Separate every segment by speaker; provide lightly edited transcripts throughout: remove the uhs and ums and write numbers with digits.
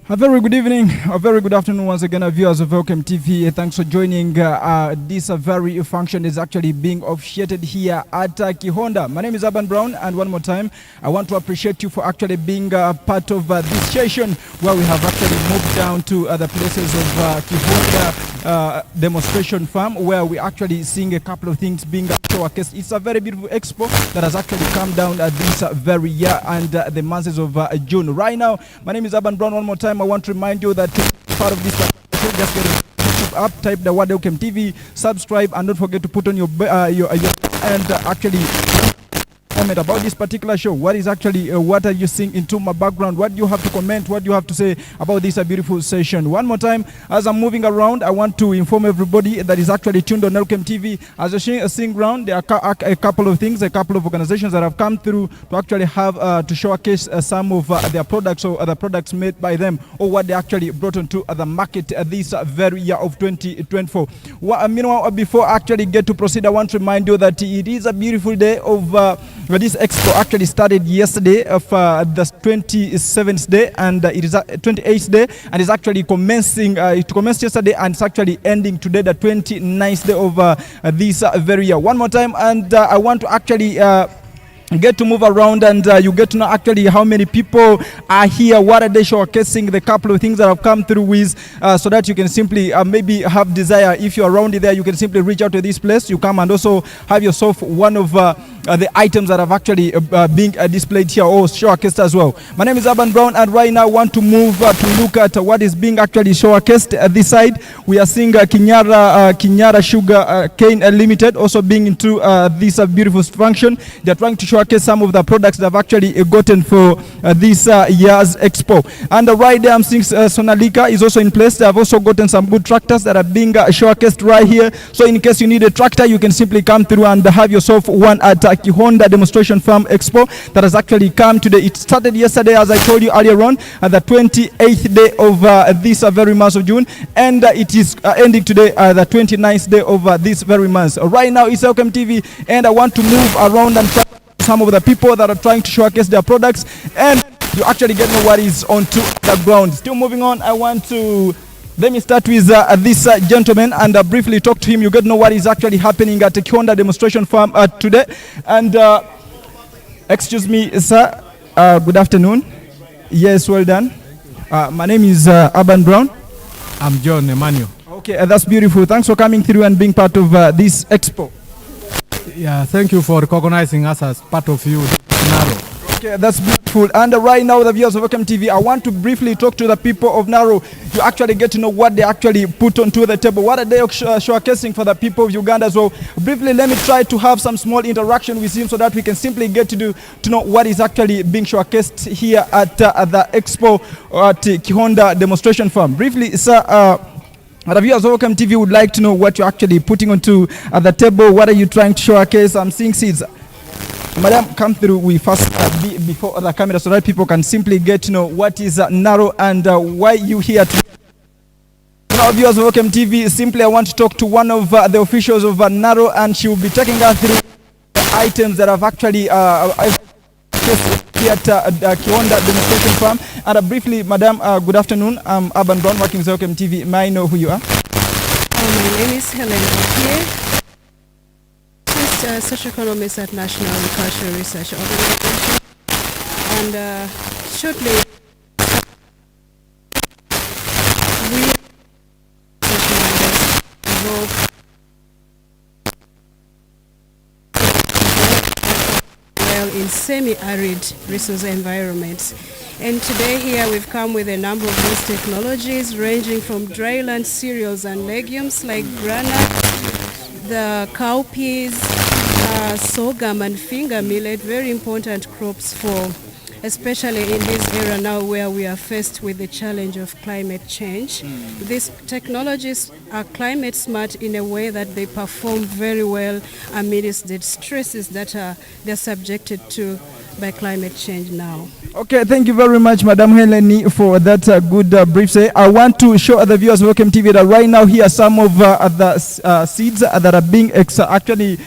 Speaker 1: A very good evening, a very good afternoon once again, viewers of Elkem TV. Thanks for joining. This very function is actually being officiated here at KIHONDA. My name is Aban Brown, and one more time, I want to appreciate you for actually being part of this session where we have actually moved down to the places of KIHONDA demonstration farm, where we actually seeing a couple of things being showcased. It's a very beautiful expo that has actually come down this very year and the months of June. Right now, my name is Aban Brown. One more time, I want to remind you that part of this just get YouTube up, type the word Elkem TV, subscribe, and don't forget to put on your and actually comment about this particular show. What is actually what are you seeing into my background? What do you have to comment? What do you have to say about this beautiful session? One more time, as I'm moving around, I want to inform everybody that is actually tuned on Elkem TV. As you're seeing around, there are a couple of things, a couple of organizations that have come through to actually have to showcase some of their products or other products made by them, or what they actually brought onto the market this very year of 2024. Meanwhile, before I actually get to proceed, I want to remind you that it is a beautiful day of this expo actually started yesterday of the 27th day, and it is 28th day, and it's actually commencing. It commenced yesterday and it's actually ending today, the 29th day of this very year. One more time, and I want to actually get to move around, and you get to know actually how many people are here, what are they showcasing, the couple of things that have come through with, so that you can simply maybe have desire. If you're around there, you can simply reach out to this place. You come and also have yourself one of the items that have actually being displayed here or showcased as well. My name is Aban Brown, and right now I want to move to look at what is being actually showcased at this side. We are seeing Kinyara Sugar Cane Limited also being into this beautiful function. They're trying to showcase some of the products they've actually gotten for this year's expo. And right there I'm seeing Sonalika is also in place. They have also gotten some good tractors that are being showcased right here. So in case you need a tractor, you can simply come through and have yourself one at KIHONDA Demonstration Farm Expo that has actually come today. It started yesterday, as I told you earlier on, at the 28th day of this very month of June, and it is ending today, the 29th day of this very month. Right now it's Elkem TV, and I want to move around and try some of the people that are trying to showcase their products, and you actually get to know what is onto the ground. Still moving on, I want to let me start with this gentleman and briefly talk to him. You get to know what is actually happening at the KIHONDA Demonstration Farm today. And excuse me, sir. Good afternoon. Yes, well done. My name is Aban Brown.
Speaker 2: I'm John Emmanuel.
Speaker 1: Okay, that's beautiful. Thanks for coming through and being part of this expo.
Speaker 2: Yeah, thank you for recognizing us as part of you.
Speaker 1: Okay, that's beautiful. And right now, the viewers of Elkem TV, I want to briefly talk to the people of Naro. You actually get to know what they actually put onto the table. What are they showcasing for the people of Uganda as well? Briefly, let me try to have some small interaction with him so that we can simply get to know what is actually being showcased here at the expo at KIHONDA Demonstration Farm. Briefly, sir, the viewers of Elkem TV would like to know what you're actually putting onto the table. What are you trying to showcase? I'm seeing seeds. Madam, come through. We first before the camera so that people can simply get to know what is Naro and why you here today. Now, viewers of Elkem TV, simply I want to talk to one of the officials of Naro, and she will be taking us through the items that have actually here at KIHONDA Demonstration Farm. And briefly, Madam, good afternoon. I'm Aban Brown, working with Elkem TV. May I know who you are?
Speaker 3: My name is Helen Okie. Socio-economist at National Agricultural Research Organization, and shortly we involved well in semi-arid resource environments. And today here we've come with a number of these technologies ranging from dryland cereals and legumes like grana, the cowpeas, sorghum and finger millet, very important crops for, especially in this era now where we are faced with the challenge of climate change. These technologies are climate smart in a way that they perform very well amidst the stresses that they're subjected to by climate change now.
Speaker 1: Okay, thank you very much, Madam Heleni, for that good brief say. I want to show the viewers of Elkem TV that right now here are some of the seeds that are being actually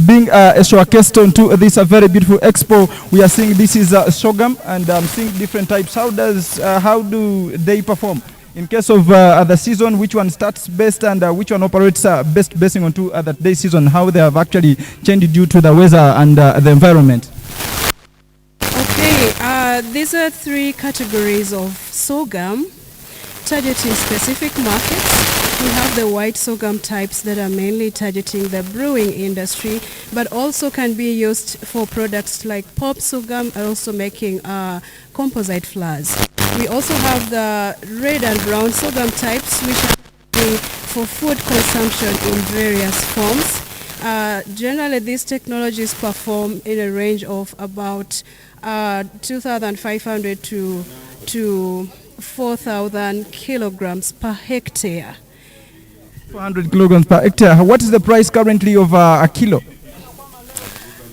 Speaker 1: being a showcase to this very beautiful expo. We are seeing this is sorghum, and I'm seeing different types. How do they perform? In case of the season, which one starts best and which one operates best basing on that day season, how they have actually changed due to the weather and the environment?
Speaker 3: Okay, these are three categories of sorghum targeting specific markets. We have the white sorghum types that are mainly targeting the brewing industry, but also can be used for products like pop sorghum and also making composite flours. We also have the red and brown sorghum types, which are for food consumption in various forms. Generally, these technologies perform in a range of about 2,500 to 4,000 kilograms per hectare.
Speaker 1: 400 kilograms per hectare. What is the price currently of a kilo?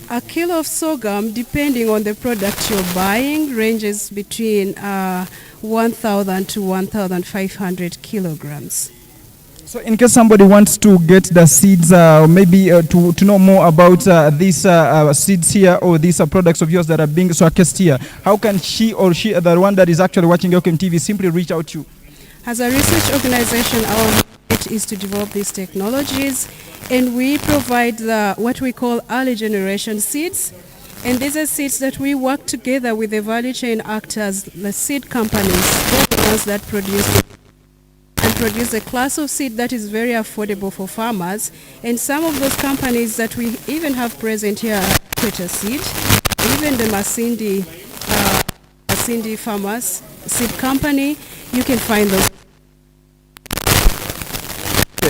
Speaker 3: A kilo of sorghum, depending on the product you're buying, ranges between 1,000 to 1,500 kilograms.
Speaker 1: So in case somebody wants to get the seeds, maybe to know more about these seeds here or these products of yours that are being showcased here, how can she or she, the one that is actually watching Elkem TV, simply reach out to you?
Speaker 3: As a research organization, our mandate is to develop these technologies, and we provide what we call early generation seeds. And these are seeds that we work together with the value chain actors, the seed companies, the ones that produce a class of seed that is very affordable for farmers. And some of those companies that we even have present here are Equator Seed, even the Masindi Farmers Seed Company. You can find those.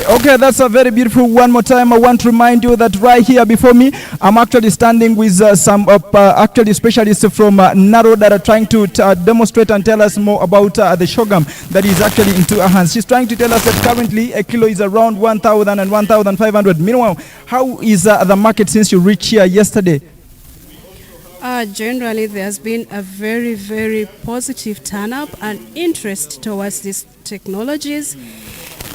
Speaker 1: Okay, that's a very beautiful. One more time, I want to remind you that right here before me, I'm actually standing with some actually specialists from NARO that are trying to demonstrate and tell us more about the sorghum that is actually into our hands. She's trying to tell us that currently a kilo is around 1,000 and 1,500. Meanwhile, how is the market since you reached here yesterday?
Speaker 3: Generally, there's been a very, very positive turn-up and interest towards these technologies.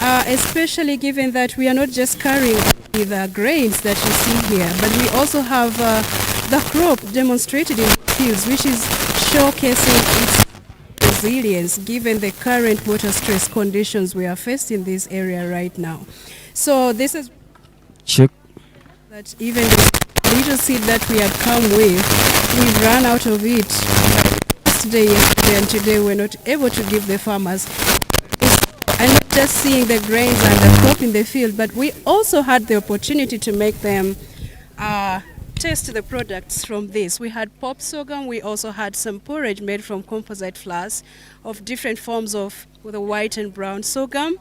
Speaker 3: Especially given that we are not just carrying the grains that you see here, but we also have the crop demonstrated in the fields, which is showcasing its resilience given the current water stress conditions we are faced in this area right now. So this is that even the little seed that we had come with, we've run out of it yesterday, and today we're not able to give the farmers. And not just seeing the grains and the crop in the field, but we also had the opportunity to make them test the products from this. We had pop sorghum. We also had some porridge made from composite flours of different forms of the white and brown sorghum,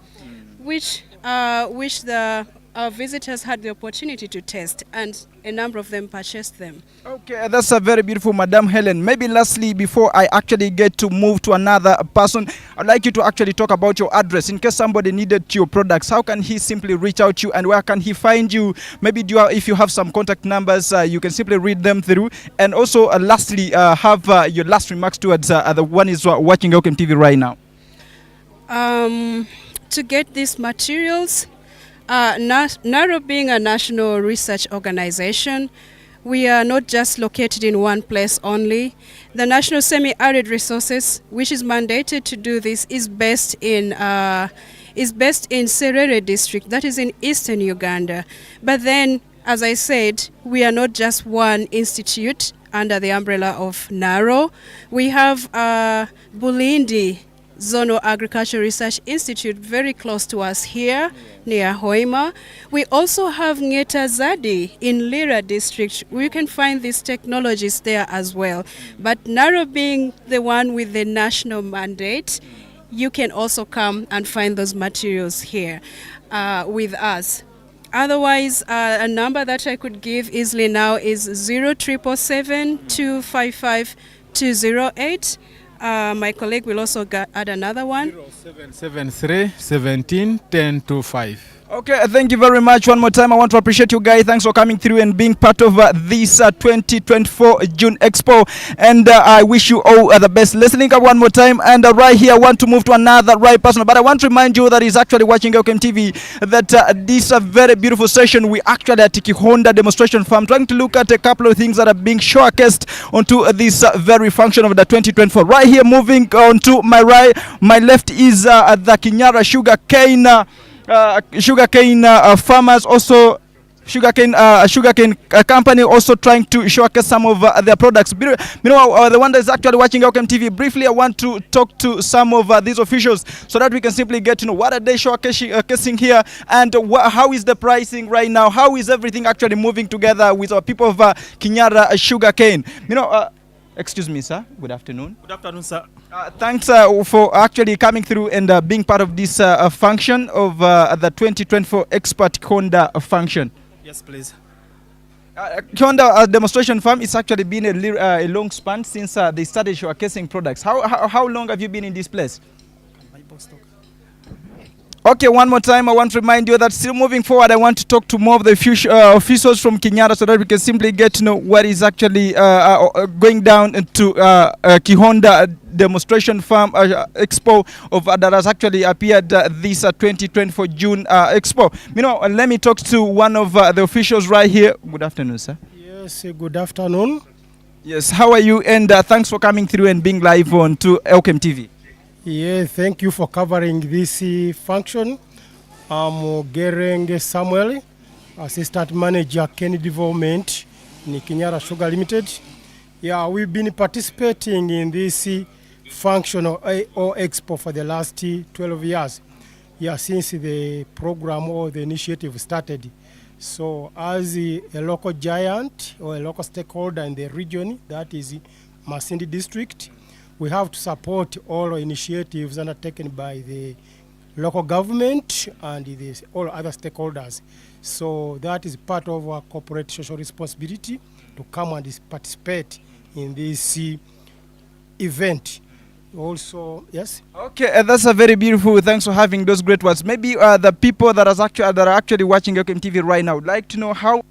Speaker 3: which the visitors had the opportunity to test, and a number of them purchased them.
Speaker 1: Okay, that's a very beautiful, Madam Helen. Maybe lastly, before I actually get to move to another person, I'd like you to actually talk about your address. In case somebody needed your products, how can he simply reach out to you and where can he find you? Maybe if you have some contact numbers, you can simply read them through. And also, lastly, have your last remarks towards the one is watching Elkem TV right now.
Speaker 3: To get these materials, NARO being a national research organization, we are not just located in one place only. The National Semi-Arid Resources, which is mandated to do this, is based in Serere district, that is in eastern Uganda. But then, as I said, we are not just one institute under the umbrella of NARO. We have Bulindi Zonal Agricultural Research Institute very close to us here near Hoima. We also have Ngeta Zadi in Lira district. We can find these technologies there as well. But NARO being the one with the national mandate, you can also come and find those materials here with us. Otherwise, a number that I could give easily now is 0777 255 208. My colleague will also add another one.
Speaker 2: 0773 17 1025.
Speaker 1: Okay, thank you very much. One more time, I want to appreciate you guys. Thanks for coming through and being part of this 2024 June Expo. And I wish you all the best. Listening up one more time. And right here, I want to move to another right person. But I want to remind you that is actually watching Elkem TV that this very beautiful session, we actually at KIHONDA demonstration farm, trying to look at a couple of things that are being showcased onto this very function of the 2024. Right here, moving on to my right, my left is the Kinyara sugarcane farmers, also sugarcane company, also trying to showcase some of their products. The one that is actually watching Elkem TV, briefly I want to talk to some of these officials so that we can simply get to know what are they showcasing here, and how is the pricing right now, how is everything actually moving together with our people of Kinyara sugarcane. Excuse me, sir. Good afternoon.
Speaker 4: Good afternoon, sir.
Speaker 1: Thanks for actually coming through and being part of this function of the 2024 Expert KIHONDA function.
Speaker 4: Yes, please.
Speaker 1: KIHONDA demonstration farm, it's actually been a long span since they started showcasing products. How long have you been in this place? Okay, one more time, I want to remind you that still moving forward, I want to talk to more of the officials from Kinyara so that we can simply get to know what is actually going down into KIHONDA demonstration farm expo that has actually appeared this 2024 June expo. Let me talk to one of the officials right here. Good afternoon, sir.
Speaker 5: Yes, good afternoon.
Speaker 1: Yes, how are you? And thanks for coming through and being live on to Elkem TV.
Speaker 5: Yeah, thank you for covering this function. I'm Gereng Samuel, Assistant Manager, Kenny Development in Kinyara Sugar Limited. Yeah, we've been participating in this function or Expo for the last 12 years. Yeah, since the program or the initiative started. So as a local giant or a local stakeholder in the region, that is Masindi district, we have to support all initiatives undertaken by the local government and all other stakeholders. So that is part of our corporate social responsibility to come and participate in this event. Also, yes.
Speaker 1: Okay, that's a very beautiful. Thanks for having those great words. Maybe the people that are actually watching Elkem TV right now would like to know how.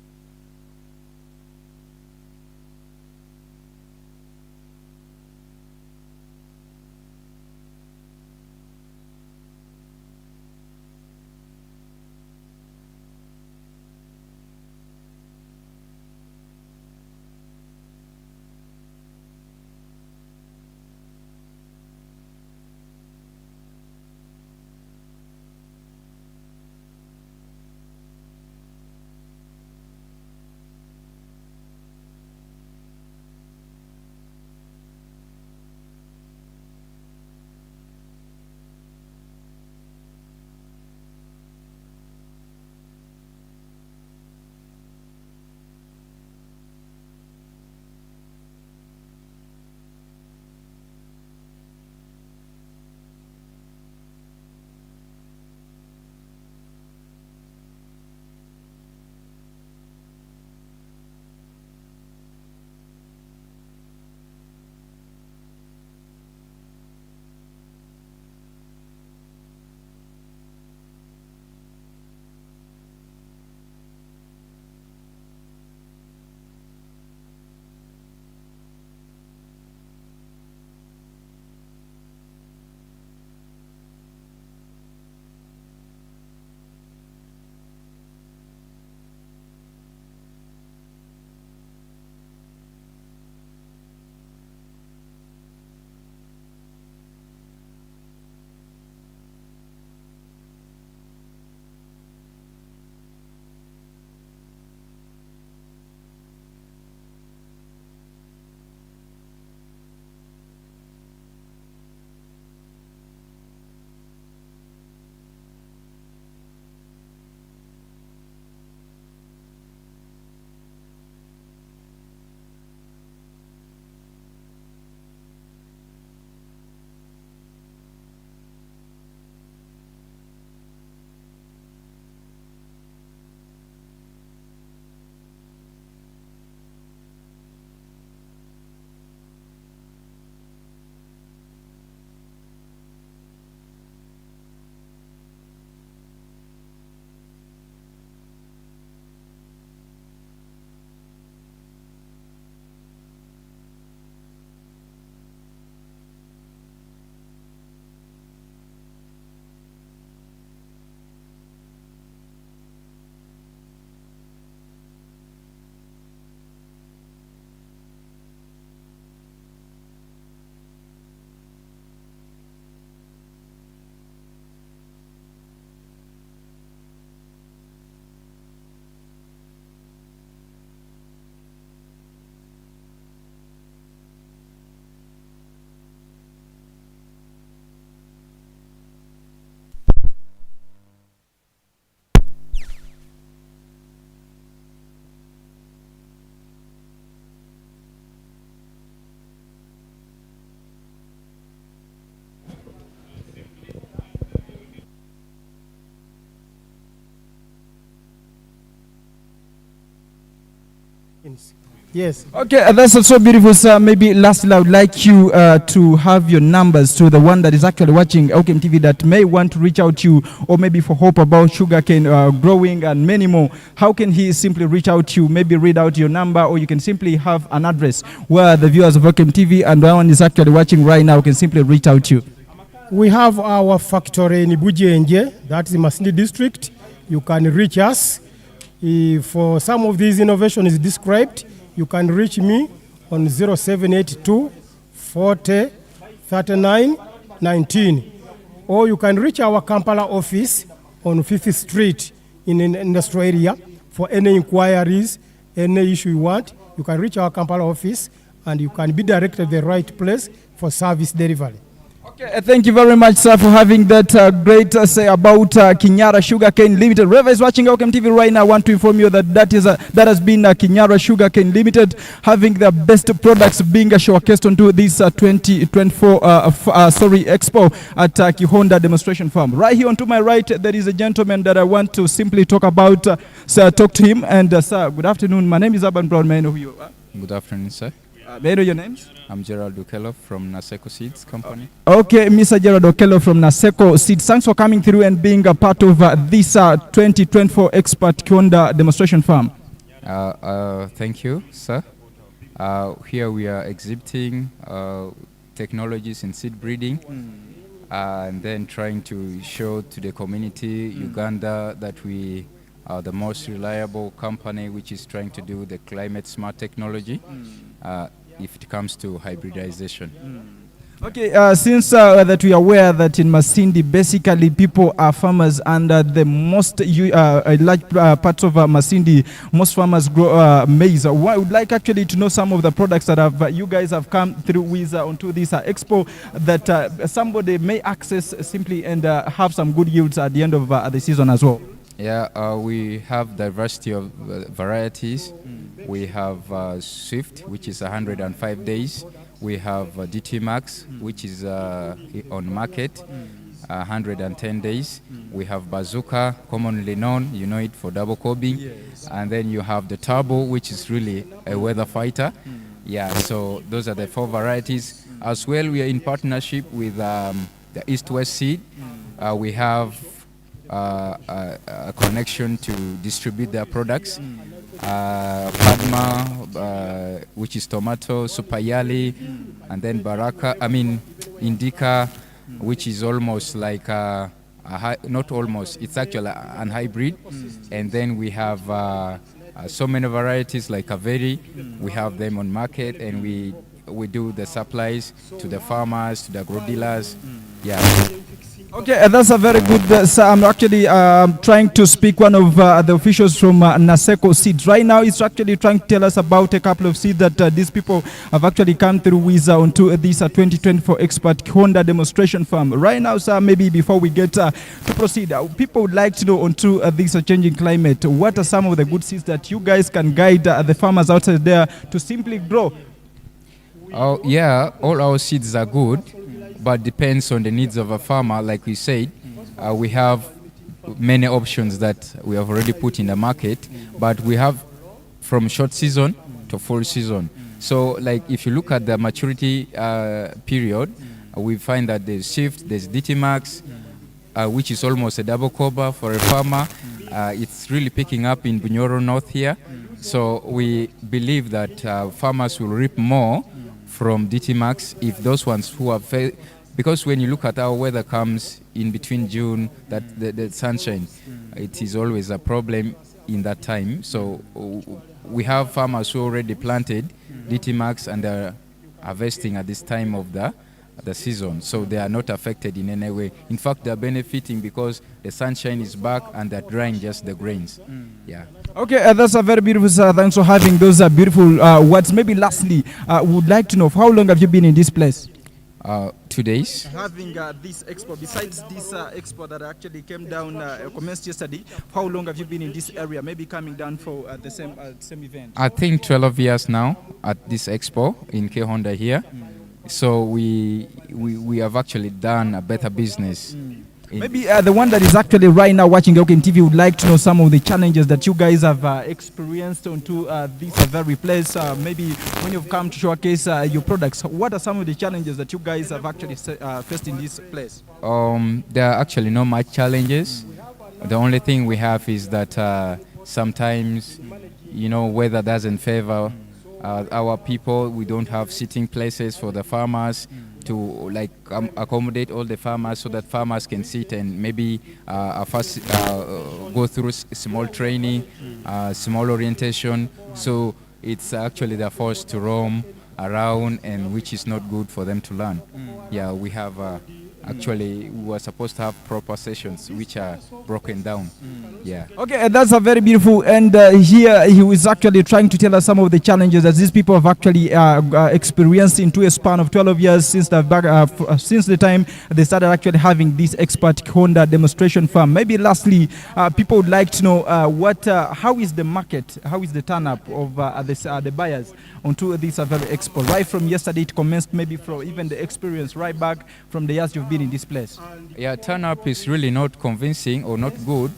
Speaker 5: machines. Yes.
Speaker 1: Okay, that's also beautiful, sir. Maybe lastly, I would like you to have your numbers to the one that is actually watching Elkem TV that may want to reach out to you, or maybe for hope about sugarcane growing and many more. How can he simply reach out to you? Maybe read out your number, or you can simply have an address where the viewers of Elkem TV and the one is actually watching right now can simply reach out to you.
Speaker 5: We have our factory in Bujenje, that's in Masindi district. You can reach us. For some of these innovations described, you can reach me on 0782 40 39 19. Or you can reach our Kampala office on 5th Street in an industrial area for any inquiries, any issue you want. You can reach our Kampala office and you can be directed to the right place for service delivery.
Speaker 1: Okay, thank you very much, sir, for having that great say about Kinyara Sugarcane Limited. Whoever is watching Elkem TV right now, I want to inform you that that has been Kinyara Sugarcane Limited having the best products being showcased onto this 2024 Expo at KIHONDA demonstration farm. Right here onto my right, there is a gentleman that I want to simply talk about. Sir, talk to him. And sir, good afternoon. My name is Abban Brown. May I know who you are?
Speaker 4: Good afternoon, sir.
Speaker 1: May I know your names?
Speaker 4: I'm Gerald Okello from Naseko Seeds Company.
Speaker 1: Okay, Mr. Gerald Okello from Naseko Seeds. Thanks for coming through and being a part of this 2024 Expert KIHONDA demonstration farm.
Speaker 4: Thank you, sir. Here we are exhibiting technologies in seed breeding and then trying to show to the community, Uganda, that we are the most reliable company which is trying to do the climate smart technology if it comes to hybridization.
Speaker 1: Okay, since that we are aware that in Masindi, basically people are farmers, and the most large parts of Masindi, most farmers grow maize. I would like actually to know some of the products that you guys have come through with onto this expo that somebody may access simply and have some good yields at the end of the season as well.
Speaker 4: Yeah, we have diversity of varieties. We have Swift, which is 105 days. We have DT Max, which is on market, 110 days. We have Bazooka, commonly known, you know it for double cobbing. Yes. And then you have the Turbo, which is really a weather fighter. Yeah, so those are the 4 varieties. As well, we are in partnership with the East-West Seed. We have a connection to distribute their products. Padma, which is tomato, Supayali, and then Indica, which is almost like not almost, it's actually an hybrid. And then we have so many varieties like Kaveri. We have them on market, and we do the supplies to the farmers, to the agro dealers. Yeah.
Speaker 1: Okay, that's a very good. So I'm actually trying to speak one of the officials from Naseko Seeds. Right now, he's actually trying to tell us about a couple of seeds that these people have actually come through with onto this 2024 Expert KIHONDA demonstration farm. Right now, sir, maybe before we get to proceed, people would like to know onto this changing climate, what are some of the good seeds that you guys can guide the farmers outside there to simply grow?
Speaker 4: Oh, yeah, all our seeds are good, but depends on the needs of a farmer. Like we said, we have many options that we have already put in the market, but we have from short season to full season. So like if you look at the maturity period, we find that there's Shift, there's DT Max, which is almost a double cover for a farmer. It's really picking up in Bunyoro North here. So we believe that farmers will reap more from DT Max if those ones who are because when you look at our weather comes in between June, that the sunshine, it is always a problem in that time. So we have farmers who already planted DT Max and are harvesting at this time of the season, so they are not affected in any way. In fact, they are benefiting because the sunshine is back and they're drying just the grains. Yeah.
Speaker 1: Okay, that's a very beautiful, sir. Thanks for having those beautiful words. Maybe lastly, would like to know, for how long have you been in this place?
Speaker 4: 2 days.
Speaker 1: Having this expo, besides this expo that actually came down, commenced yesterday, how long have you been in this area, maybe coming down for the same event?
Speaker 4: I think 12 years now at this expo in KIHONDA here. So we have actually done a better business
Speaker 1: Maybe the one that is actually right now watching Elkem TV would like to know some of the challenges that you guys have experienced onto this very place. Maybe when you've come to showcase your products, what are some of the challenges that you guys have actually faced in this place?
Speaker 4: There are actually not much challenges. The only thing we have is that sometimes, weather doesn't favor our people. We don't have sitting places for the farmers to accommodate all the farmers so that farmers can sit and maybe go through small training, small orientation. So it's actually they're forced to roam around, and which is not good for them to learn. Yeah, we have actually we were supposed to have proper sessions which are broken down. Yeah. Okay,
Speaker 1: that's a very beautiful. And here he was actually trying to tell us some of the challenges that these people have actually experienced into a span of 12 years since the time they started actually having this expert KIHONDA demonstration farm. Maybe lastly, people would like to know how is the market, how is the turn-up of the buyers onto this very expo. Right from yesterday it commenced, maybe from even the experience right back from the years you've been in this place.
Speaker 4: Yeah, turn-up is really not convincing or not good.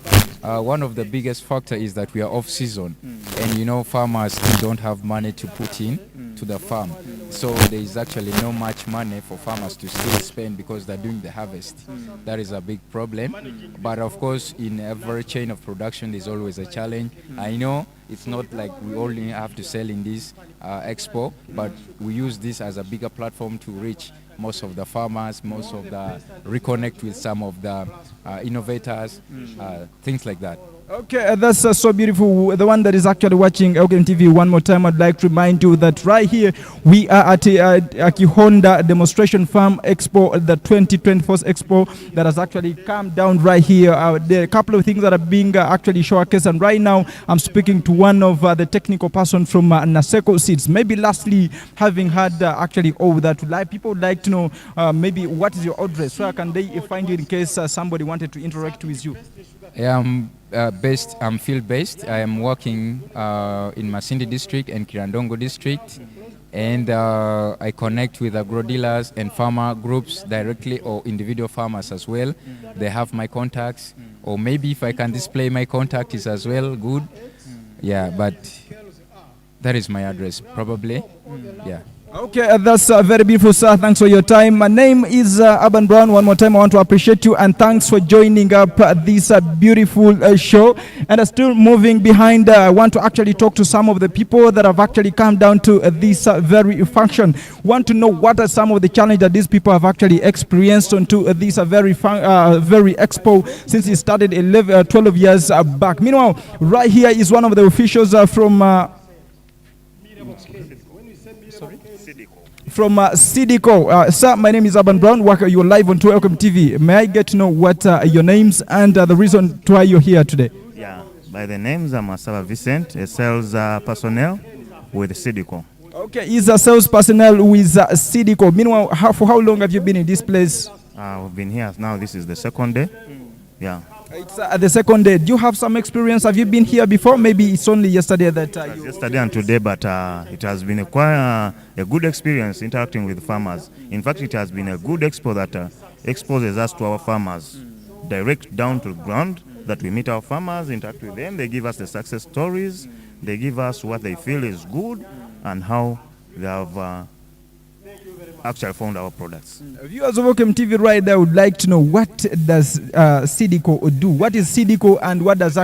Speaker 4: One of the biggest factor is that we are off-season, and farmers don't have money to put in to the farm. So there is actually not much money for farmers to still spend because they're doing the harvest. That is a big problem. But of course, in every chain of production, there's always a challenge. I know it's not like we only have to sell in this expo, but we use this as a bigger platform to reach most of the farmers, most of the reconnect with some of the innovators, things like that.
Speaker 1: Okay, that's so beautiful. The one that is actually watching Elkem TV one more time, I'd like to remind you that right here we are at KIHONDA Demonstration Farm Expo, the 2024 Expo that has actually come down right here. There are a couple of things that are being actually showcased, and right now I'm speaking to one of the technical person from Naseko Seeds. Maybe lastly, having had actually all that, people would like to know maybe what is your address, where can they find you in case somebody wanted to interact with you?
Speaker 4: I'm field based. I am working in Masindi district and Kirandongo district, and I connect with agro dealers and farmer groups directly, or individual farmers as well. They have my contacts, or maybe if I can display my contact is as well good. Yeah, but that is my address probably. Yeah.
Speaker 1: Okay, that's very beautiful, sir. Thanks for your time. My name is Aban Brown. One more time, I want to appreciate you, and thanks for joining up this beautiful show. And still moving behind, I want to actually talk to some of the people that have actually come down to this very function. Want to know what are some of the challenges that these people have actually experienced onto this very expo since it started 12 years back. Meanwhile, right here is one of the officials from Sidiko. Sir, my name is Aban Brown. You're live on Elkem TV. May I get to know what your names and the reason why you're here today?
Speaker 6: Yeah, by the names, I'm Asaba Vicent, a sales personnel with Sidiko.
Speaker 1: Okay, he's a sales personnel with Sidiko. Meanwhile, for how long have you been in this place?
Speaker 6: We've been here now. This is the second day. Yeah.
Speaker 1: It's the second day. Do you have some experience? Have you been here before? Maybe it's only yesterday that
Speaker 6: yesterday and today, but it has been quite a good experience interacting with farmers. In fact, it has been a good expo that exposes us to our farmers, direct down to the ground, that we meet our farmers, interact with them. They give us the success stories. They give us what they feel is good and how they have actually found our products.
Speaker 1: Viewers of Elkem TV right there would like to know, what does Sidiko do? What is Sidiko, and what does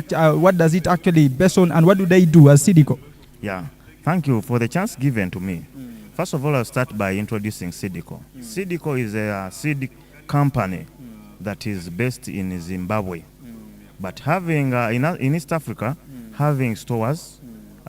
Speaker 1: it actually based on, and what do they do as Sidiko?
Speaker 6: Yeah, thank you for the chance given to me. First of all, I'll start by introducing Sidiko. Sidiko is a seed company that is based in Zimbabwe, but having in East Africa, having stores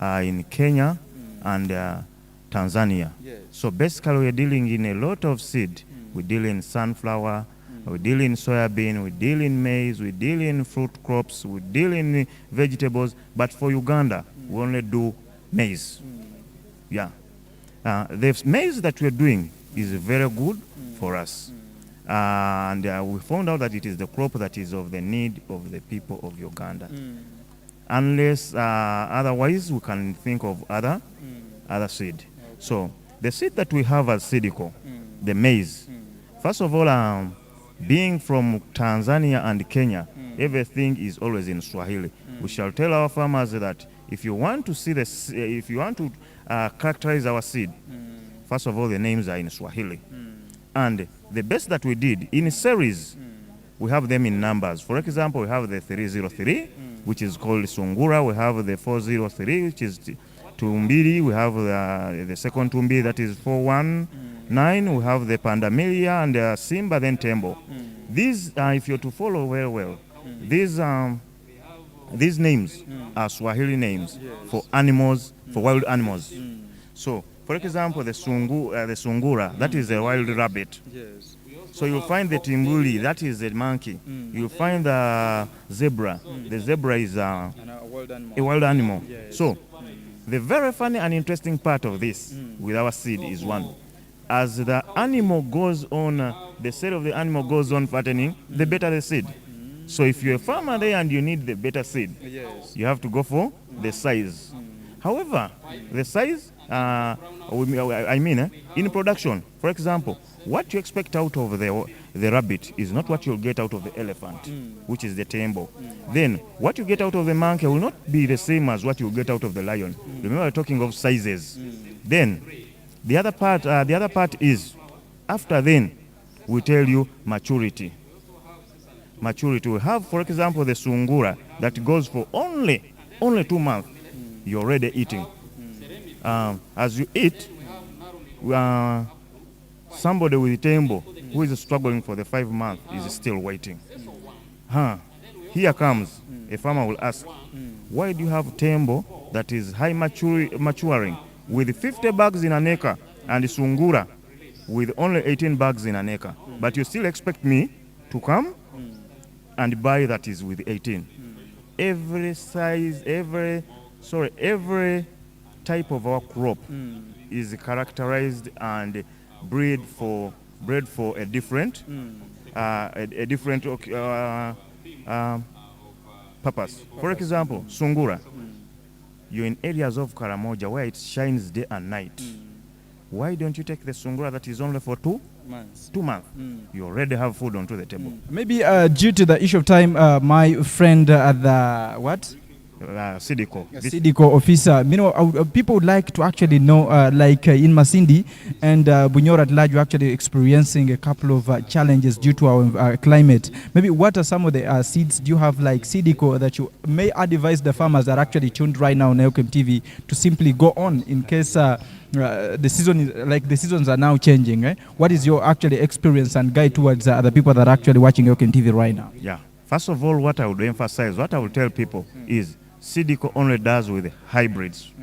Speaker 6: in Kenya and Tanzania. So basically we're dealing in a lot of seed. We deal in sunflower, we deal in soybean, we deal in maize, we deal in fruit crops, we deal in vegetables, but for Uganda, we only do maize. Yeah. The maize that we're doing is very good for us. And we found out that it is the crop that is of the need of the people of Uganda. Unless otherwise, we can think of other seed. So the seed that we have as Sidiko, the maize, first of all, Being from Tanzania and Kenya, everything is always in Swahili. We shall tell our farmers that if you want to see if you want to characterize our seed, first of all, the names are in Swahili. And the best that we did in series, we have them in numbers. For example, we have the 303, which is called Sungura. We have the 403, which is Tumbili. We have the second Tumbili, that is 419. We have the Pandamilia and Simba, then Tembo. These, if you're to follow very well, these names are Swahili names for animals, for wild animals. So, for example, the Sungura, that is a wild rabbit. So you'll find the Timbuli, that is a monkey. You'll find the zebra. The zebra is a wild animal. So the very funny and interesting part of this with our seed is one. As the animal goes on, the cell of the animal goes on fattening, the better the seed. So if you're a farmer there and you need the better seed, you have to go for the size. However, the size, in production, for example, what you expect out of the rabbit is not what you'll get out of the elephant, which is the tembo. Then what you get out of the monkey will not be the same as what you get out of the lion. Remember, we're talking of sizes. Then the other part is, after then, we tell you maturity. Maturity. We have, for example, the Sungura that goes for only 2 months. You're already eating. As you eat, somebody with tembo who is struggling for the 5 months is still waiting. Here comes a farmer will ask, why do you have tembo that is high maturing with 50 bags in an acre and Sungura with only 18 bags in an acre, but you still expect me to come and buy that is with 18? Every size, every type of our crop is characterized and bred for a different purpose. For example, Sungura, you're in areas of Karamoja where it shines day and night. Why don't you take the Sungura that is only for 2 months? 2 months. You already have food onto the table.
Speaker 1: Maybe due to the issue of time, my friend at the what?
Speaker 6: Sidiko
Speaker 1: officer. People would like to actually know, like in Masindi and Bunyoro at large, you're actually experiencing a couple of challenges due to our climate. Maybe what are some of the seeds do you have, like Sidiko, that you may advise the farmers that are actually tuned right now on Elkem TV to simply go on in case the seasons are now changing? What is your actually experience and guide towards the people that are actually watching Elkem TV right now?
Speaker 6: Yeah. First of all, what I would emphasize, what I would tell people is Sidiko only does with hybrids.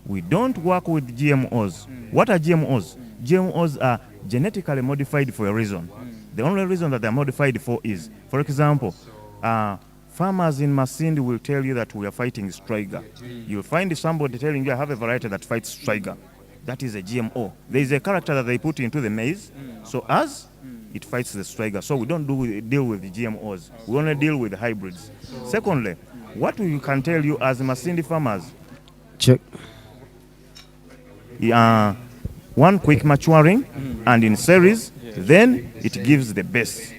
Speaker 6: We don't work with GMOs. What are GMOs? GMOs are genetically modified for a reason. The only reason that they're modified for is, for example, farmers in Masindi will tell you that we are fighting striga. You'll find somebody telling you I have a variety that fights striga. That is a GMO. There is a character that they put into the maize, so as it fights the striga. So we don't deal with the GMOs. We only deal with the hybrids. Secondly, what we can tell you as Masindi farmers,
Speaker 7: check.
Speaker 6: One quick maturing and in series, then it gives the best.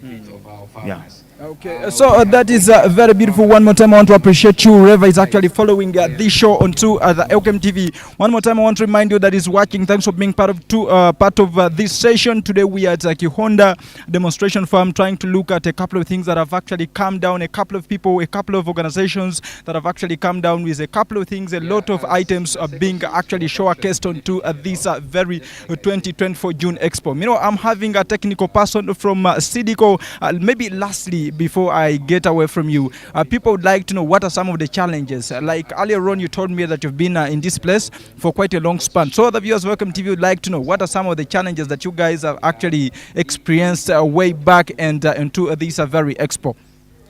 Speaker 6: Yeah.
Speaker 1: Okay, so that is very beautiful. One more time, I want to appreciate you, whoever is actually following this show onto the Elkem TV. One more time, I want to remind you that is watching. Thanks for being part of this session. Today we are at KIHONDA demonstration farm, trying to look at a couple of things that have actually come down. A couple of people, a couple of organizations that have actually come down with a couple of things. A lot of items are being actually showcased onto this very 2024 June Expo. I'm having a technical person from Sidiko. Maybe lastly, before I get away from you, people would like to know what are some of the challenges. Like earlier on, you told me that you've been in this place for quite a long span. So the viewers of Elkem TV would like to know what are some of the challenges that you guys have actually experienced way back and into this very expo.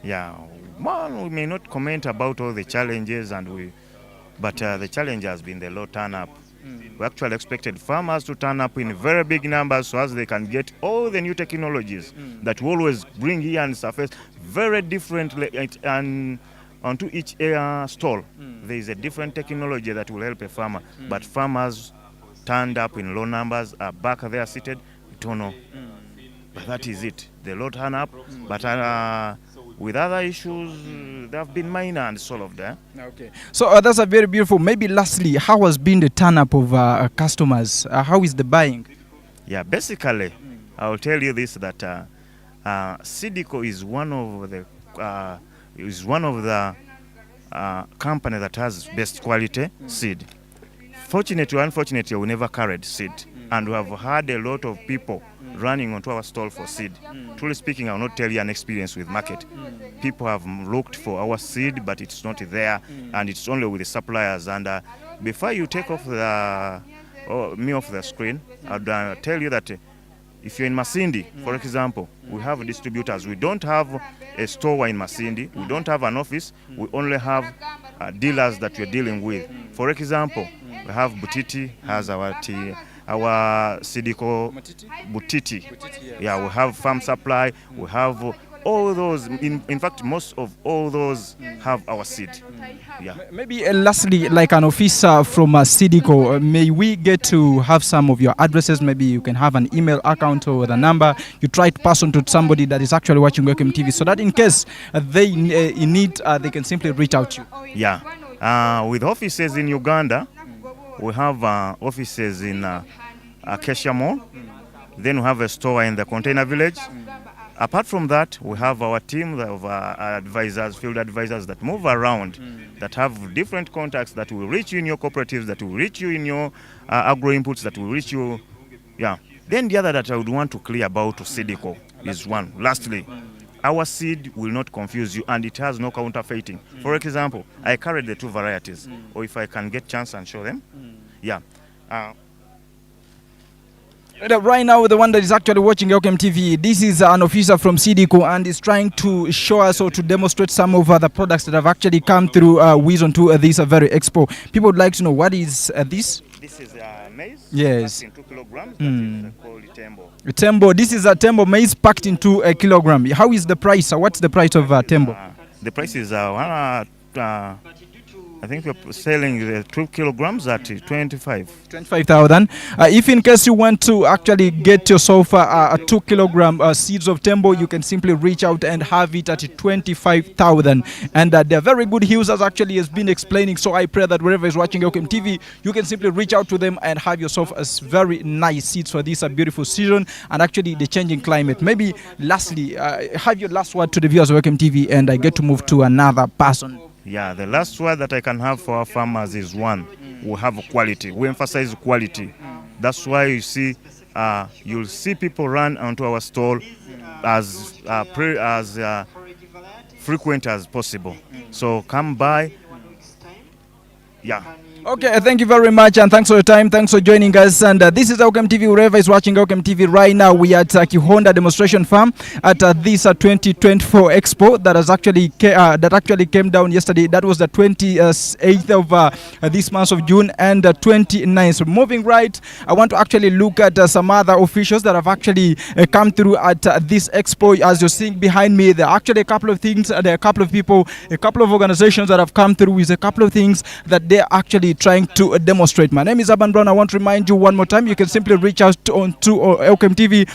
Speaker 6: Yeah, well, we may not comment about all the challenges, but the challenge has been the low turn-up. We actually expected farmers to turn up in very big numbers so as they can get all the new technologies that we always bring here and surface very differently, and onto each stall there is a different technology that will help a farmer. But farmers turned up in low numbers, are back there seated. We don't know. But that is it. They load turn up, but with other issues, they have been minor and solved.
Speaker 1: Okay. So that's a very beautiful. Maybe lastly, how has been the turn up of customers? How is the buying?
Speaker 6: Yeah, basically, I will tell you this, that Sidico is one of the company that has best quality seed. Fortunately or unfortunately, we never carried seed, and we have had a lot of people running onto our stall for seed. Truly speaking, I will not tell you an experience with market. People have looked for our seed, but it's not there, and it's only with the suppliers. And before you take off me off the screen, I'd tell you that if you're in Masindi, for example, we have distributors. We don't have a store in Masindi. We don't have an office. We only have dealers that we're dealing with. For example, we have Butiti has our Sidico Butiti. Yeah, we have Farm Supply. We have all those. In fact, most of all those have our seed. Yeah.
Speaker 1: Maybe lastly, like an officer from Sidico, may we get to have some of your addresses? Maybe you can have an email account or the number you try to pass on to somebody that is actually watching Elkem TV, so that in case they in need, they can simply reach out to you.
Speaker 6: Yeah. With offices in Uganda, we have offices in Acacia Mall. Then we have a store in the Container Village. Apart from that, we have our team of advisors, field advisors that move around, that have different contacts, that will reach you in your cooperatives, that will reach you in your agro inputs, that will reach you. Yeah. Then the other that I would want to clear about Sidico is one. Lastly, our seed will not confuse you, and it has no counterfeiting. For example, I carried the two varieties, or if I can get chance and show them. Yeah.
Speaker 1: Right now, the one that is actually watching Elkem TV, this is an officer from Sidico, and is trying to show us or to demonstrate some of the products that have actually come through Wizon to this very expo. People would like to know, what is this?
Speaker 6: This is maize.
Speaker 1: Yes.
Speaker 6: In 2 kilograms. That is called Tembo.
Speaker 1: Tembo. This is a Tembo maize packed into a kilogram. How is the price? What's the price of Tembo?
Speaker 6: The price is I think we're selling 2 kilograms at 25,000.
Speaker 1: If in case you want to actually get yourself a 2 kilogram seeds of Tembo, you can simply reach out and have it at 25,000. And they're very good hills, as actually has been explaining. So I pray that wherever is watching Elkem TV, you can simply reach out to them and have yourself a very nice seeds for this beautiful season and actually the changing climate. Maybe lastly, have your last word to the viewers of Elkem TV, and I get to move to another person.
Speaker 6: Yeah, the last word that I can have for our farmers is one: we have quality. We emphasize quality. That's why you see, you'll see people run onto our stall as frequent as possible. So come by. Yeah.
Speaker 1: Okay, thank you very much, and thanks for your time. Thanks for joining us. And this is Elkem TV. Whoever is watching Elkem TV right now, we are at KIHONDA demonstration farm at this 2024 Expo that has actually came down yesterday. That was the 28th of this month of June and 29th. So moving right, I want to actually look at some other officials that have actually come through at this Expo. As you're seeing behind me, there are actually a couple of things. There are a couple of people, a couple of organizations that have come through with a couple of things that they're actually trying to demonstrate. My name is Abban Brown. I want to remind you one more time, you can simply reach out to Elkem TV,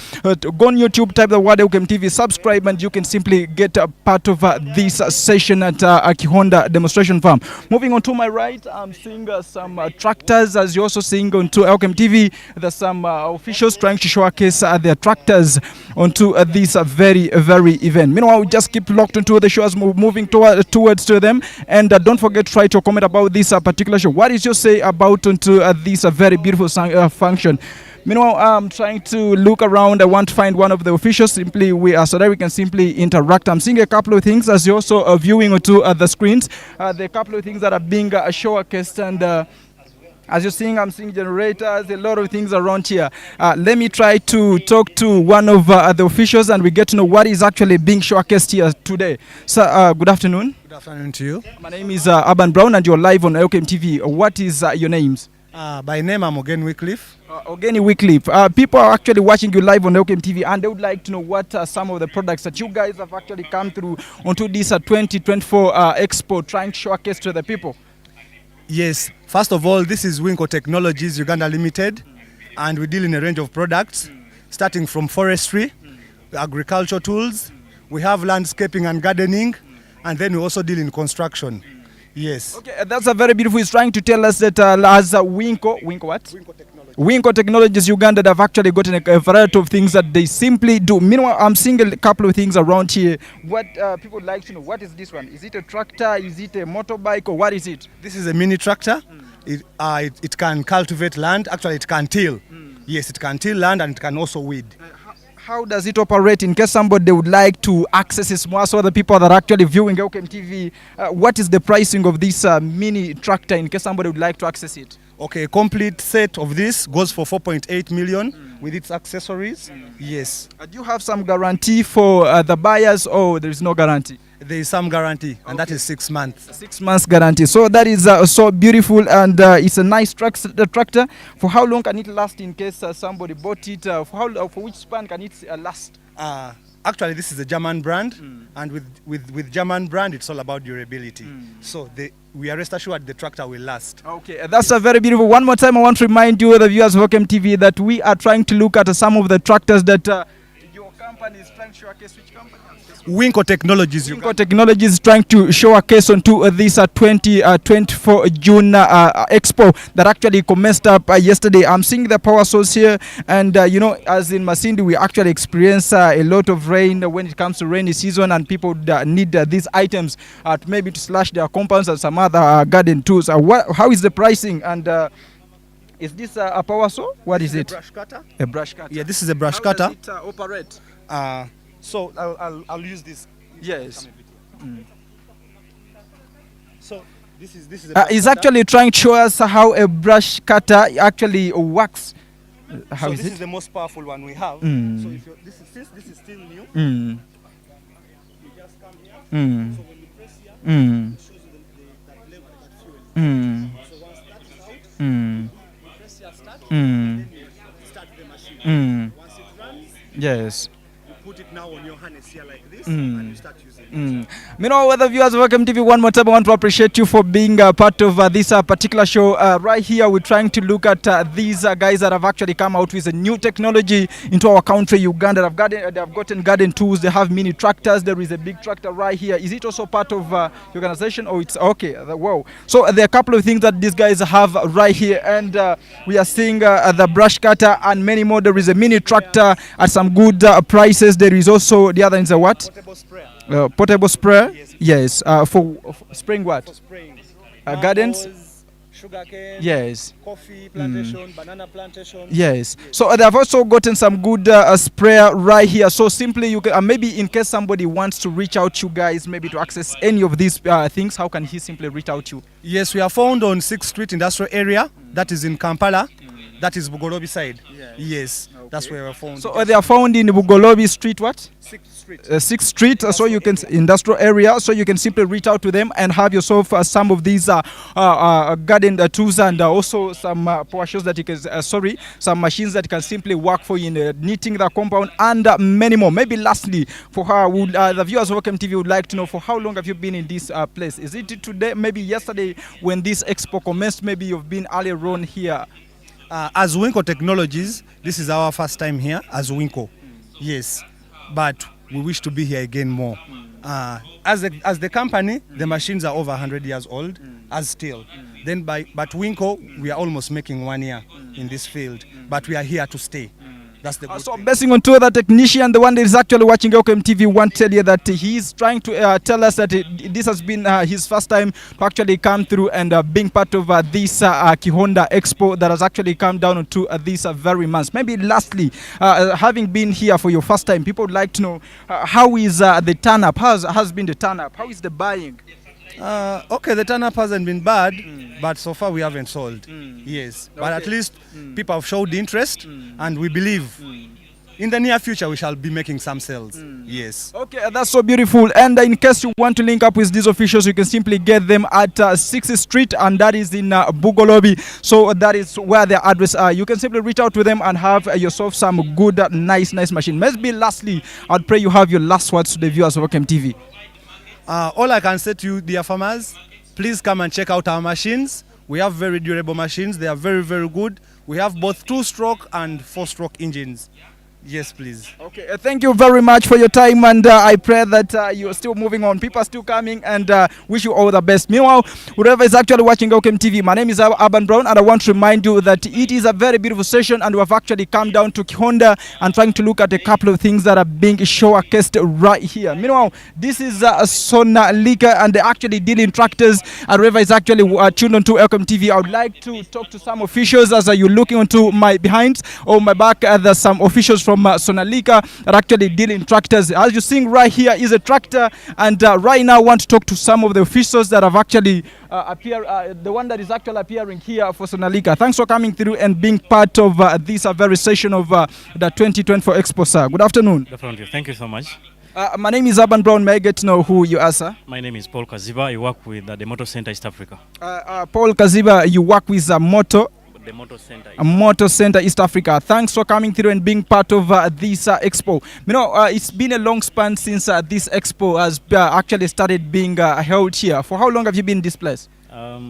Speaker 1: go on YouTube, type the word Elkem TV, subscribe, and you can simply get a part of this session at KIHONDA demonstration farm. Moving on to my right, I'm seeing some tractors. As you're also seeing onto Elkem TV, there's some officials trying to showcase their tractors onto this very event. Meanwhile, we just keep locked into the shows, moving towards to them, and don't forget to try to comment about this particular show. What is your say about onto this very beautiful function? Meanwhile, I'm trying to look around. I want to find one of the officials simply so that we can simply interact. I'm seeing a couple of things as you're also viewing onto the screens. There are a couple of things that are being showcased, and as you're seeing, I'm seeing generators, a lot of things around here. Let me try to talk to one of the officials, and we get to know what is actually being showcased here today. Sir, good afternoon.
Speaker 2: Good afternoon to you.
Speaker 1: My name is Abban Brown, and you're live on Elkem TV. What is your names?
Speaker 2: By name, I'm Ogeni Wycliffe.
Speaker 1: Ogeni Wycliffe. People are actually watching you live on Elkem TV, and they would like to know what are some of the products that you guys have actually come through onto this 2024 Expo, trying to showcase to the people.
Speaker 2: Yes, first of all, this is Winco Technologies Uganda Limited, and we deal in a range of products, starting from forestry,
Speaker 7: agricultural tools, we have landscaping and gardening, and then we also deal in construction. Yes.
Speaker 1: Okay, that's a very beautiful. He's trying to tell us that as Winco what? Winco Technologies Uganda, they've actually gotten a variety of things that they simply do. Meanwhile, I'm seeing a couple of things around here. What people would like to know, what is this one? Is it a tractor? Is it a motorbike? Or what is it?
Speaker 7: This is a mini tractor. It can cultivate land. Actually, it can till. Yes, it can till land and it can also weed.
Speaker 1: How does it operate in case somebody would like to access it more, so the people that are actually viewing Elkem TV, what is the pricing of this mini tractor in case somebody would like to access it?
Speaker 7: Okay, a complete set of this goes for 4.8 million with its accessories. Yes.
Speaker 1: Do you have some guarantee for the buyers, or there is no guarantee?
Speaker 7: There is some guarantee, and that is 6 months.
Speaker 1: 6 months guarantee. So that is so beautiful, and it's a nice tractor. For how long can it last in case somebody bought it? For which span can it last?
Speaker 7: Actually, this is a German brand, and with German brand, it's all about durability. So we are rest assured the tractor will last.
Speaker 1: Okay, that's a very beautiful. One more time, I want to remind you, the viewers of Elkem TV, that we are trying to look at some of the tractors that your company is trying to showcase. Which company?
Speaker 7: Winco Technologies.
Speaker 1: Winco Technologies is trying to show a case onto this 2024 June Expo that actually commenced up yesterday. I'm seeing the power source here, and you know, as in Masindi, we actually experience a lot of rain when it comes to rainy season, and people need these items maybe to slash their compounds and some other garden tools. How is the pricing? And is this a power saw? What is it?
Speaker 7: A brush cutter.
Speaker 1: A brush cutter.
Speaker 7: Yeah, this is a brush cutter.
Speaker 1: How does it operate?
Speaker 7: So I'll use this.
Speaker 1: Yes.
Speaker 7: So this is
Speaker 1: he's actually trying to show us how a brush cutter actually works. How
Speaker 7: so
Speaker 1: is
Speaker 7: this
Speaker 1: it?
Speaker 7: is the most powerful one we have. So if since this is still new, you just come here. So when you press here, it shows you that level, that fuel. So once that is out, you press here start, and then you start the machine. Once it runs,
Speaker 1: Yes.
Speaker 7: put it now on your harness here like this, and you start using it.
Speaker 1: Meanwhile, the viewers of Elkem TV, one more time, I want to appreciate you for being part of this particular show. Right here, we're trying to look at these guys that have actually come out with a new technology into our country, Uganda. They have gotten garden tools. They have mini tractors. There is a big tractor right here. Is it also part of your organization? Oh, it's okay. Wow. So there are a couple of things that these guys have right here, and we are seeing the brush cutter and many more. There is a mini tractor at some good prices. There is also the other is a what?
Speaker 7: Portable sprayer.
Speaker 1: Portable sprayer?
Speaker 7: Yes.
Speaker 1: Yes. For spraying what?
Speaker 7: For spraying.
Speaker 1: Gardens?
Speaker 7: Sugarcane.
Speaker 1: Yes.
Speaker 7: Coffee plantation, banana plantation.
Speaker 1: Yes. So they have also gotten some good sprayer right here. So simply you can maybe in case somebody wants to reach out to you guys, maybe to access any of these things, how can he simply reach out to you?
Speaker 7: Yes, we are found on 6th Street Industrial Area. That is in Kampala. That is Bugolobi side. Yes, that's where we're found.
Speaker 1: So they are found in Bugolobi Street, what?
Speaker 7: 6th Street.
Speaker 1: 6th Street, so you can industrial area, so you can simply reach out to them and have yourself some of these garden tools, and also some power shows that you can, some machines that can simply work for you in knitting the compound, and many more. Maybe lastly, for how would the viewers of Elkem TV would like to know, for how long have you been in this place? Is it today, maybe yesterday when this expo commenced, maybe you've been earlier on here?
Speaker 7: As Winco Technologies, this is our first time here as Winco. Yes, but we wish to be here again more. As the company, the machines are over 100 years old, as still. Then but Winco, we are almost making 1 year in this field, but we are here to stay. That's the good
Speaker 1: so
Speaker 7: thing.
Speaker 1: basing on two other technician, the one that is actually watching Elkem TV, want to tell you that he's trying to tell us that this has been his first time to actually come through and being part of this KIHONDA Expo that has actually come down to this very month. Maybe lastly, having been here for your first time, people would like to know how is the turn-up? How has been the turn-up? How is the buying?
Speaker 7: Okay, the turn-up hasn't been bad, but so far we haven't sold. Yes, but at least people have showed interest, and we believe in the near future we shall be making some sales. Yes.
Speaker 1: Okay, that's so beautiful. And in case you want to link up with these officials, you can simply get them at 6th Street, and that is in Bugolobi. So that is where their address are. You can simply reach out to them and have yourself some good, nice machine. Maybe lastly, I'd pray you have your last words to the viewers of Elkem TV.
Speaker 7: All I can say to you, dear farmers, please come and check out our machines. We have very durable machines. They are very, very good. We have both 2-stroke and 4-stroke engines. Yes, please.
Speaker 1: Okay, thank you very much for your time, and I pray that you're still moving on. People are still coming, and wish you all the best. Meanwhile, whoever is actually watching Elkem TV, my name is Aban Brown, and I want to remind you that it is a very beautiful session, and we have actually come down to KIHONDA and trying to look at a couple of things that are being showcased right here. Meanwhile, this is Sonalika, and they're actually dealing tractors. And whoever is actually tuned on to Elkem TV, I would like to talk to some officials as you're looking onto my behind or my back. There's some officials from Sonalika are actually dealing tractors. As you're seeing right here is a tractor, and right now I want to talk to some of the officials that have actually the one that is actually appearing here for Sonalika. Thanks for coming through and being part of this very session of the 2024 Expo, sir. Good afternoon.
Speaker 8: Good afternoon. Thank you so much.
Speaker 1: My name is Aban Brown. May I get to know who you are, sir?
Speaker 8: My name is Paul Kaziba. I work with the Motor Center East Africa.
Speaker 1: Paul Kaziba, you work with
Speaker 8: The Motor Center.
Speaker 1: Motor Center East Africa. Thanks for coming through and being part of this expo. You know, it's been a long span since this expo has actually started being held here. For how long have you been in this place?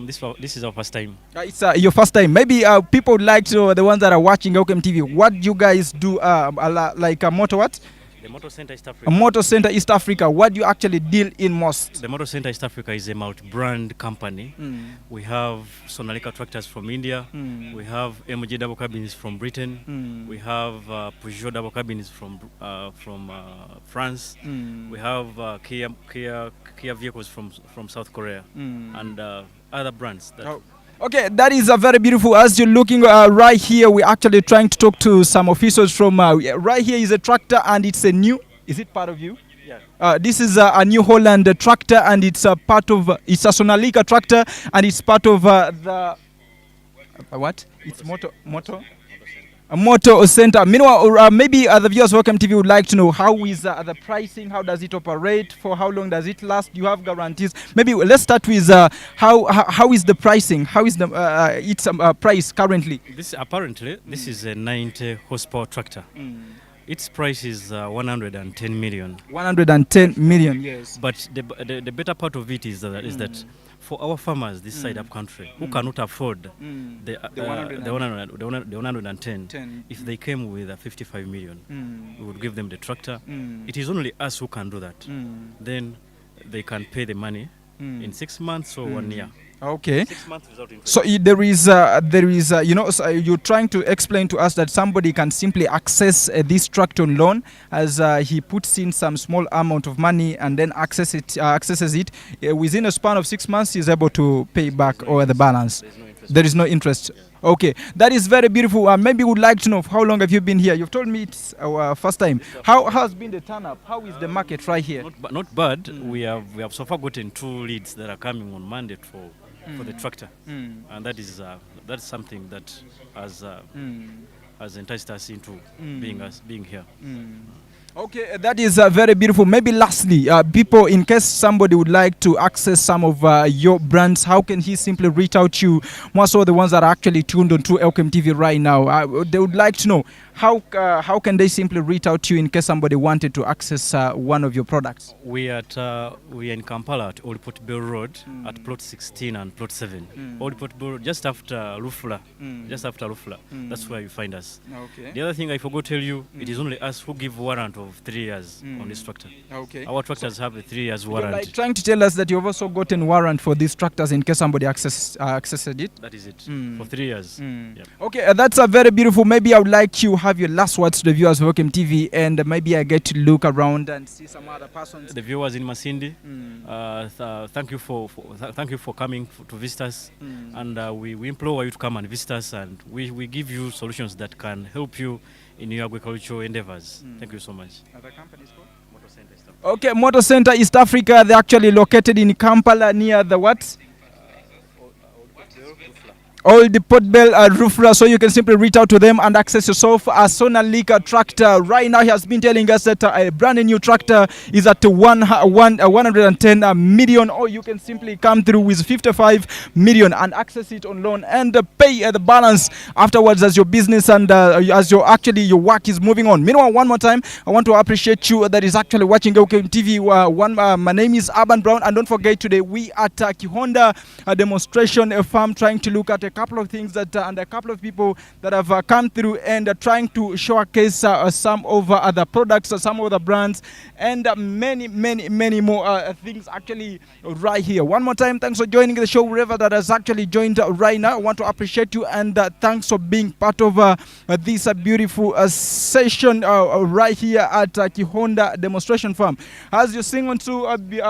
Speaker 8: This is our first time.
Speaker 1: It's your first time. Maybe people would like to know, the ones that are watching Elkem TV, what you guys do, like a motor what?
Speaker 8: The Motor Center East Africa.
Speaker 1: A Motor Center East Africa. What do you actually deal in most?
Speaker 8: The Motor Center East Africa is a multi-brand company. We have Sonalika tractors from India. We have MG double cabins from Britain. We have Peugeot double cabins from France. We have Kia vehicles from South Korea and other brands.
Speaker 1: Okay, that is very beautiful. As you're looking right here, we're actually trying to talk to some officials from right here is a tractor, and it's a new, is it part of you?
Speaker 8: Yeah.
Speaker 1: This is a New Holland tractor, and it's a part of, it's a Sonalika tractor, and it's part of the, what? It's Motor Center. Meanwhile, maybe the viewers of Elkem TV would like to know how is the pricing, how does it operate, for how long does it last, do you have guarantees? Maybe let's start with how is the pricing, how is the its price currently?
Speaker 8: This is a 90 horsepower tractor. Its price is 110 million.
Speaker 1: 110 million, yes.
Speaker 8: But the better part of it is that for our farmers this side up country who cannot afford the 110, if they came with a 55 million, we would give them the tractor. It is only us who can do that. Then they can pay the money in 6 months or 1 year.
Speaker 1: Okay.
Speaker 8: 6 months without interest.
Speaker 1: So there is you know, so you're trying to explain to us that somebody can simply access this tractor on loan as he puts in some small amount of money and then accesses it within a span of 6 months. He's able to pay back or the balance. There is no interest. Yeah. Okay, that is very beautiful. Maybe would like to know how long have you been here? You've told me it's our first time. How has been the turn up? How is the market right here?
Speaker 8: Not bad. We have so far gotten 2 leads that are coming on Monday for the tractor, and that's something that has enticed us into being here.
Speaker 1: Okay, that is very beautiful. Maybe lastly, people, in case somebody would like to access some of your brands, how can he simply reach out to you? More so the ones that are actually tuned on to Elkem TV right now. They would like to know how can they simply reach out to you in case somebody wanted to access one of your products?
Speaker 8: We are in Kampala at Old Port Bell Road at plot 16 and plot 7. Old Port Bell Road, just after Rufula. That's where you find us.
Speaker 1: Okay.
Speaker 8: The other thing I forgot to tell you, it is only us who give warrant of 3 years on this tractor.
Speaker 1: Okay.
Speaker 8: Our tractors have a 3 years warrant.
Speaker 1: You're like trying to tell us that you've also gotten warrant for these tractors in case somebody accessed it?
Speaker 8: That is it, for 3 years. Yep.
Speaker 1: Okay, that's a very beautiful. Maybe I would like to have your last words to the viewers of Elkem TV, and maybe I get to look around and see some other persons.
Speaker 8: The viewers in Masindi, thank you for coming to visit us, and we implore you to come and visit us, and we give you solutions that can help you in your agricultural endeavors. Thank you so much.
Speaker 1: Other companies called? Motor Center East Africa. Okay, Motor Center East Africa. They're actually located in Kampala near the what? Old Port Bell Rufra, so you can simply reach out to them and access yourself a Sonalika tractor. Right now he has been telling us that a brand new tractor is at 110 million, or you can simply come through with 55 million and access it on loan and pay the balance afterwards as your business and as your work is moving on. Meanwhile, one more time, I want to appreciate you that is actually watching Elkem TV. My name is Aban Brown, and don't forget today we at KIHONDA, a demonstration farm, trying to look at a couple of things that and a couple of people that have come through and trying to showcase some of the products, some of the brands, and many more things actually right here. One more time, thanks for joining the show wherever that has actually joined right now. I want to appreciate you and thanks for being part of this beautiful session right here at KIHONDA demonstration farm. As you're seeing onto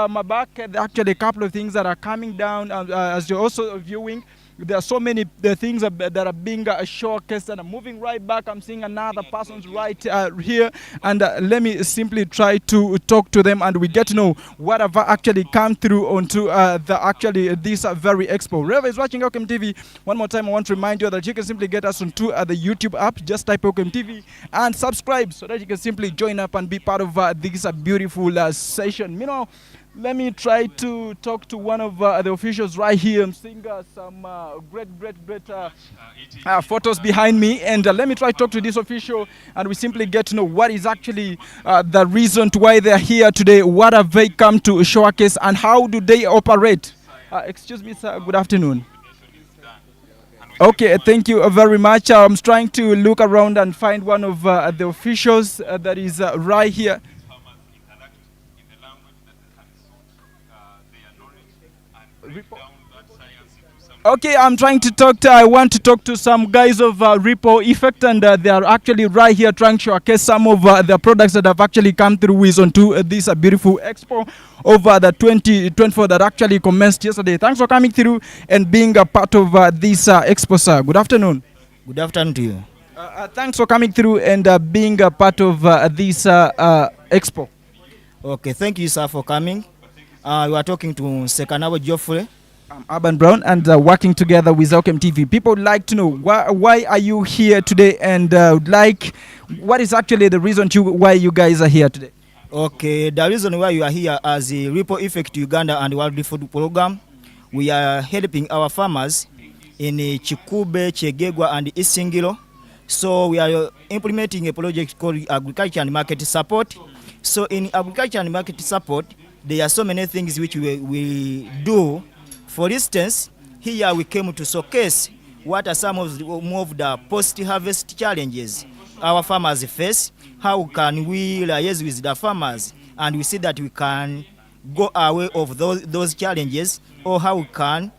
Speaker 1: my back, actually a couple of things that are coming down as you're also viewing. There are so many things that are being showcased, and I'm moving right back. I'm seeing another person's right here, and let me simply try to talk to them, and we get to know what have actually come through onto this very expo. Whoever is watching Elkem TV, one more time I want to remind you that you can simply get us onto the YouTube app. Just type Elkem TV and subscribe so that you can simply join up and be part of this beautiful session. Meanwhile, let me try to talk to one of the officials right here. I'm seeing some great photos behind me, and let me try to talk to this official, and we simply get to know what is actually the reason to why they're here today, what have they come to showcase, and how do they operate. Excuse me, sir, good afternoon. Okay, thank you very much. I'm trying to look around and find one of the officials that is right here. Okay, I'm trying to talk I want to talk to some guys of Ripple Effect, and they are actually right here trying to showcase some of the products that have actually come through with onto this beautiful expo over the 2024 that actually commenced yesterday. Thanks for coming through and being a part of this expo, sir. Good afternoon.
Speaker 9: Good afternoon to you.
Speaker 1: Thanks for coming through and being a part of this expo.
Speaker 9: Okay, thank you, sir, for coming. You are talking to Sekanabo Geoffrey.
Speaker 1: I'm Urban Brown, and working together with Elkem TV. People would like to know why are you here today, and what is actually the reason why you guys are here today?
Speaker 9: Okay, the reason why you are here as a Ripple Effect Uganda and World Food Program, we are helping our farmers in Chikube, Chegegwa, and Isingiro. So we are implementing a project called Agriculture and Market Support. So in Agriculture and Market Support, there are so many things which we do. For instance, here we came to showcase what are some of the post-harvest challenges our farmers face. How can we liaise with the farmers, and we see that we can go away of those challenges, or how we can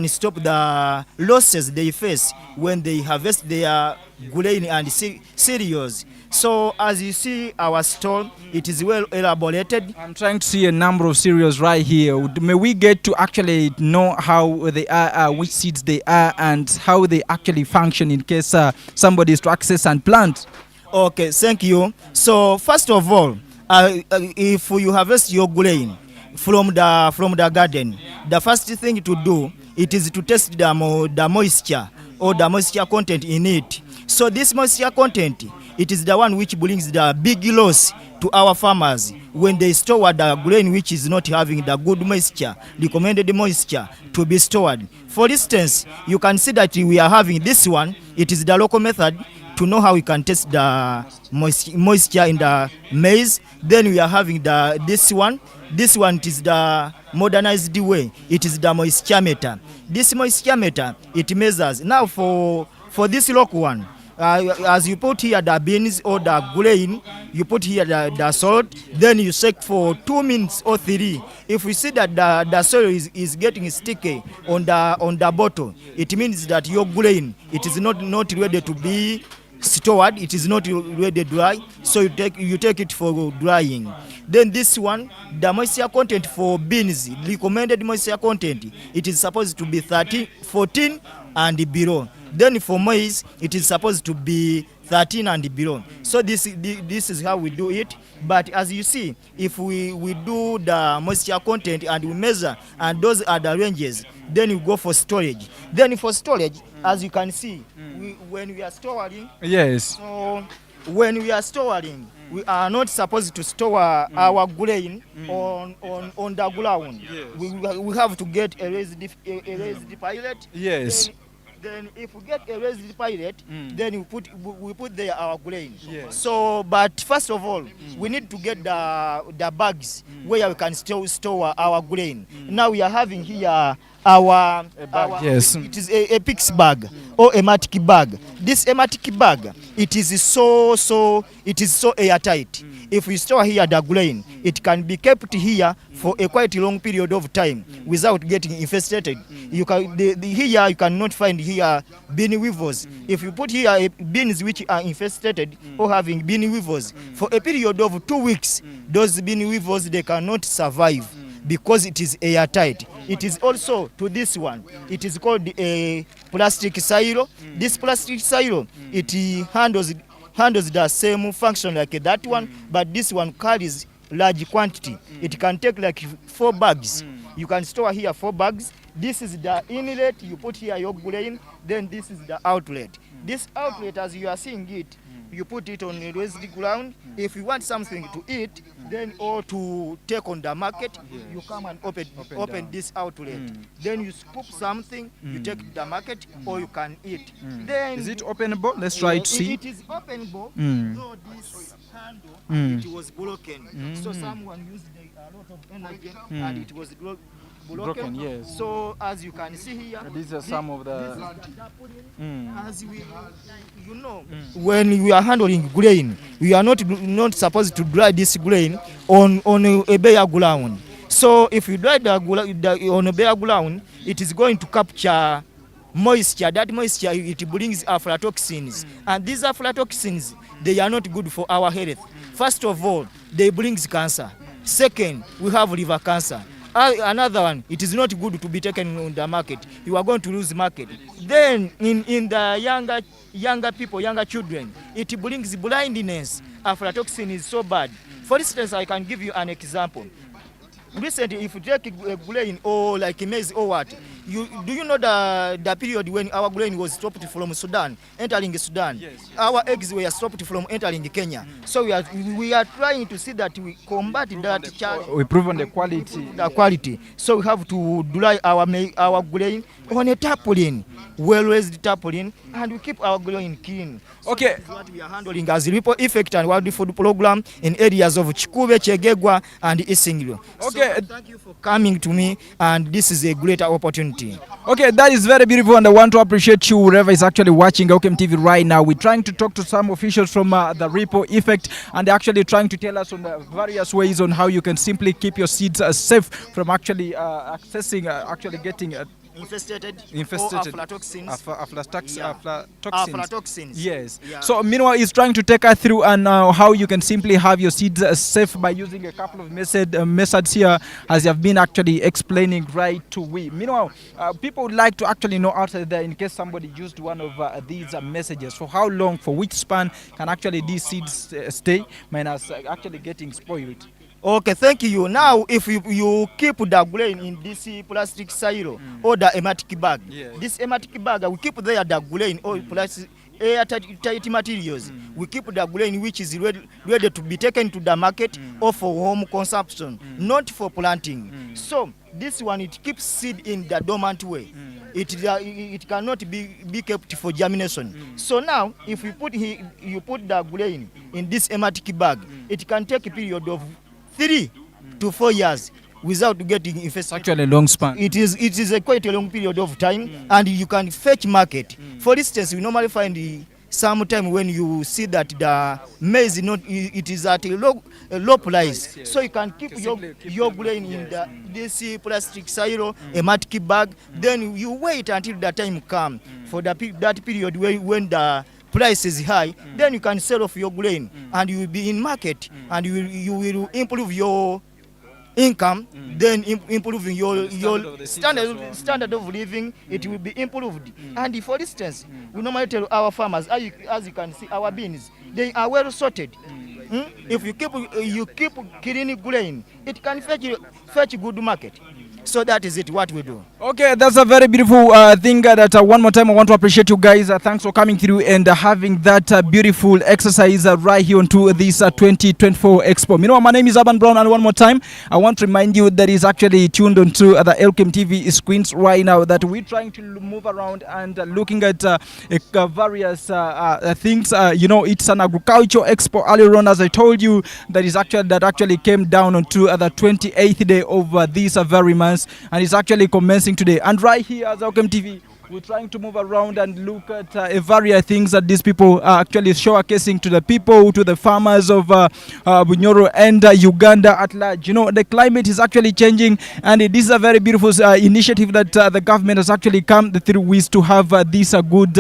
Speaker 9: stop the losses they face when they harvest their grain and cereals. So as you see our stall, it is well elaborated.
Speaker 1: I'm trying to see a number of cereals right here. May we get to actually know how they are, which seeds they are, and how they actually function in case somebody is to access and plant?
Speaker 9: Okay, thank you. So first of all, if you harvest your grain from the garden, the first thing to do, it is to test the moisture or the moisture content in it. So this moisture content, it is the one which brings the big loss to our farmers when they store the grain which is not having the good moisture, recommended moisture to be stored. For instance, you can see that we are having this one. It is the local method to know how we can test the moisture in the maize. Then we are having this one. This one is the modernized way. It is the moisture meter. This moisture meter, it measures. Now for this local one, as you put here the beans or the grain, you put here the salt, then you shake for 2 minutes or 3. If we see that the soil is getting sticky on the bottle, it means that your grain, it is not ready to be stored, it is not ready dry, so you take it for drying. Then this one, the moisture content for beans, recommended moisture content, it is supposed to be 14 and below. Then for maize, it is supposed to be 13 and below. So this is how we do it. But as you see, if we do the moisture content and we measure, and those are the ranges, then we go for storage. Then for storage, as you can see, when we are storing,
Speaker 1: yes.
Speaker 9: So when we are storing, we are not supposed to store our grain on the ground. Yes. We have to get a raised pilot.
Speaker 1: Yes.
Speaker 9: Then if we get a raised pilot, then we put there our grain.
Speaker 1: Yes.
Speaker 9: So, but first of all, we need to get the bags where we can store our grain. Now we are having here our,
Speaker 1: yes.
Speaker 9: it is a pix bag or a matic bag. This matic bag, it is so airtight. If we store here the grain, it can be kept here for a quite long period of time without getting infested. You can here you cannot find here bean weevils. If you put here beans which are infested or having bean weevils for a period of 2 weeks, those bean weevils they cannot survive because it is airtight. It is also to this one. It is called a plastic silo. This plastic silo it handles the same function like that one, but this one carries large quantity. It can take like 4 bags. You can store here 4 bags. This is the inlet, you put here your grain, then this is the outlet. This outlet, as you are seeing it, you put it on a raised ground. If you want something to eat, then or to take on the market, you come and open this outlet. Then you scoop something, you take to the market, or you can eat. Then
Speaker 1: is it openable? Let's try to see.
Speaker 9: It is openable. Though this handle it was broken, so someone used a lot of energy and it was broken.
Speaker 1: Yes.
Speaker 9: So as you can see here,
Speaker 1: These are some of the.
Speaker 9: as we, when we are handling grain, we are not supposed to dry this grain on a bare ground. So if you dry on a bare ground, it is going to capture moisture. That moisture it brings aflatoxins, and these aflatoxins they are not good for our health. First of all, they brings cancer. Second, we have liver cancer. Another one, it is not good to be taken on the market. You are going to lose market. Then in the younger people, younger children, it brings blindness. Aflatoxin is so bad. For instance, I can give you an example. Recently, if you take a grain or like maize or what, do you know the period when our grain was stopped from Sudan, entering Sudan? Yes. Our eggs were stopped from entering Kenya. So we are trying to see that we combat that challenge.
Speaker 1: We prove on the quality.
Speaker 9: The quality. So we have to dry our grain on a tarpaulin, well-raised tarpaulin, and we keep our grain clean. So
Speaker 1: Okay.
Speaker 9: this is what we are handling as ripple effect and World Food Program in areas of Chikube, Chegegwa, and Isingiro.
Speaker 1: Okay.
Speaker 9: So thank you for coming to me, and this is a great opportunity.
Speaker 1: Okay, that is very beautiful, and I want to appreciate you whoever is actually watching Elkem TV right now. We're trying to talk to some officials from the ripple effect, and they're actually trying to tell us on the various ways on how you can simply keep your seeds safe from actually accessing, actually getting
Speaker 9: Infested. Or
Speaker 1: aflatoxins.
Speaker 9: Aflatoxins.
Speaker 1: Yes.
Speaker 9: Yeah.
Speaker 1: So meanwhile, he's trying to take us through and how you can simply have your seeds safe by using a couple of methods here, as you have been actually explaining right to we. Meanwhile, people would like to actually know out there in case somebody used one of these messages. For how long, for which span can actually these seeds stay, minus actually getting spoiled?
Speaker 9: Okay, thank you. Now, if you keep the grain in this plastic silo or the hematic bag, this hematic bag, we keep there the grain or plastic airtight materials. We keep the grain which is ready to be taken to the market or for home consumption, not for planting. So this one, it keeps seed in the dormant way. It cannot be kept for germination. So now, if you put the grain in this hematic bag, it can take a period of 3 to 4 years without getting infested.
Speaker 1: Actually a long span.
Speaker 9: It is a quite a long period of time, and you can fetch market. For instance, we normally find sometime when you see that the maize it is at a low price, so you can keep your grain in this plastic silo, a matic bag. Then you wait until the time come for that period when the price is high, then you can sell off your grain and you will be in market, and you will improve your income, then improving your standard of living, it will be improved. And for instance, we normally tell our farmers, as you can see, our beans, they are well sorted. If you keep clean grain, it can fetch good market. So that is it, what we do.
Speaker 1: Okay, that's a very beautiful thing that one more time I want to appreciate you guys. Thanks for coming through and having that beautiful exercise right here onto this 2024 Expo. You know, my name is Aban Brown, and one more time I want to remind you that is actually tuned onto the Elkem TV screens right now, that we're trying to move around and looking at various things. You know, it's an agricultural expo earlier on, as I told you, that actually came down onto the 28th day of this very month. performance, and it's actually commencing today. And right here at Elkem TV, we're trying to move around and look at a variety of things that these people are actually showcasing to the people, to the farmers of Bunyoro and Uganda at large. You know, the climate is actually changing, and this is a very beautiful initiative that the government has actually come through with to have these good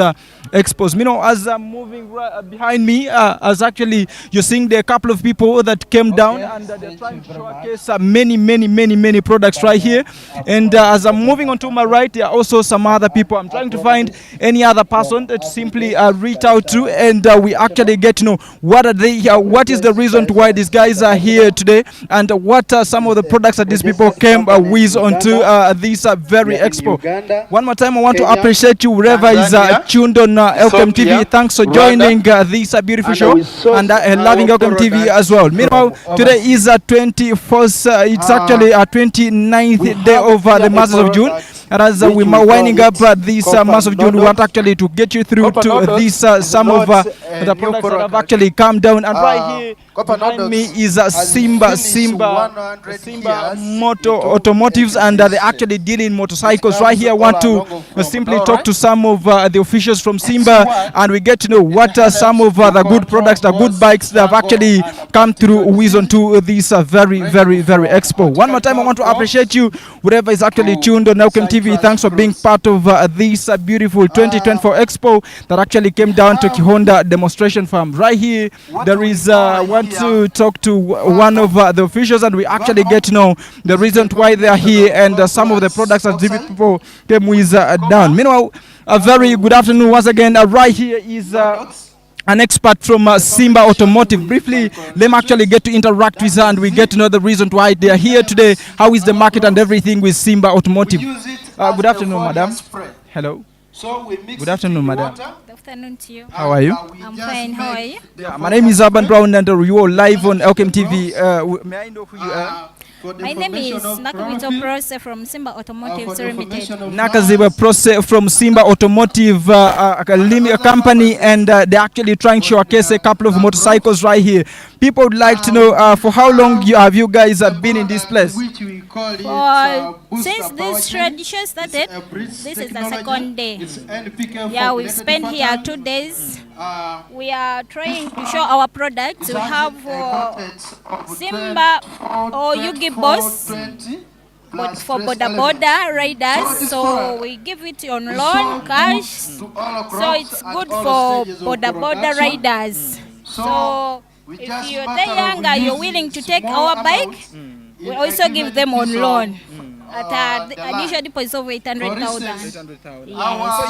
Speaker 1: expos. You know, as I'm moving behind me, as actually you're seeing there are a couple of people that came down and they're trying to showcase many products right here. And as I'm moving on to my right, there are also some other people. I'm trying to find any other person that simply reach out to, and we actually get to know what are they, what is the reason to why these guys are here today, and what are some of the products that these people came with onto this very expo. One more time, I want to appreciate you wherever is tuned on Elkem TV. Thanks for joining this beautiful show and loving Elkem TV as well. Meanwhile, today is 21st, it's actually 29th day of the month of June. And as we're winding up this month of June, we want actually to get you through to this some of the products that have actually come down. And right here behind me is Simba Motor Automotives, and they're actually dealing motorcycles. Right here, I want to simply talk to some of the officials from Simba, and we get to know what are some of the good products, the good bikes that have actually come through with onto this very expo. One more time, I want to appreciate you wherever is actually tuned on Elkem TV. Thanks for being part of this beautiful 2024 expo that actually came down to KIHONDA demonstration farm. Right here, there is want to talk to one of the officials, and we actually get to know the reason why they are here and some of the products that the people came with down. Meanwhile, a very good afternoon once again. Right here is an expert from Simba Automotive. Briefly, let me actually get to interact with her, and we get to know the reason why they are here today. How is the market and everything with Simba Automotive? Good afternoon, madam. Hello. Good afternoon, madam.
Speaker 10: Good afternoon to you.
Speaker 1: How are you?
Speaker 10: I'm fine. How are you?
Speaker 1: Yeah, my name is Abban Brown, and you are live on Elkem TV. May I know who you are?
Speaker 10: My name is Nakabito Prose from Simba Automotive Limited.
Speaker 1: Nakaziba Prose from Simba Automotive company, and they're actually trying to showcase a couple of motorcycles right here. People would like to know for how long have you guys been in this place?
Speaker 10: Since this tradition started, this is the second day. Yeah, we've spent here 2 days. We are trying to show our products. We have Simba or Yugi Boss, but for border riders, so we give it on loan, cash, so it's good for border riders. So if you're there younger, you're willing to take our bike, we also give them on loan at initial deposit of 800,000. Yes.
Speaker 1: So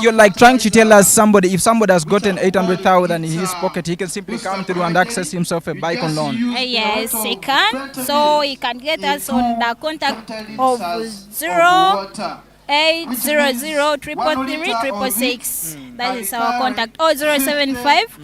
Speaker 1: you're like trying to tell us if somebody has gotten 800,000 in his pocket, he can simply come through and access himself a bike on loan.
Speaker 10: Yes, he can. So he can get us on the contact of 0800-333-666. That is our contact. 075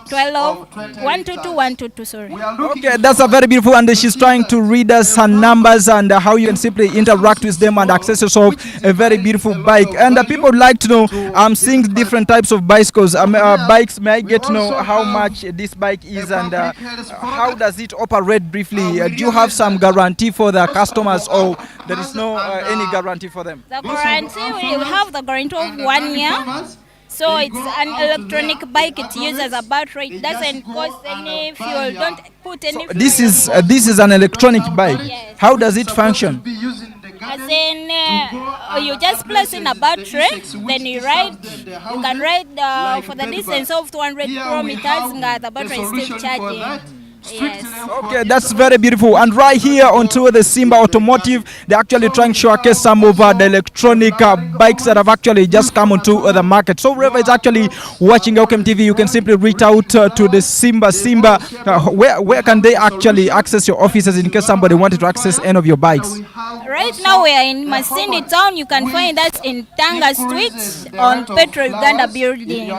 Speaker 10: 12 122 122. Sorry.
Speaker 1: Okay, that's a very beautiful, and she's trying to read us her numbers and how you can simply interact with them and access yourself a very beautiful bike. And people would like to know, I'm seeing different types of bicycles, bikes. May I get to know how much this bike is and how does it operate briefly? Do you have some guarantee for the customers, or there is no any guarantee for them?
Speaker 10: The guarantee, we have the guarantee of 1 year. So it's an electronic bike. It uses a battery. It doesn't cost any fuel. Don't put any fuel.
Speaker 1: This is an electronic bike.
Speaker 10: Yes.
Speaker 1: How does it function?
Speaker 10: As in, you just place in a battery, then you ride. You can ride for the distance of 200 kilometers. The battery is still charging. Yes.
Speaker 1: Okay, that's very beautiful. And right here onto the Simba Automotive, they're actually trying to showcase some of the electronic bikes that have actually just come onto the market. So whoever is actually watching Elkem TV, you can simply reach out to the Simba. Where can they actually access your offices in case somebody wanted to access any of your bikes?
Speaker 10: Right now we are in Masindi town. You can find us in Tanga Street on Petro Uganda building.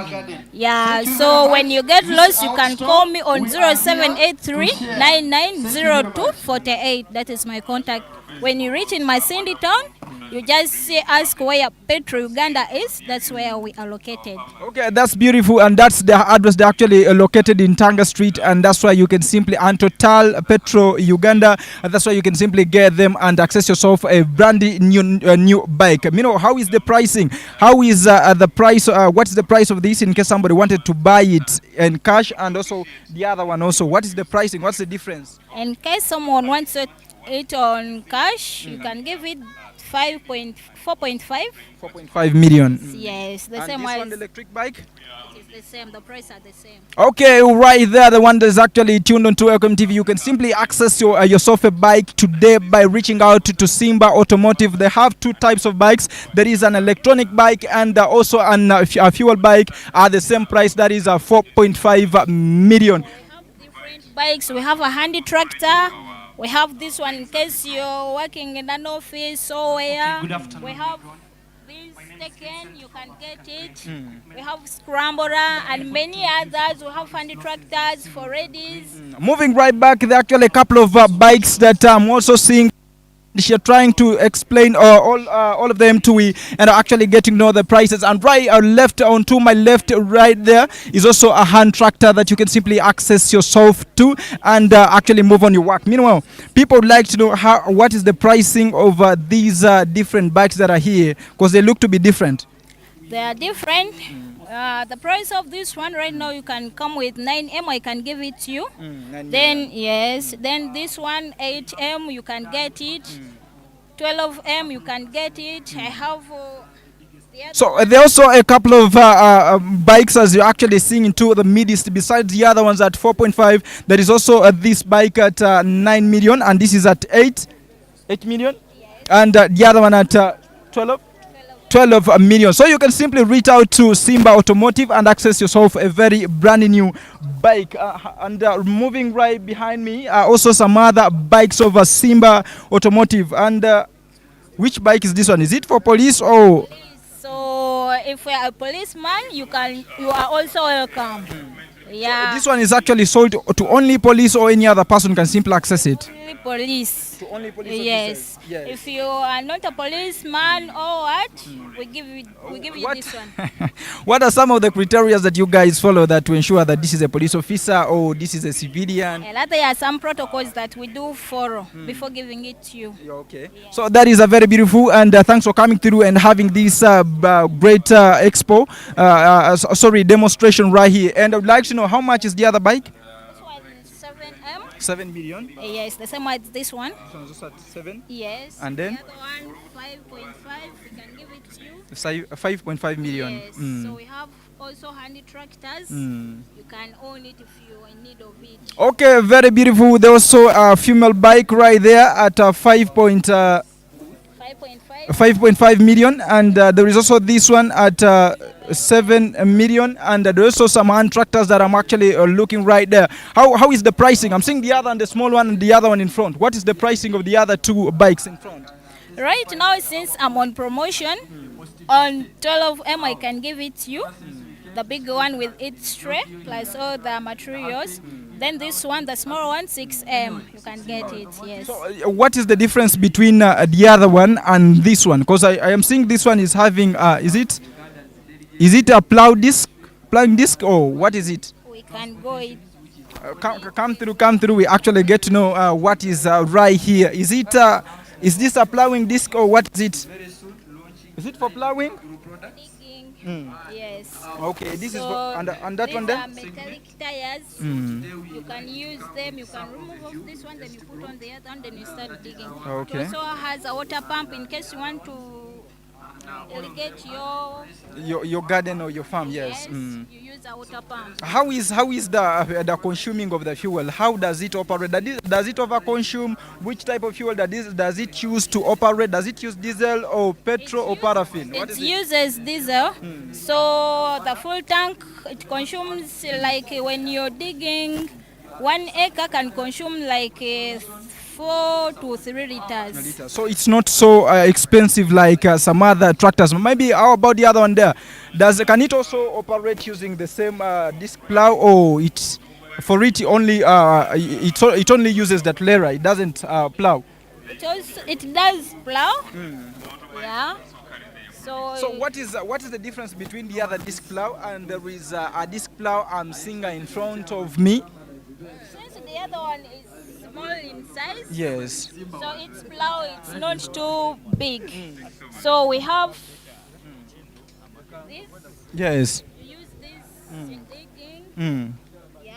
Speaker 10: Yeah, so when you get lost, you can call me on 0783-990248. That is my contact. When you reach in Masindi town, You just ask where Petro Uganda is. That's where we are located.
Speaker 1: Okay, that's beautiful, and that's the address. They're actually located in Tanga Street, and that's why you can simply, and Total Petro Uganda, and that's why you can simply get them and access yourself a brand new bike. How is the pricing? How is the price? What is the price of this in case somebody wanted to buy it in cash, and also the other one also? What is the pricing? What's the difference?
Speaker 10: In case someone wants it on cash, you can give it 4.5.
Speaker 1: 4.5 million.
Speaker 10: Yes, the
Speaker 1: And
Speaker 10: same
Speaker 1: this
Speaker 10: as
Speaker 1: one, the electric bike?
Speaker 10: it is the same. The price are the same.
Speaker 1: Okay, right there, the one that's actually tuned on to Elkem TV. You can simply access yourself a bike today by reaching out to Simba Automotive. They have two types of bikes. There is an electronic bike and also a fuel bike at the same price. That is 4.5 million.
Speaker 10: We have different bikes. We have a handy tractor. We have this one in case you're working in an office or where. We have this taken, you can get it. We have scrambler and many others. We have handy tractors for ladies.
Speaker 1: Moving right back, there are actually a couple of bikes that I'm also seeing. You're trying to explain all of them to we and actually getting to know the prices. And right left onto my left right there is also a hand tractor that you can simply access yourself to and actually move on your work. Meanwhile, people would like to know what is the pricing of these different bikes that are here, because they look to be different.
Speaker 10: They are different. The price of this one right now, you can come with 9M, I can give it to you. Then yes, then this one 8M, you can get it. 12M, you can get it. I have
Speaker 1: so there are also a couple of bikes as you're actually seeing into the Mideast. Besides the other ones at 4.5, there is also this bike at 9 million, and this is at 8 million, and the other one at 12 million. So you can simply reach out to Simba Automotive and access yourself a very brand new bike. And moving right behind me are also some other bikes of Simba Automotive. And which bike is this one? Is it for police or?
Speaker 10: So if you are a policeman, you are also welcome. Yeah.
Speaker 1: So this one is actually sold to only police, or any other person can simply access it?
Speaker 10: Only police.
Speaker 1: To only police
Speaker 10: Yes.
Speaker 1: officers. Yes.
Speaker 10: If you are not a policeman or what, we give you this one.
Speaker 1: What are some of the criteria that you guys follow that to ensure that this is a police officer or this is a civilian?
Speaker 10: There are some protocols that we do follow before giving it to you.
Speaker 1: Okay. Yeah. So that is a very beautiful, and thanks for coming through and having this great expo, demonstration right here. And I would like to know, how much is the other bike?
Speaker 10: This one is 7M.
Speaker 1: 7 million.
Speaker 10: Yes, the same as this one.
Speaker 1: This one is also at 7.
Speaker 10: Yes.
Speaker 1: And then?
Speaker 10: The other one, 5.5. We can give it to you.
Speaker 1: 5.5 million.
Speaker 10: Yes. So we have also handy tractors. You can own it if you are in need of it.
Speaker 1: Okay, very beautiful. There was also a female bike right there at 5.5 million, and there is also this one at 7 million, and there are also some hand tractors that I'm actually looking right there. How is the pricing? I'm seeing the other and the small one and the other one in front. What is the pricing of the other two bikes in front?
Speaker 10: Right now, since I'm on promotion, on 12M I can give it to you. The big one with its tray plus all the materials. Then this one, the small one, 6M, you can get it. Yes.
Speaker 1: So what is the difference between the other one and this one? Because I am seeing this one is having is it a plowing disc, or what is it?
Speaker 10: We can go it.
Speaker 1: Come through. We actually get to know what is right here. Is this a plowing disc, or what is it? Is it for plowing?
Speaker 10: Digging. Yes.
Speaker 1: Okay, this is for, and that one there?
Speaker 10: These are metallic tires. You can use them. You can remove off this one, then you put on the other one, then you start digging.
Speaker 1: Okay.
Speaker 10: It also has a water pump in case you want to irrigate
Speaker 1: your garden or your farm. Yes.
Speaker 10: You use a water pump.
Speaker 1: How is the consuming of the fuel? How does it operate? Does it overconsume? Which type of fuel does it use to operate? Does it use diesel or petrol or paraffin?
Speaker 10: It uses diesel. So the full tank, it consumes like when you're digging, 1 acre can consume like 4 to 3 liters. So
Speaker 1: it's not so expensive like some other tractors. Maybe how about the other one there? Can it also operate using the same disc plow, or it only uses the trailer? It doesn't plow.
Speaker 10: It does plow. Yeah.
Speaker 1: So what is the difference between the other disc plow and there is a disc plow I'm seeing in front of me?
Speaker 10: Since the other one is small in size,
Speaker 1: Yes.
Speaker 10: so its plow it's not too big. So we have this.
Speaker 1: Yes.
Speaker 10: You use this in digging. Yeah.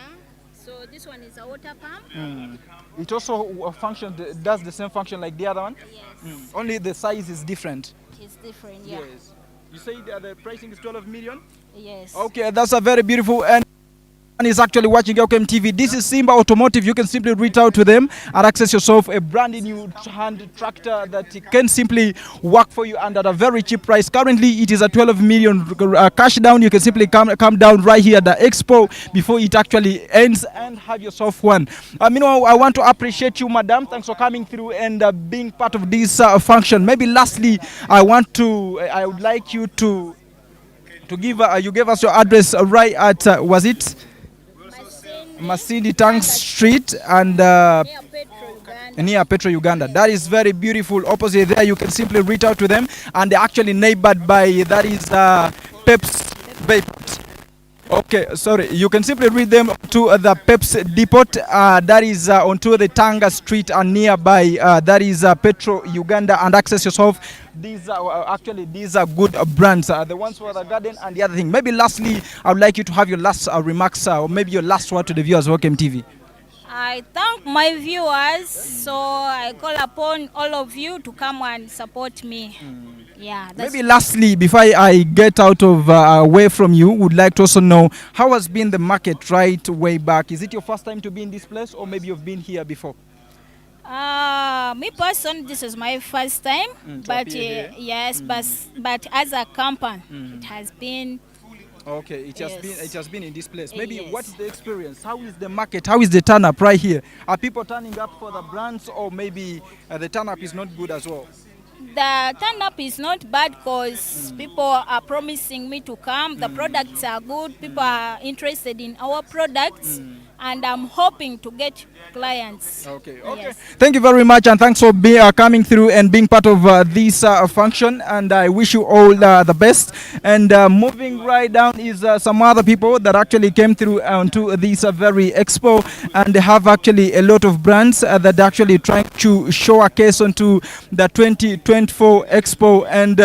Speaker 10: So this one is a water pump.
Speaker 1: It also does the same function like the other one?
Speaker 10: Yes.
Speaker 1: Only the size is different.
Speaker 10: It's different. Yeah.
Speaker 1: Yes. You say the pricing is 12 million?
Speaker 10: Yes.
Speaker 1: Okay, that's a very beautiful and is actually watching Elkem TV. This is Simba Automotive. You can simply reach out to them and access yourself a brand new hand tractor that can simply work for you and at a very cheap price. Currently, it is a 12 million cash down. You can simply come down right here at the Expo before it actually ends and have yourself one. Meanwhile, I want to appreciate you, madam. Thanks for coming through and being part of this function. Maybe lastly, I would like you to give you gave us your address right at was it Masindi Tank Street and near Petro Uganda. That is very beautiful. Opposite there, you can simply reach out to them, and they're actually neighbored by that is Peps Depot. Okay, sorry. You can simply read them to the Peps Depot. That is onto the Tanga Street and nearby. That is Petro Uganda, and access yourself. These are good brands. The ones for the garden and the other thing. Maybe lastly, I would like you to have your last remarks or maybe your last word to the viewers of Elkem TV.
Speaker 10: I thank my viewers, so I call upon all of you to come and support me. Yeah.
Speaker 1: Maybe lastly, before I get out of away from you, would like to also know how has been the market right way back. Is it your first time to be in this place, or maybe you've been here before?
Speaker 10: Me personally, this is my first time, but yes, but as a company, it has been.
Speaker 1: Okay, it has been in this place. Maybe
Speaker 10: Yes.
Speaker 1: what is the experience? How is the market? How is the turn up right here? Are people turning up for the brands, or maybe the turn up is not good as well?
Speaker 10: The turn up is not bad because people are promising me to come. The products are good. People are interested in our products, and I'm hoping to get clients.
Speaker 1: Okay.
Speaker 10: Yes.
Speaker 1: Thank you very much, and thanks for coming through and being part of this function. And I wish you all the best. And moving right down is some other people that actually came through onto this very expo, and they have actually a lot of brands that actually trying to showcase onto the 2024 expo. And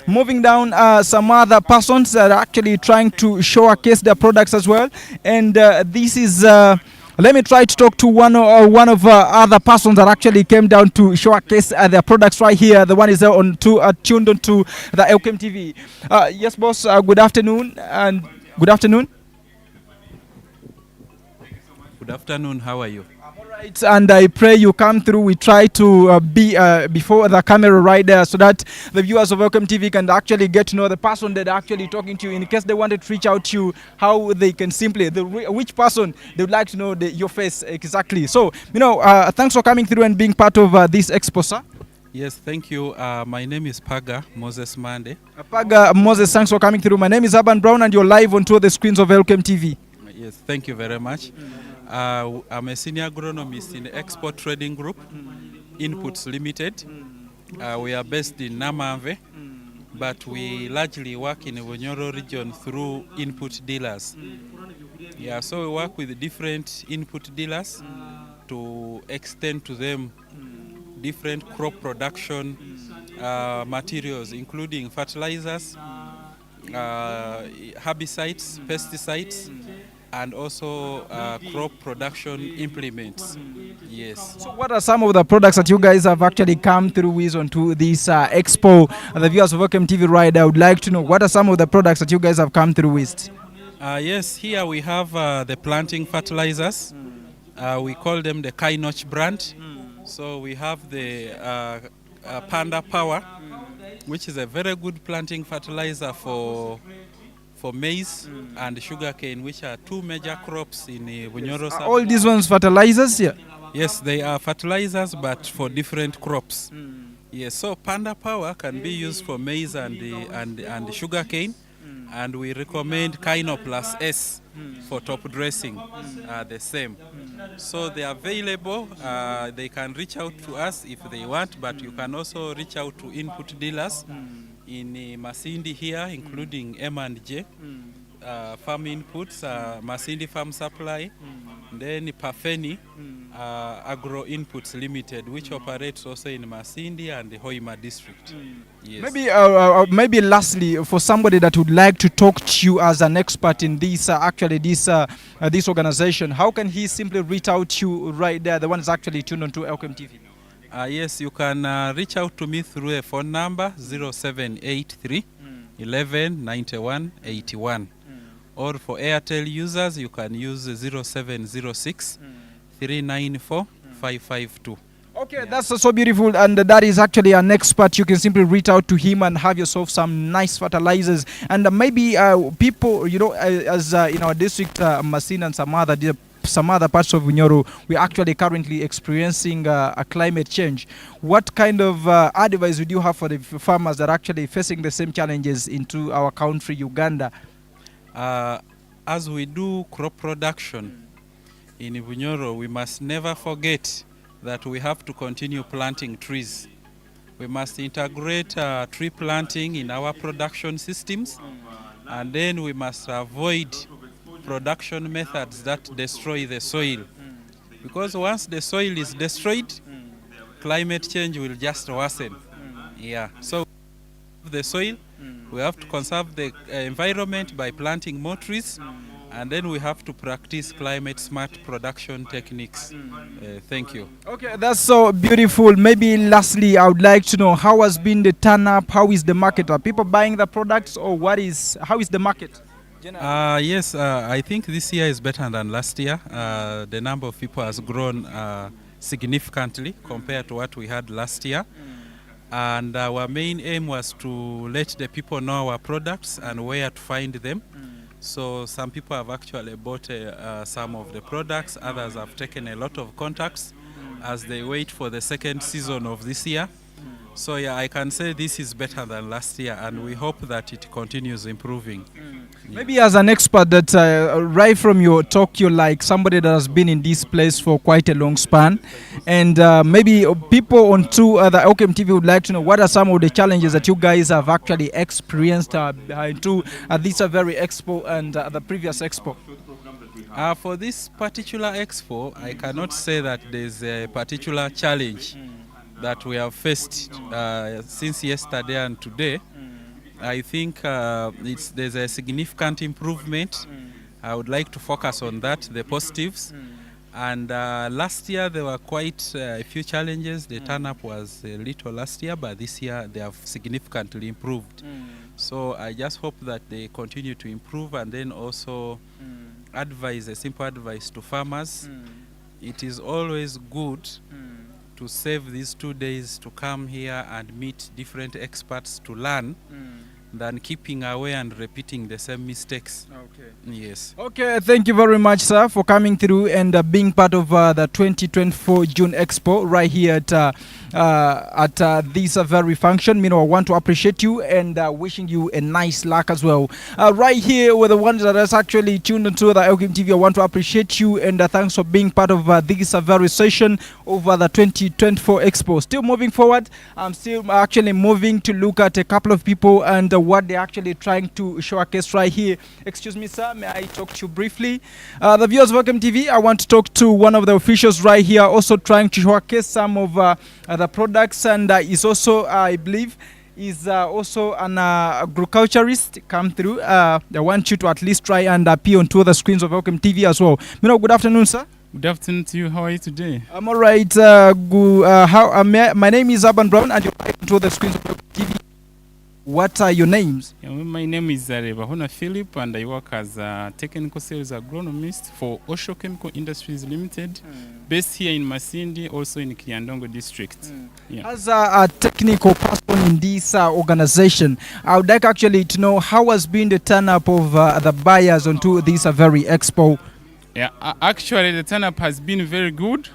Speaker 1: moving down, some other persons that are actually trying to showcase their products as well. And this is. Let me try to talk to one of other persons that actually came down to showcase their products right here. The one is tuned on to the Elkem TV. Yes, boss. Good afternoon. And good afternoon.
Speaker 11: Good afternoon. How are you?
Speaker 1: Right, and I pray you come through. We try to be before the camera right there so that the viewers of Elkem TV can actually get to know the person that are actually talking to you. In case they wanted to reach out to you, how they can simply, which person they would like to know your face exactly. So, thanks for coming through and being part of this expo, sir.
Speaker 11: Yes, thank you. My name is Paga Moses Mande.
Speaker 1: Paga Moses, thanks for coming through. My name is Abban Brown and you're live onto the screens of Elkem TV.
Speaker 11: Yes, thank you very much. I'm a senior agronomist in the EXPO Trading Group, Inputs Limited. We are based in Namave, but we largely work in the Bunyoro region through input dealers. Yeah, so we work with different input dealers to extend to them different crop production materials, including fertilizers, herbicides, pesticides, and also crop production implements. Yes.
Speaker 1: So what are some of the products that you guys have actually come through with onto this expo? The viewers of Elkem TV right, I would like to know what are some of the products that you guys have come through with?
Speaker 11: Yes, here we have the planting fertilizers. We call them the KIHONDA brand. So we have the Panda Power, which is a very good planting fertilizer for maize and sugarcane, which are two major crops in the Bunyoro.
Speaker 1: All these ones fertilizers, yeah?
Speaker 11: Yes, they are fertilizers, but for different crops. Yes, so Panda Power can be used for maize and sugarcane, and we recommend Kino plus S for top dressing, the same. So they are available. They can reach out to us if they want, but you can also reach out to input dealers in Masindi here, including M&J, Farm Inputs, Masindi Farm Supply, then Pafeni Agro Inputs Limited, which operates also in Masindi and the Hoima district. Yes.
Speaker 1: Maybe lastly, for somebody that would like to talk to you as an expert in this, this organization, how can he simply reach out to you right there, the one that's actually tuned onto Elkem TV?
Speaker 11: Yes, you can reach out to me through a phone number 0783 11 91 81. Or for Airtel users, you can use 0706 394 552.
Speaker 1: Okay, that's so beautiful, and that is actually an expert. You can simply reach out to him and have yourself some nice fertilizers. And maybe people, you know, as in our district, Masindi and some other parts of Bunyoro, we're actually currently experiencing a climate change. What kind of advice would you have for the farmers that are actually facing the same challenges into our country, Uganda?
Speaker 11: As we do crop production in Bunyoro, we must never forget that we have to continue planting trees. We must integrate tree planting in our production systems, and then we must avoid production methods that destroy the soil. Because once the soil is destroyed, climate change will just worsen. Yeah. So the soil, we have to conserve the environment by planting more trees, and then we have to practice climate smart production techniques. Thank you.
Speaker 1: Okay, that's so beautiful. Maybe lastly, I would like to know, how has been the turn up? How is the market? Are people buying the products, or how is the market?
Speaker 11: Yes, I think this year is better than last year. The number of people has grown significantly compared to what we had last year. And our main aim was to let the people know our products and where to find them. So some people have actually bought some of the products, others have taken a lot of contacts as they wait for the second season of this year. So yeah, I can say this is better than last year, and we hope that it continues improving. Yeah.
Speaker 1: Maybe as an expert, that right from your talk, you're like somebody that has been in this place for quite a long span, and maybe people on the Elkem TV would like to know, what are some of the challenges that you guys have actually experienced into this very expo and the previous expo?
Speaker 11: For this particular expo, I cannot say that there's a particular challenge that we have faced since yesterday and today. I think there's a significant improvement. I would like to focus on that, the positives. And last year there were quite a few challenges. The turn-up was a little last year, but this year they have significantly improved. So I just hope that they continue to improve, and then also advise, a simple advice to farmers. It is always good to save these 2 days to come here and meet different experts to learn than keeping away and repeating the same mistakes.
Speaker 1: Okay.
Speaker 11: Yes.
Speaker 1: Okay, thank you very much, sir, for coming through and being part of the 2024 June Expo right here at this very function. You know, I want to appreciate you and wishing you a nice luck as well. Right here with the ones that is actually tuned into the Elkem TV, I want to appreciate you and thanks for being part of this very session over the 2024 Expo. Still moving forward, I'm still actually moving to look at a couple of people and what they're actually trying to showcase right here. Excuse me, sir, may I talk to you briefly? The viewers of Elkem TV, I want to talk to one of the officials right here, also trying to showcase some of the products, and is also, I believe, is also an agriculturist come through. I want you to at least try and appear on two other screens of Elkem TV as well. You know, good afternoon, sir.
Speaker 12: Good afternoon to you. How are you today?
Speaker 1: I'm all right. My name is Aban Brown, and you're on two other screens of Elkem TV. What are your names?
Speaker 12: Yeah, well, my name is Bahona Philip, and I work as a technical sales agronomist for Osho Chemical Industries Limited, based here in Masindi, also in Kiandongo district. Yeah.
Speaker 1: As a technical person in this organization, I would like actually to know how has been the turn-up of the buyers onto this very expo.
Speaker 12: Yeah, actually the turn-up has been very good.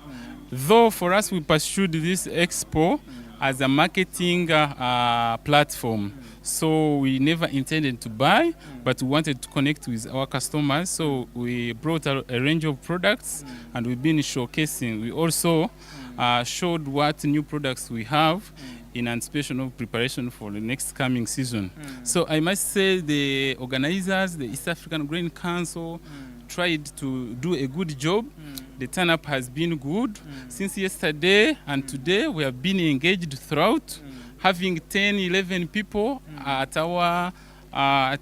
Speaker 12: Though for us we pursued this expo as a marketing platform. So we never intended to buy, but we wanted to connect with our customers. So we brought a range of products and we've been showcasing. We also showed what new products we have in anticipation of preparation for the next coming season. So I must say the organizers, the East African Grain Council, tried to do a good job. The turn-up has been good. Since yesterday and today, we have been engaged throughout, having 10, 11 people at our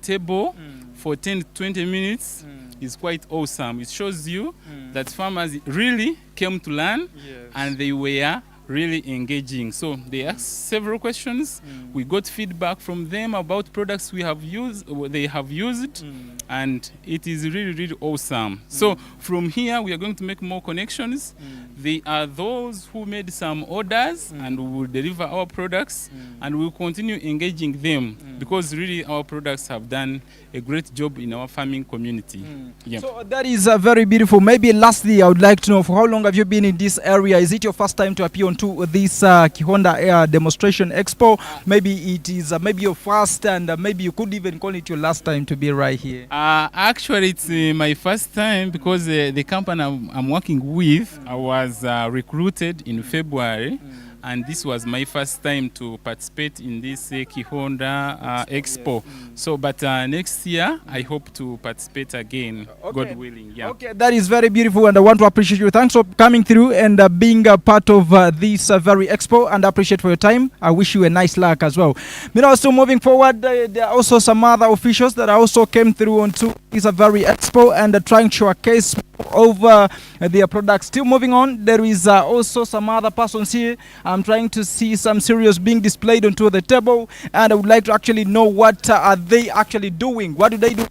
Speaker 12: table for 10 to 20 minutes is quite awesome. It shows you that farmers really came to learn and they were really engaging. So they asked several questions. We got feedback from them about products we have used, they have used, and it is really, really awesome. So from here, we are going to make more connections. They are those who made some orders and we will deliver our products and we will continue engaging them because really our products have done a great job in our farming community. Yeah.
Speaker 1: So that is very beautiful. Maybe lastly, I would like to know, for how long have you been in this area? Is it your first time to appear onto this KIHONDA demonstration expo? Maybe it is maybe your first, and maybe you could even call it your last time to be right here.
Speaker 12: Actually, it's my first time because the company I'm working with, I was recruited in February. And this was my first time to participate in this KIHONDA Expo. So, but next year, I hope to participate again, God willing. Yeah.
Speaker 1: Okay, that is very beautiful, and I want to appreciate you. Thanks for coming through and being a part of this very expo, and I appreciate for your time. I wish you a nice luck as well. You know, so moving forward, there are also some other officials that also came through onto this very expo and trying to showcase over their products. Still moving on, there is also some other persons here. I'm trying to see some cereals being displayed onto the table, and I would like to actually know what are they actually doing. What do they do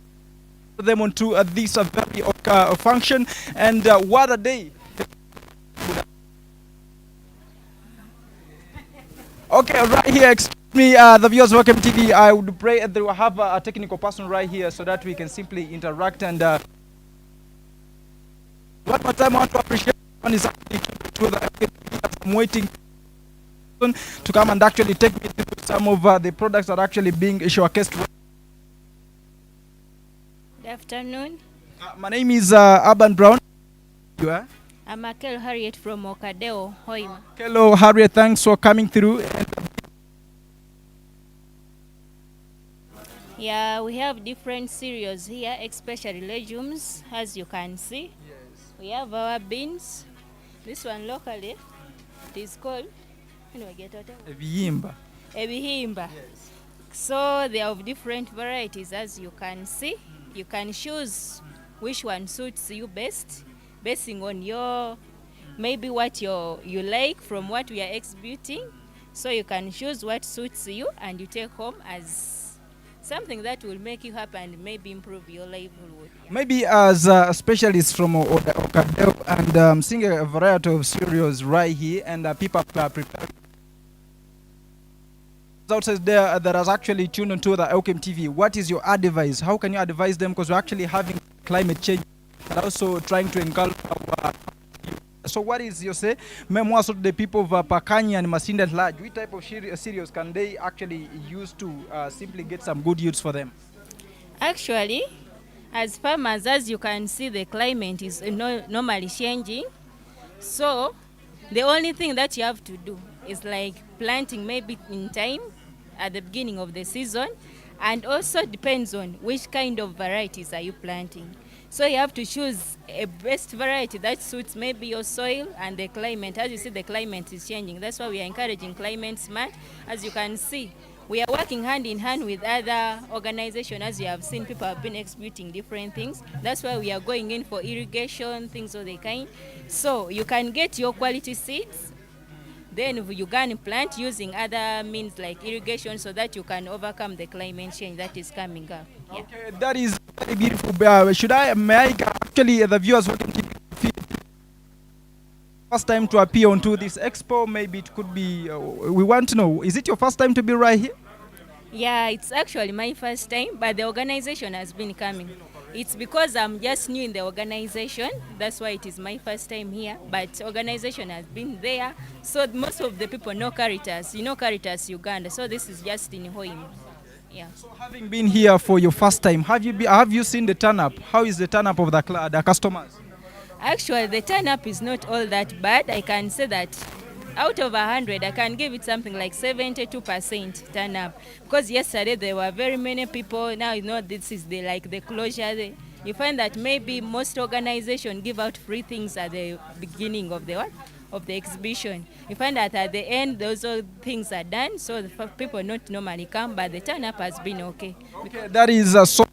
Speaker 1: for them onto this very function, and what are they? Okay, right here, excuse me, the viewers of Welcome TV, I would pray that we have a technical person right here so that we can simply interact. And one more time, I want to appreciate one is actually to the I'm waiting to come and actually take me through some of the products that are actually being showcased.
Speaker 10: Good afternoon.
Speaker 1: My name is Urban Brown. You are?
Speaker 10: I'm Akel Harriet from Okadeo, Hoima.
Speaker 1: Hello, Harriet. Thanks for coming through.
Speaker 10: Yeah, we have different cereals here, especially legumes, as you can see. Yes. We have our beans. This one locally, it is called
Speaker 1: Ebihimba.
Speaker 10: Ebihimba. Yes. So they are of different varieties, as you can see. You can choose which one suits you best, basing on your, maybe what you like from what we are exhibiting. So you can choose what suits you and you take home as something that will make you happy and maybe improve your livelihood. Yeah.
Speaker 1: Maybe as a specialist from Okadeo, and I'm seeing a variety of cereals right here, and people are preparing. Outside there that has actually tuned into the Elkem TV, what is your advice? How can you advise them? Because we're actually having climate change and also trying to engulf our. So what is your say? Memoirs to the people of Pakanya and Masindi at large. Which type of cereals can they actually use to simply get some good yields for them?
Speaker 10: Actually, as farmers, as you can see, the climate is normally changing. So the only thing that you have to do is like planting maybe in time at the beginning of the season, and also depends on which kind of varieties are you planting. So you have to choose a best variety that suits maybe your soil and the climate. As you see, the climate is changing. That's why we are encouraging climate smart. As you can see, we are working hand in hand with other organizations. As you have seen, people have been executing different things. That's why we are going in for irrigation, things of the kind. So you can get your quality seeds. Then you can plant using other means like irrigation so that you can overcome the climate change that is coming up. Yeah.
Speaker 1: Okay, that is very beautiful. May I actually, the viewers want to first time to appear onto this expo? Maybe it could be, we want to know, is it your first time to be right here?
Speaker 10: Yeah, it's actually my first time, but the organization has been coming.
Speaker 13: It's because I'm just new in the organization. That's why it is my first time here. But organization has been there. So most of the people know Caritas. You know Caritas Uganda. So this is just in Hoima. Yeah.
Speaker 1: So having been here for your first time, have you seen the turn up? How is the turn up of the customers?
Speaker 13: Actually, the turn up is not all that bad. I can say that out of 100, I can give it something like 72% turn up. Because yesterday there were very many people. Now you know this is the closure. You find that maybe most organizations give out free things at the beginning of the exhibition. You find that at the end those all things are done, so the people not normally come, but the turn up has been okay.
Speaker 1: Okay, that is so.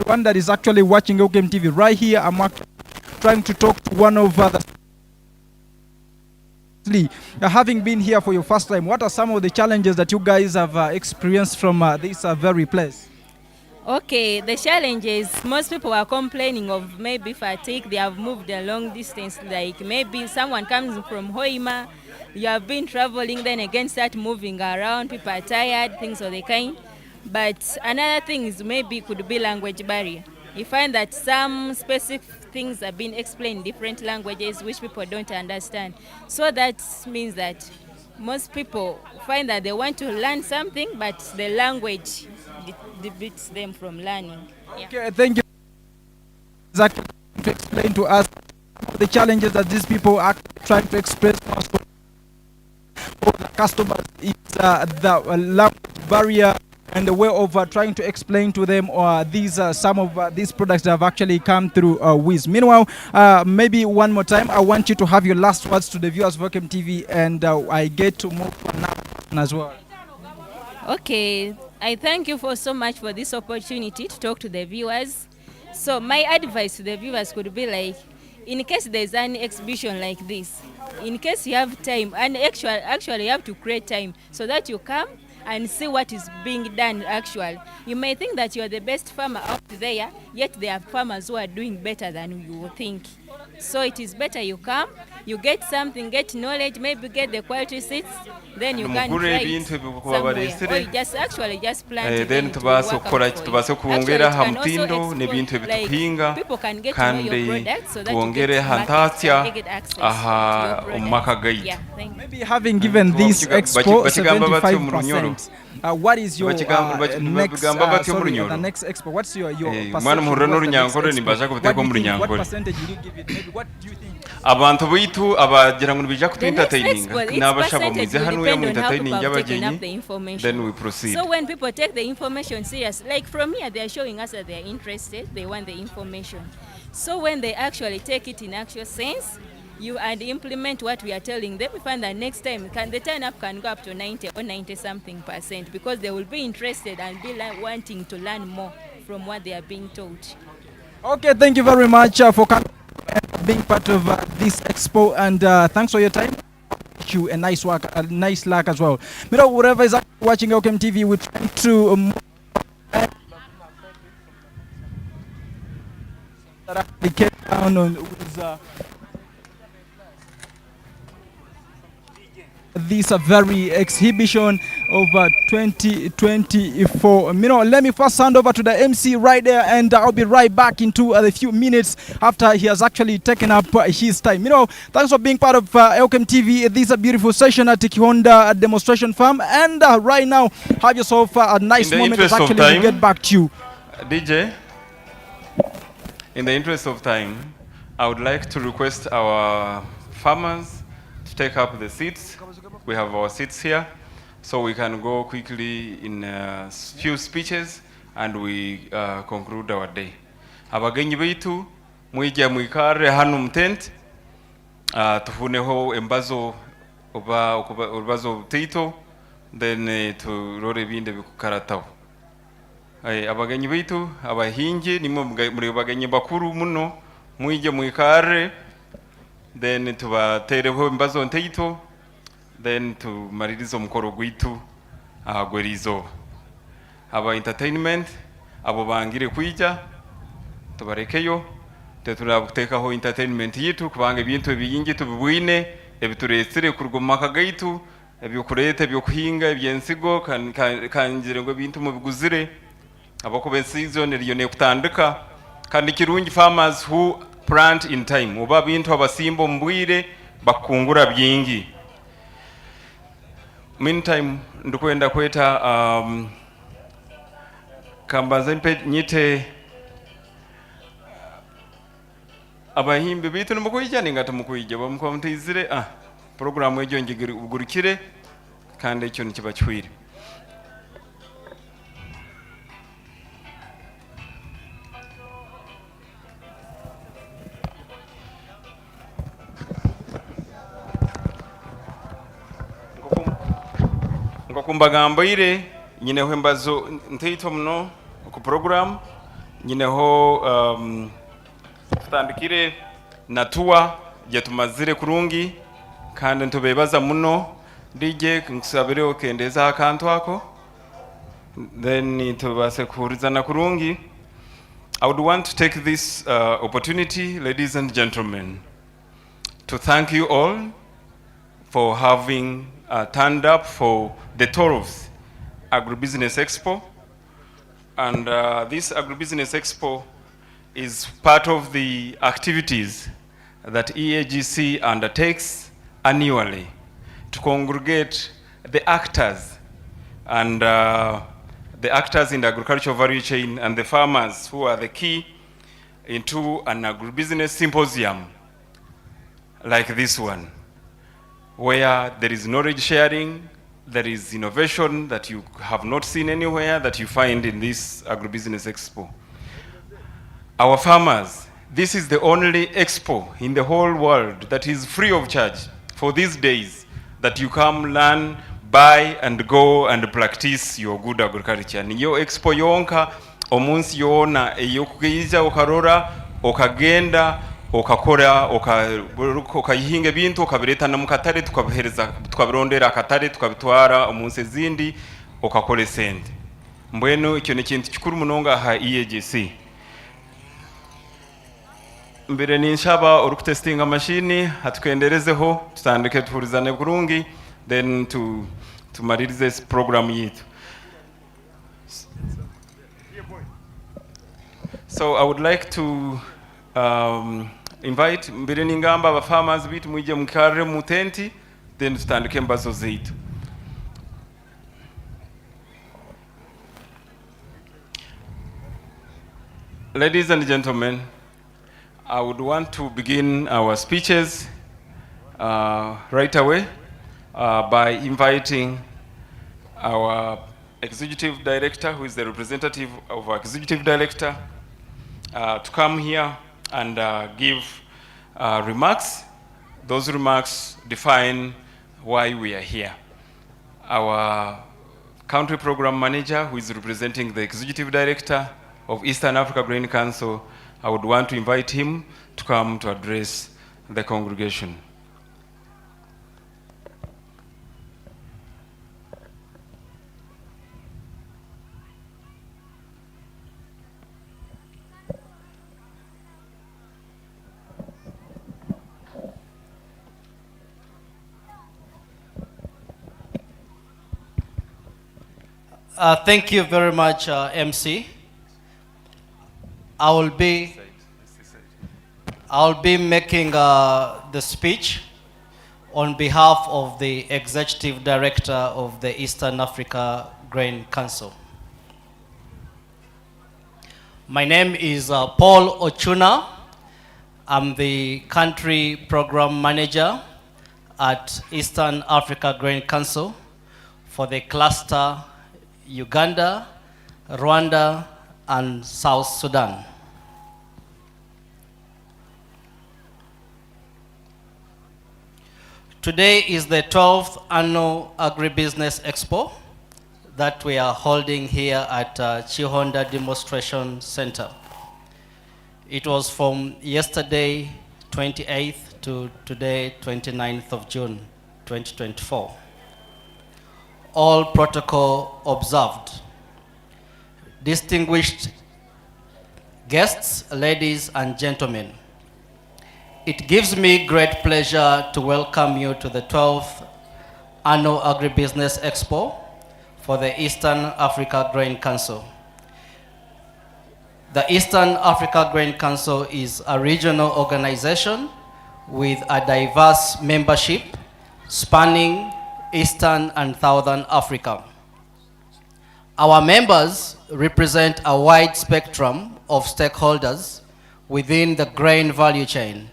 Speaker 1: One that is actually watching Elkem TV right here. I'm actually trying to talk to one of the. Having been here for your first time, what are some of the challenges that you guys have experienced from this very place?
Speaker 13: Okay, the challenges, most people are complaining of maybe fatigue. They have moved a long distance, like maybe someone comes from Hoima, you have been traveling, then again start moving around, people are tired, things of the kind. But another thing is maybe could be language barrier. You find that some specific things are being explained in different languages which people don't understand. So that means that most people find that they want to learn something, but the language defeats them from learning. Yeah.
Speaker 1: Okay, thank you. Exactly to explain to us the challenges that these people are trying to express to us for the customers is the language barrier and the way of trying to explain to them these some of these products that have actually come through with. Meanwhile, maybe one more time, I want you to have your last words to the viewers of Elkem TV, and I get to move on now as well.
Speaker 13: Okay, I thank you so much for this opportunity to talk to the viewers. So my advice to the viewers could be like, in case there's an exhibition like this, in case you have time, and actually you have to create time so that you come and see what is being done actually. You may think that you are the best farmer out there, yet there are farmers who are doing better than you think. So it is better you come, you get something, get knowledge, maybe get the quality seeds, then you can try it somewhere. Or you just plant it.
Speaker 14: Then tubase kuongera hamtindo n'ebintu ebituhinga kandi tuongere hantatya aha omumaka gaitu.
Speaker 1: Maybe having given this expo 75%, what is your next expo? What's your percentage? What percentage will you give it? Maybe what do you think?
Speaker 14: Abantu bitu abagira ngo bija kutentataininga n'abashabomize hano ya entertaining y'abagenyi, then we proceed.
Speaker 13: So when people take the information serious, like from here they are showing us that they are interested, they want the information. So when they actually take it in actual sense, you and implement what we are telling them, we find that next time the turn up can go up to 90 or 90 something % because they will be interested and be wanting to learn more from what they are being taught.
Speaker 1: Okay, thank you very much for being part of this expo, and thanks for your time. Wish you a nice work, a nice luck as well. Whatever is watching Elkem TV, we're trying to get down on with this very exhibition of 2024. Let me first hand over to the MC right there, and I'll be right back into a few minutes after he has actually taken up his time. Thanks for being part of Elkem TV. This is a beautiful session at KIHONDA demonstration farm, and right now have yourself a nice moment as actually we get back to you.
Speaker 14: DJ, in the interest of time, I would like to request our farmers to take up the seats. We have our seats here, so we can go quickly in a few speeches and we conclude our day. Abagenyi baitu mwija mwikare hanu mtent tufuneho embazo obazo tito, then turore binde bikukarataho. Abagenyi baitu abahinje nimwe muri bagenyi bakuru muno mwije mwikare, then tubatereho embazo ntito, then tumaririza omukoro gwitu gwerizo. Aba entertainment abo bangire kwija tubarekeyo teturabutekaho entertainment yitu kubanga ebintu ebiyingi tubibwine ebituresire kurugomaka gaitu ebyokureta ebyokuhinga ebyensigo kanjire ngo ebintu mubiguzire abakuba season eriyo nekutandika kandi kirungi farmers who plant in time oba bintu abasimba mbwire bakungura byingi. Meantime ndikwenda kweta kambaze nyite abahimbe bitu nimukuyija ningata mukuyija bamukwamutizire program ejo ngigurikire kandi ekyo nikiba kiwire. Ngokumbagamboire nyineho embazo nteito muno ku program nyineho tutandikire na tour je tumazire kurungi kandi ntubebaza muno DJ nkusabire okendeza akantu ako then tubase kurizana kurungi. I would want to take this opportunity, ladies and gentlemen, to thank you all for having turned up for the 12th Agribusiness Expo. And this Agribusiness Expo is part of the activities that EAGC undertakes annually to congregate the actors and the actors in the agricultural value chain and the farmers who are the key into an agribusiness symposium like this one, where there is knowledge sharing, there is innovation that you have not seen anywhere that you find in this Agribusiness Expo. Our farmers, this is the only expo in the whole world that is free of charge for these days that you come learn, buy and go and practice your good agriculture. Niyo expo yonka omunsi yona eyokugiza okarora okagenda okakora okayihinga bintu okabireta na mukatare tukabirondera akatare tukabitwara omunsi zindi okakole sente. Mbwenu icyo ni kintu kikuru munonga ha EAGC. Mbere ninshaba orukutestinga mashini hatukenderezeho tutandike tuhurizane kurungi then tumaririze this program yitu. So I would like to invite mbere ningamba aba farmers bitu muje mukare mu tenti then tutandike mbazo zeitu. Ladies and gentlemen, I would want to begin our speeches right away by inviting our executive director, who is the representative of our executive director, to come here and give remarks. Those remarks define why we are here. Our country program manager, who is representing the executive director of Eastern Africa Grain Council, I would want to invite him to come to address the congregation.
Speaker 15: Thank you very much, MC. I'll be making the speech on behalf of the Executive Director of the Eastern Africa Grain Council. My name is Paul Ochuna. I'm the Country Program Manager at Eastern Africa Grain Council for the cluster Uganda, Rwanda, and South Sudan. Today is the 12th annual Agribusiness Expo that we are holding here at KIHONDA Demonstration Center. It was from yesterday, 28th, to today, 29th of June, 2024. All protocol observed. Distinguished guests, ladies and gentlemen, it gives me great pleasure to welcome you to the 12th Annual Agribusiness Expo for the Eastern Africa Grain Council. The Eastern Africa Grain Council is a regional organization with a diverse membership spanning Eastern and Southern Africa. Our members represent a wide spectrum of stakeholders within the grain value chain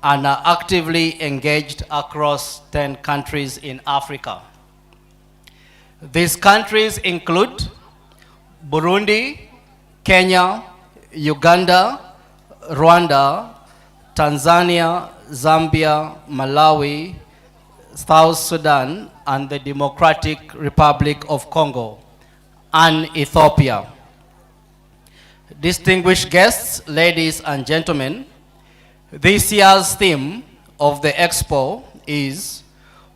Speaker 15: and are actively engaged across 10 countries in Africa. These countries include Burundi, Kenya, Uganda, Rwanda, Tanzania, Zambia, Malawi, South Sudan, and the Democratic Republic of Congo, and Ethiopia. Distinguished guests, ladies and gentlemen, this year's theme of the Expo is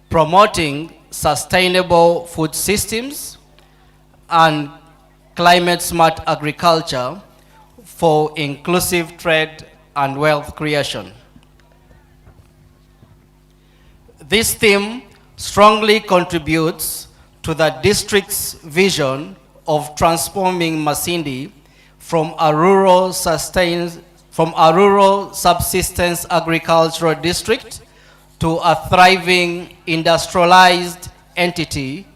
Speaker 15: promoting sustainable food systems and climate-smart agriculture for inclusive trade and wealth creation. This theme strongly contributes to the district's vision of transforming Masindi from a rural subsistence agricultural district to a thriving industrialized entity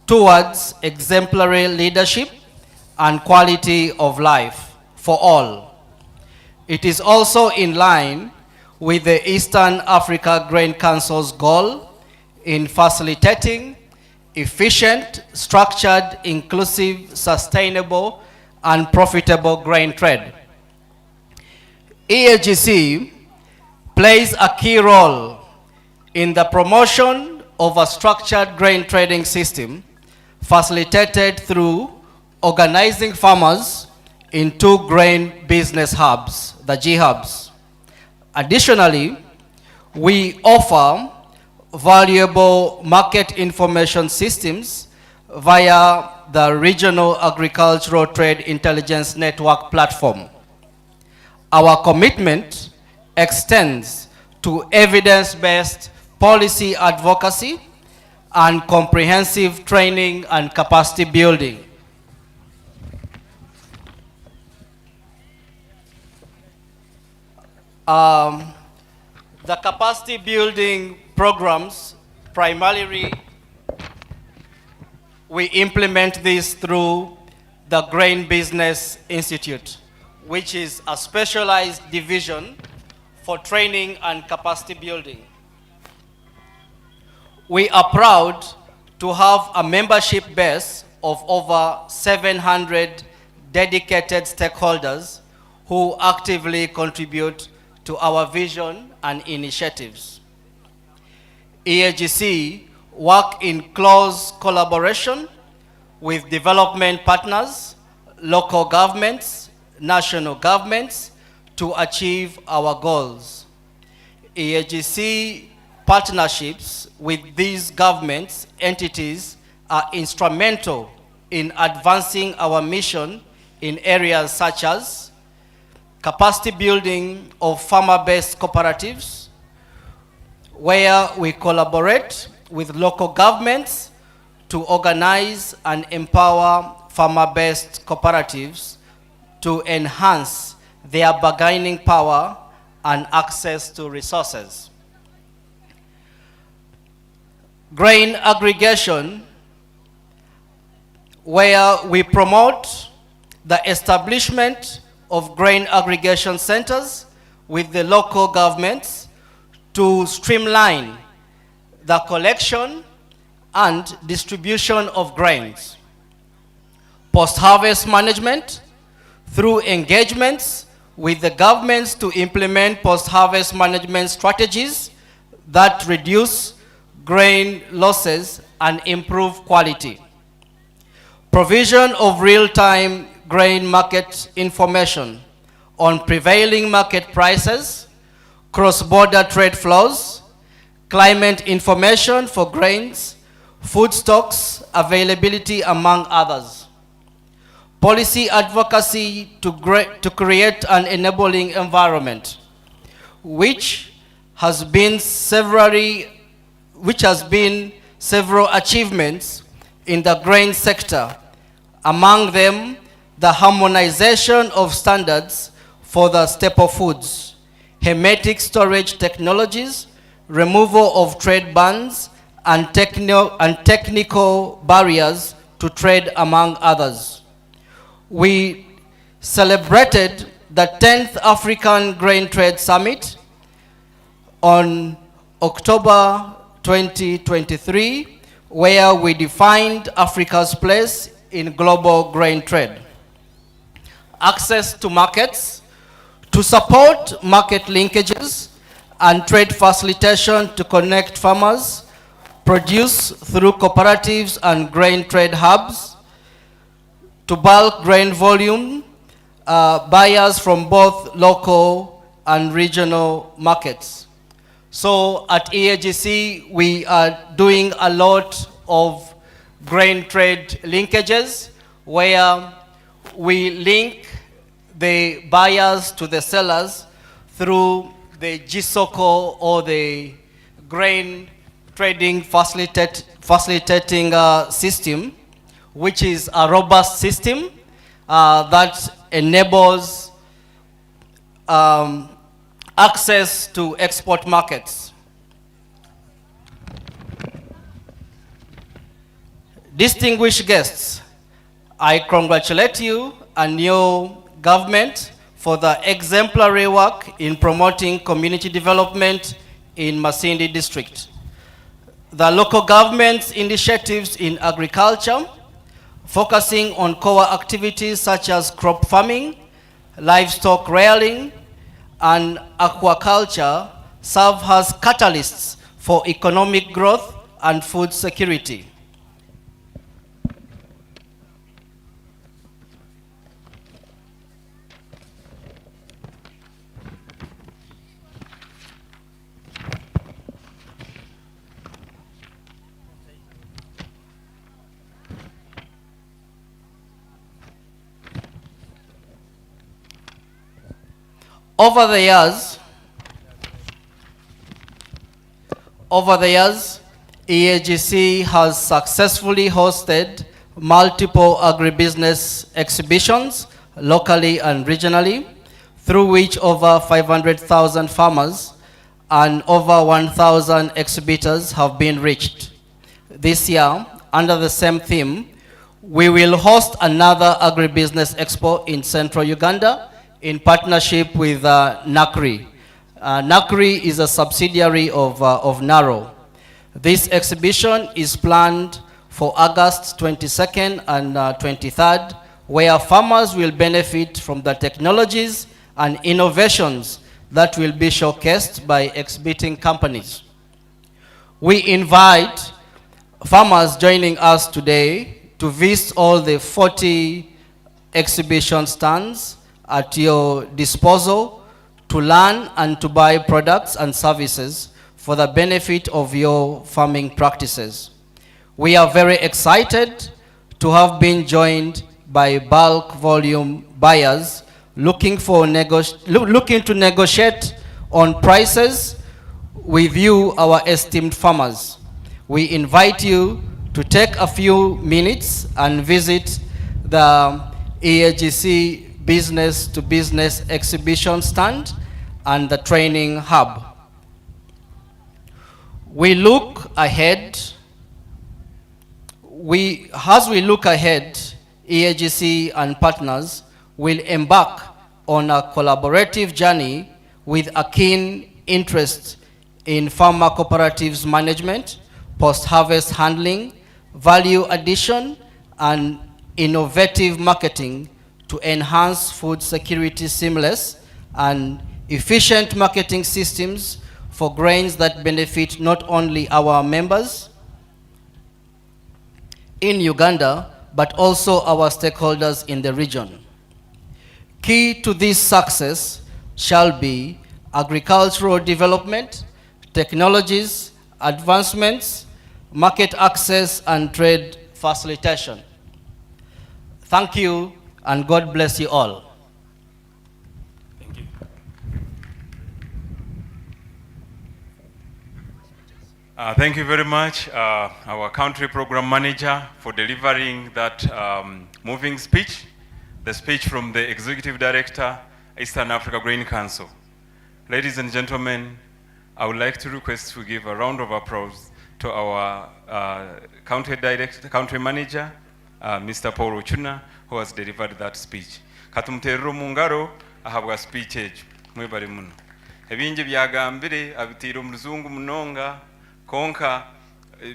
Speaker 15: towards exemplary leadership and quality of life for all. It is also in line with the Eastern Africa Grain Council's goal in facilitating efficient, structured, inclusive, sustainable, and profitable grain trade. EAGC plays a key role in the promotion of a structured grain trading system facilitated through organizing farmers in 2 grain business hubs, the G hubs. Additionally, we offer valuable market information systems via the Regional Agricultural Trade Intelligence Network platform. Our commitment extends to evidence-based policy advocacy and comprehensive training and capacity building. The capacity building programs, primarily, we implement this through the Grain Business Institute, which is a specialized division for training and capacity building. We are proud to have a membership base of over 700 dedicated stakeholders who actively contribute to our vision and initiatives. EAGC work in close collaboration with development partners, local governments, national governments to achieve our goals. EAGC partnerships with these governments entities are instrumental in advancing our mission in areas such as capacity building of farmer-based cooperatives, where we collaborate with local governments to organize and empower farmer-based cooperatives to enhance their bargaining power and access to resources. Grain aggregation, where we promote the establishment of grain aggregation centers with the local governments to streamline the collection and distribution of grains. Post-harvest management through engagements with the governments to implement post-harvest management strategies that reduce grain losses and improve quality. Provision of real-time grain market information on prevailing market prices, cross-border trade flows, climate information for grains, food stocks, availability, among others. Policy advocacy to create an enabling environment, which has been several achievements in the grain sector, among them the harmonization of standards for the staple foods, hermetic storage technologies, removal of trade bans, and technical barriers to trade, among others. We celebrated the 10th African Grain Trade Summit on October 2023, where we defined Africa's place in global grain trade. Access to markets, to support market linkages and trade facilitation to connect farmers, produce through cooperatives and grain trade hubs, to bulk grain volume, buyers from both local and regional markets. So at EAGC, we are doing a lot of grain trade linkages where we link the buyers to the sellers through the GSOCO or the grain trading facilitating system, which is a robust system that enables access to export markets. Distinguished guests, I congratulate you and your government for the exemplary work in promoting community development in Masindi district. The local government's initiatives in agriculture, focusing on core activities such as crop farming, livestock rearing, and aquaculture, serve as catalysts for economic growth and food security. Over the years, EAGC has successfully hosted multiple agribusiness exhibitions locally and regionally, through which over 500,000 farmers and over 1,000 exhibitors have been reached. This year, under the same theme, we will host another agribusiness expo in central Uganda in partnership with NACRI. NACRI is a subsidiary of NARO. This exhibition is planned for August 22nd and 23rd, where farmers will benefit from the technologies and innovations that will be showcased by exhibiting companies. We invite farmers joining us today to visit all the 40 exhibition stands at your disposal to learn and to buy products and services for the benefit of your farming practices. We are very excited to have been joined by bulk volume buyers looking to negotiate on prices with you, our esteemed farmers. We invite you to take a few minutes and visit the EAGC business to business exhibition stand and the training hub. We look ahead, as we look ahead, EAGC and partners will embark on a collaborative journey with a keen interest in farmer cooperatives management, post-harvest handling, value addition, and innovative marketing to enhance food security, seamless and efficient marketing systems for grains that benefit not only our members in Uganda, but also our stakeholders in the region. Key to this success shall be agricultural development, technologies, advancements, market access, and trade facilitation. Thank you, and God bless you all.
Speaker 14: Thank you. Thank you very much, our country program manager, for delivering that moving speech. the speech from the Executive Director, Eastern Africa Grain Council. Ladies and gentlemen, I would like to request to give a round of applause to our country manager, Mr. Paul Ochuna, who has delivered that speech. Katumterero mungaro ahabwa speech ejo. Mwebale muno. Ebingi byagambire abitiro muzungu munonga konka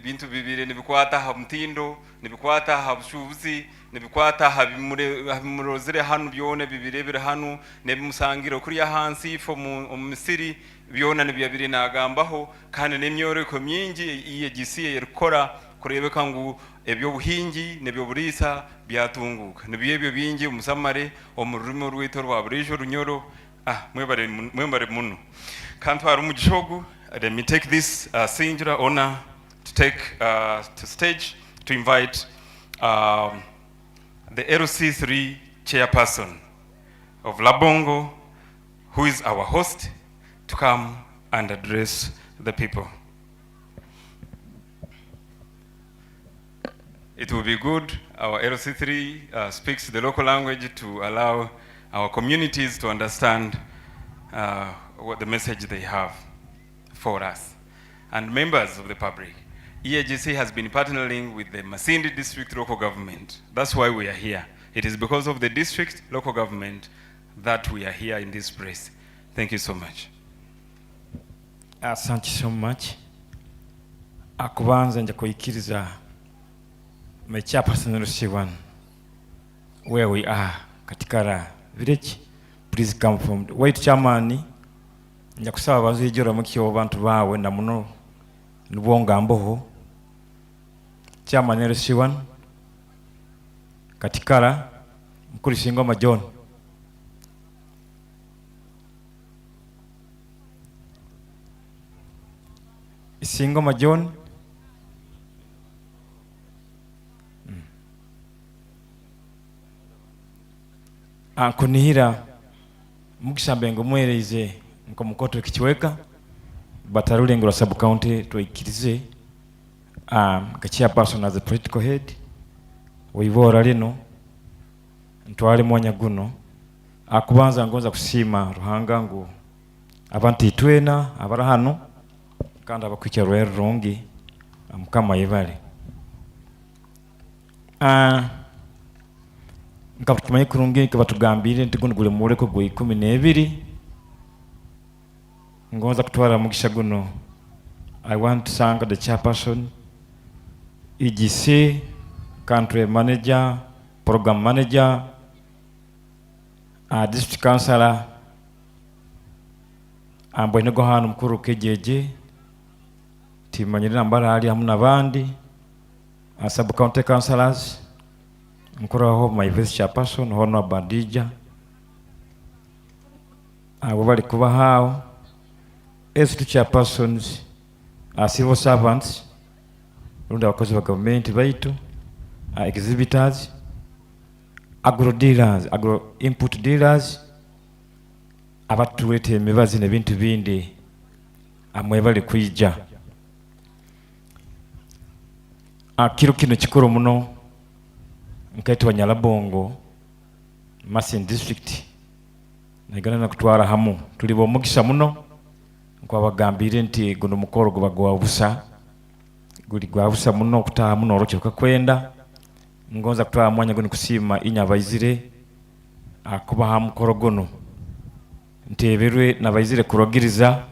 Speaker 14: bintu bibire nibikwata ha mtindo nibikwata ha bushubuzi nibikwata ha bimurozire hanu byone bibirebere hanu nebimusangiro kuri hansi fo mu Misiri byona nibyabire nagambaho kandi nemyoreko myingi EAGC yerukora kurebeka ngo ebyo buhingi nebyo burisa byatunguka nibyo bingi umusamare omurimo rwito rwa burejo runyoro mwebare muno kantwara umugishogu. Let me take this singular honor to take to stage to invite the LC3 chairperson of Labongo, who is our host, to come and address the people. It will be good, our LC3 speaks the local language to allow our communities to understand what the message they have for us. And members of the public, EAGC has been partnering with the Masindi district local government. That's why we are here. It is because of the district local government that we are here in this place. Thank you so much.
Speaker 16: Thank you so much. Akubanza nja kuikiriza my chairperson LC1 where we are katikara village. Please come from the white chairman. Nja kusaba bazijora mukyo bantu bawe na muno Lubonga mboho chairman LC1 katikara mkuru Singoma John. Singoma John ankunihira mukishambengo mwereze nkomukoto kichweka batarulengero sub county toikirize ka chairperson as a political head weivora lino ntwale mwanya guno akubanza ngonza kusima ruhanga ngo abantu itwena abara hano kandi abakwica rwero rongi mukama yebale nkabutumaye kurungi kabatugambire ntigundugule mureko go 12 ngonza kutwara mugisha guno. I want to thank the chairperson, EGC, country manager, program manager, district councillor, ambwene gohanu mkuru KJJ, timanyirina mbara hali hamuna bandi, sub county councillors, mkuru ho my vice chairperson, hono Bandija, wabali kuba hao, as to chairpersons, civil servants, runda wakozi wa government baitu, exhibitors, agro dealers, agro input dealers, abatuwete emibazi nebintu bindi amwebali kuija. Kiro kino chikoro muno nkaitu wa Nyalabongo Masindi district naigana na kutwara hamu tulibo mugisha muno kwa bagambire nti guno mukoro gwa busa guli gwa busa muno kutaha muno orochoka kwenda ngonza kutwara mwanya guno kusima inyabayizire akuba ha mukoro guno nteberwe nabayizire kurogiriza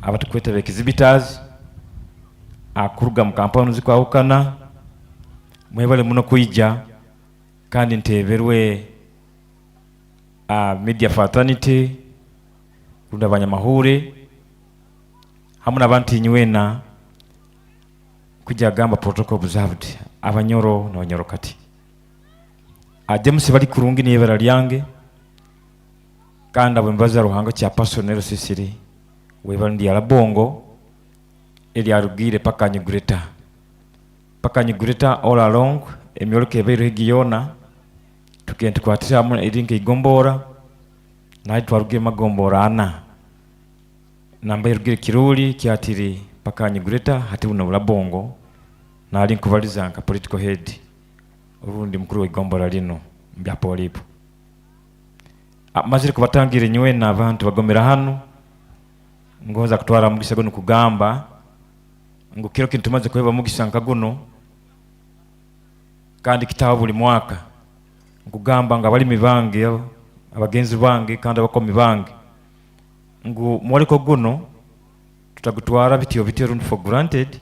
Speaker 16: abatukweta exhibitors akuruga mu kampani zikwahukana mwebale muno kuija kandi nteberwe media fraternity runda abanyamahure hamwe n'abantu inywena kujya gamba protocol observed abanyoro n'abanyorokati James bali kurungi niyebera lyange kandi abembaza ruhanga cya personnel sisiri webali ndi Labongo eli arugire paka nyigureta all along emyoloke ebero higiyona tukenti kwatira mu irinke igombora na itwaruge magombora ana namba irugire kiruli kyatiri paka nyigureta hati buno Labongo na ali nkubaliza nka political head urundi mukuru wa igombora lino mbya polipo amazire kubatangira nyowe n'abantu bagomera hano ngoza kutwara mugisa gono kugamba ngo kiro kintu tumaze kuheba mugisa nkaguno kandi kitaho buli mwaka kugamba ngo abali mibange abagenzi bange kandi abakomi bange ngo mwaliko guno tutagutwara bityo run for granted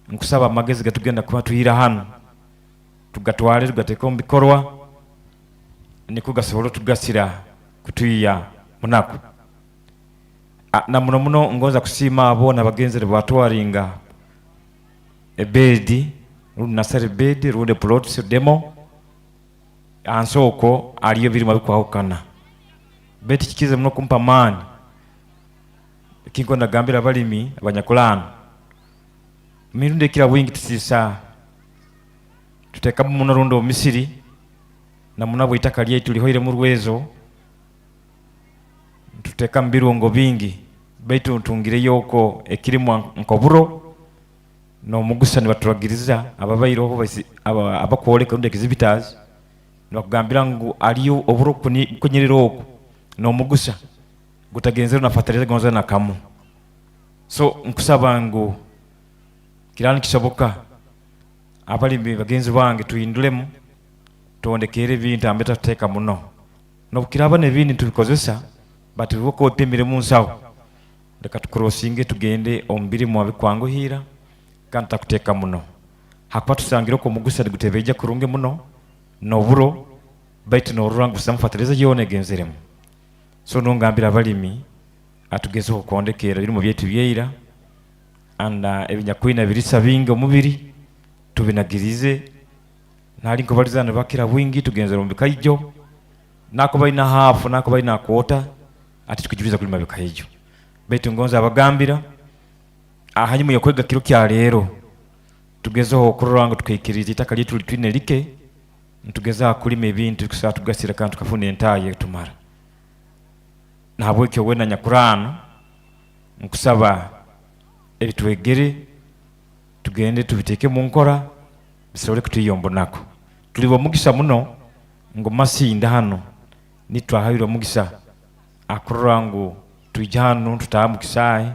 Speaker 16: nkusaba amagezi gatugenda kuba tuyira hano tugatware tugateka mu bikorwa niko gasobolo tugasira kutuya munako na muno ngoza kusima abona abagenzi batwaringa ebedi runasare bedi runde plots demo ansoko aliyo biri mabikwahukana beti kikize muno kumpa mani kingo ndagambira abalimi abanyakulana mirunde kila wingi tisisa tuteka muno rundo Misiri na munabo itaka lyetu lihoire mu rwezo tuteka mbirungo bingi baitu ntungire yoko ekirimo nkoburo no mugusani baturagiriza ababayiro bose abakoleka runde exhibitors nakugambira ngo aliyo oburo kunyiriro oko no mugusa gutagenzero nafatareze gonza nakamu so nkusaba ngo kirani kishoboka abali bagenzi bange tuyindulemu tondekere ibintu ambeta tuteka muno no kiraba nebindi tubikozesa batuvuko opemire munsawo reka tukrosinge tugende ombiri mu abikwanguhira kandi takuteka muno hakwa tusangire ko mugusa gutebeja kurunge muno no buro baitu no rurangu samfatereza yone genzeremu so nongambira abalimi atugeze okondekera biri mu byetu byeira anda ebinyakwina birisa binge omubiri tubinagirize nali nkobalizana bakira wingi tugenzera mu bikaijo nako baina hafu nako baina kwota ati tukijuliza kulima bikaijo baitu ngonza abagambira ahanyuma yokwega kiro kya lero tugezeho okururangu tukikirira itaka lyetu litwine like ntugeza kulima ebintu kusaba tugasira kandi tukafuna entaye tumara nabo ekyo wena nyakurano nkusaba ebitwegere tugende tubiteke mu nkora bisore kutiyombo nako tulibo mugisa muno ngo Masindi hano nitwahayiro mugisa akurangu tujano tutamukisai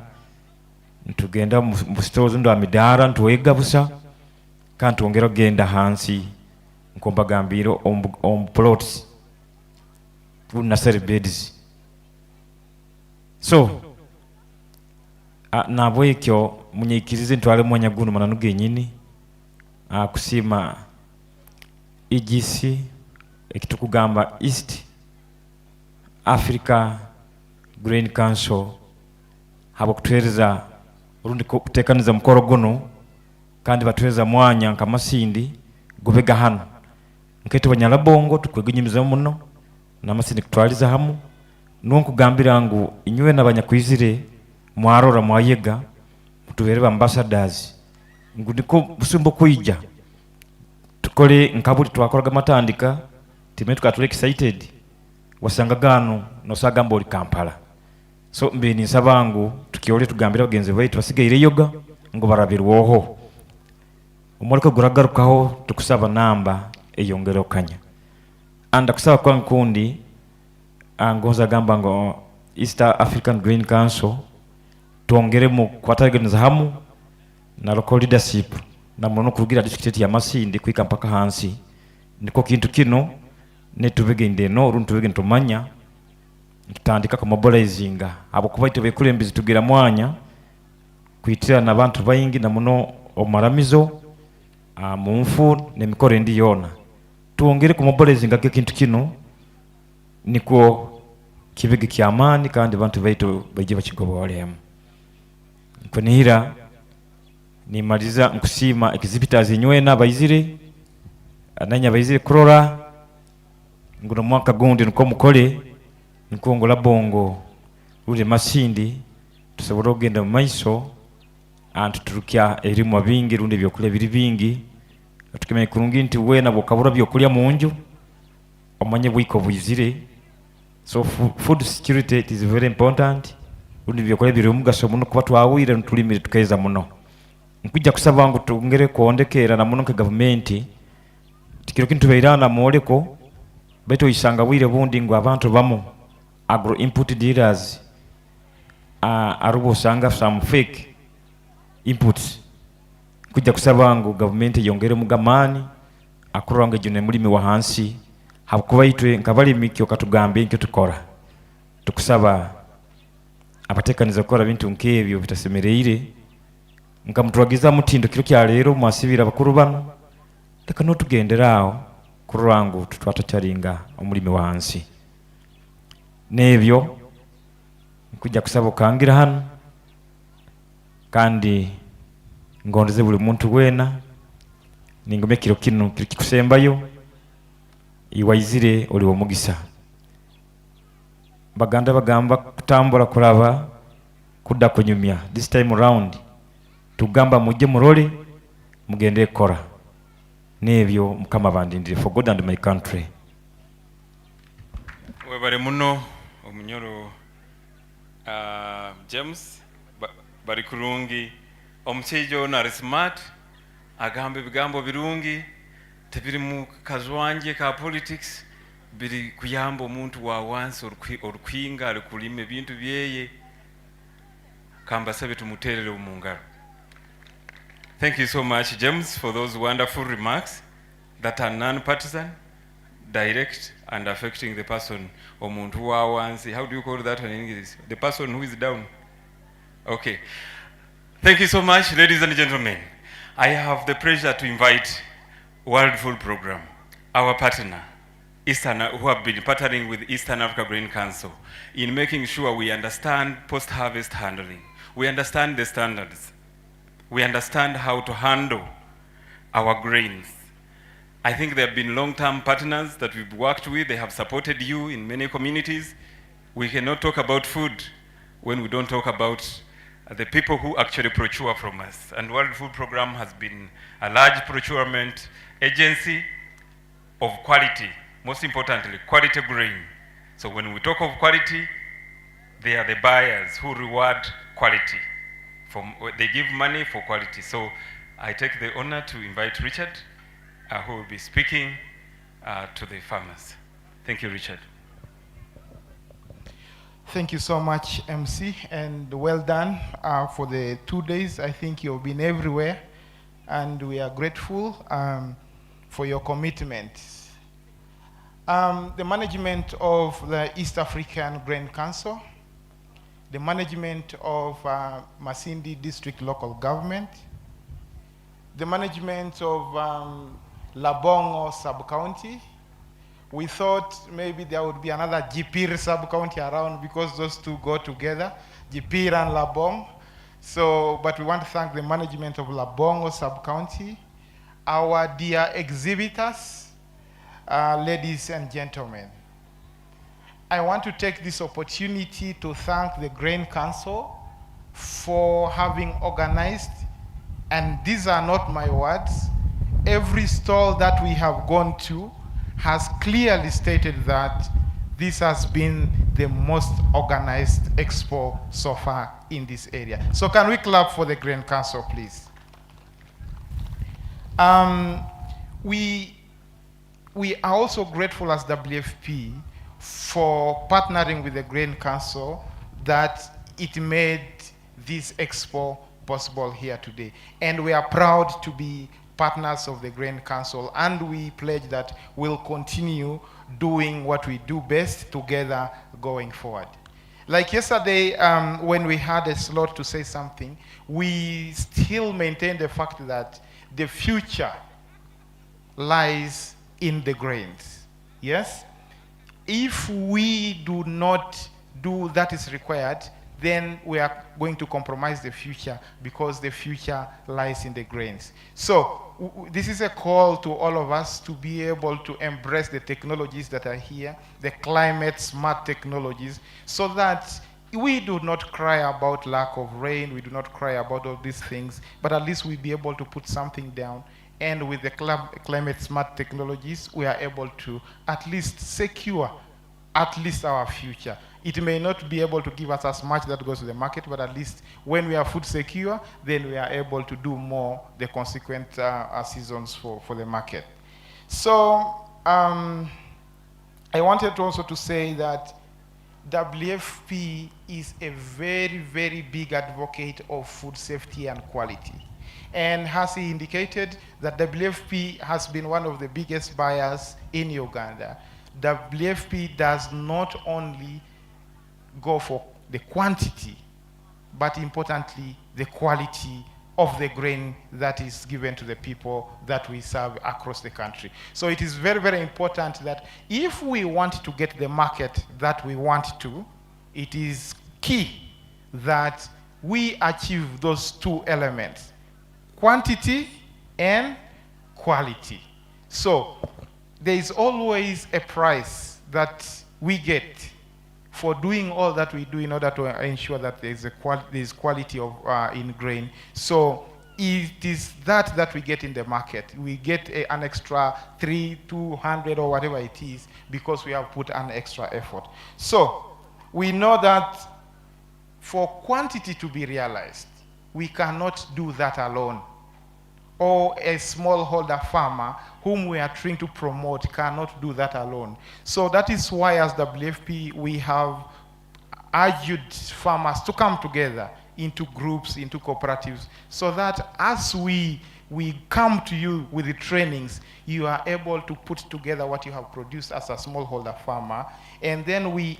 Speaker 16: ntugenda mu stores ndo amidara ntwega busa kandi tuongera genda hansi nkomba gambiro on plots tuna beds so nabo ekyo munyikirize ntwale mwanya guno mananu genyini kusima EAGC ekitukugamba East Africa Grain Council habo kutereza urundi kutekaniza mukoro guno kandi batereza mwanya nka Masindi gubega hano nkete banyalabongo tukwegunyimiza muno na Masindi kutwaliza hamu nonku gambira ngo inywe nabanyakwizire mwarora mwayega mutubere ambassadors ngudiko busumbo kuija tukole nkabuli twakoraga matandika time tukatule excited wasanga gano no sagamba oli Kampala so mbeni sabangu tukiole tugambira bagenzi baitu basigaire yoga ngo barabirwoho umuriko guragarukaho tukusaba namba eyongero kanya anda kusaba kwa nkundi angoza gamba ngo East African Grain Council tuongere mu kwataganiza hamu na local leadership na muno kurugira district ya Masindi kwika mpaka hansi niko kintu kino netubegende no runtubege ntumanya kitandika ko mobilizinga abo kubaito bekulembezi tugira mwanya kwitira nabantu bayingi na muno omaramizo mumfu nemikore ndi yona tuongere ku mobilizinga kintu kino niko kibege kyamani kandi bantu baito baje bakigobolemu kunihira nimaliza nkusima exhibitors enywe nabayizire ananya bayizire kurora nguno mwaka gundi nko mukole nkongola bongo rule Masindi tusobora ogenda mu maiso antuturukya erimu bingi runde byokule biri bingi tukemeye kurungi nti we nabo kabura byokulya munju omanye bwiko buyizire so food security is very important runde byokule biri mugaso muno kuba twawire ntulimire tukeza muno nkujja kusaba ngo tungere kuondekera na muno ke government tikiro kintu beirana moleko beto isanga bwire bundi ngo abantu bamu agro input dealers arubo usanga some fake inputs kujya kusaba ngo government yongere mugamani akuronga june mulimi wa hansi hakuba yitwe nkabali mikyo katugambe nkyo tukora tukusaba abatekaniza gukora bintu nkebyo bitasemereire nkamutwagiza mutindo kiro kya lero mwasibira bakuru bano reka no tugenderaho kurangu tutwatacaringa umulimi wa hansi nebyo kujya kusaba kangira hano kandi ngondeze buli muntu wena ningome kiro kino kikusembayo iwayizire oli omugisa baganda bagamba kutambula kuraba kudda kunyumya this time around tugamba mujje murole mugende kora nebyo mukama bandindire for God and my country.
Speaker 14: Webale muno omunyoro James bari kurungi omukijo na smart agamba ebigambo birungi tebiri mu kazwanje ka politics biri kuyamba omuntu wa wansi orukwinga ali kulima ebintu byeye kamba sabe tumuterere mu ngaro. Thank you so much, James, for those wonderful remarks that are non-partisan, direct, and affecting the person. Omuntu wa wansi. How do you call that in English? The person who is down. Okay. Thank you so much, ladies and gentlemen. I have the pleasure to invite World Food Program, our partner, who have been partnering with Eastern Africa Grain Council in making sure we understand post-harvest handling. We understand the standards. We understand how to handle our grains. I think they have been long-term partners that we've worked with. They have supported you in many communities. We cannot talk about food when we don't talk about the people who actually procure from us. And World Food Program has been a large procurement agency of quality, most importantly, quality grain. So when we talk of quality, they are the buyers who reward quality. They give money for quality. So I take the honor to invite Richard, who will be speaking to the farmers. Thank you, Richard.
Speaker 17: Thank you so much, MC, and well done for the 2 days. I think you've been everywhere, and we are grateful for your commitment. The management of the East African Grain Council, the management of Masindi District Local Government, the management of Labongo Sub-County. We thought maybe there would be another Jipir Sub-County around because those two go together, Jipir and Labong. So, but we want to thank the management of Labongo Sub-County, our dear exhibitors, ladies and gentlemen. I want to take this opportunity to thank the Grain Council for having organized, and these are not my words, every stall that we have gone to has clearly stated that this has been the most organized expo so far in this area. So can we clap for the Grain Council, please? We are also grateful as WFP for partnering with the Grain Council that it made this expo possible here today. And we are proud to be partners of the Grain Council, and we pledge that we'll continue doing what we do best together going forward. Like yesterday, when we had a slot to say something, we still maintain the fact that the future lies in the grains. Yes? If we do not do that is required, then we are going to compromise the future because the future lies in the grains. So this is a call to all of us to be able to embrace the technologies that are here, the climate smart technologies, so that we do not cry about lack of rain, we do not cry about all these things, but at least we be able to put something down. And with the climate smart technologies, we are able to at least secure at least our future. It may not be able to give us as much that goes to the market, but at least when we are food secure, then we are able to do more the consequent seasons for the market. So I wanted also to say that WFP is a very, very big advocate of food safety and quality. And as he indicated, that WFP has been one of the biggest buyers in Uganda. WFP does not only go for the quantity, but importantly, the quality of the grain that is given to the people that we serve across the country. So it is very, very important that if we want to get the market that we want to, it is key that we achieve those two elements, quantity and quality. So there is always a price that we get for doing all that we do in order to ensure that there is quality of in grain. So it is that we get in the market. We get an extra 200 or whatever it is because we have put an extra effort. So we know that for quantity to be realized, we cannot do that alone. Or a smallholder farmer whom we are trying to promote cannot do that alone. So that is why as WFP we have urged farmers to come together into groups, into cooperatives, so that as we come to you with the trainings, you are able to put together what you have produced as a smallholder farmer, and then we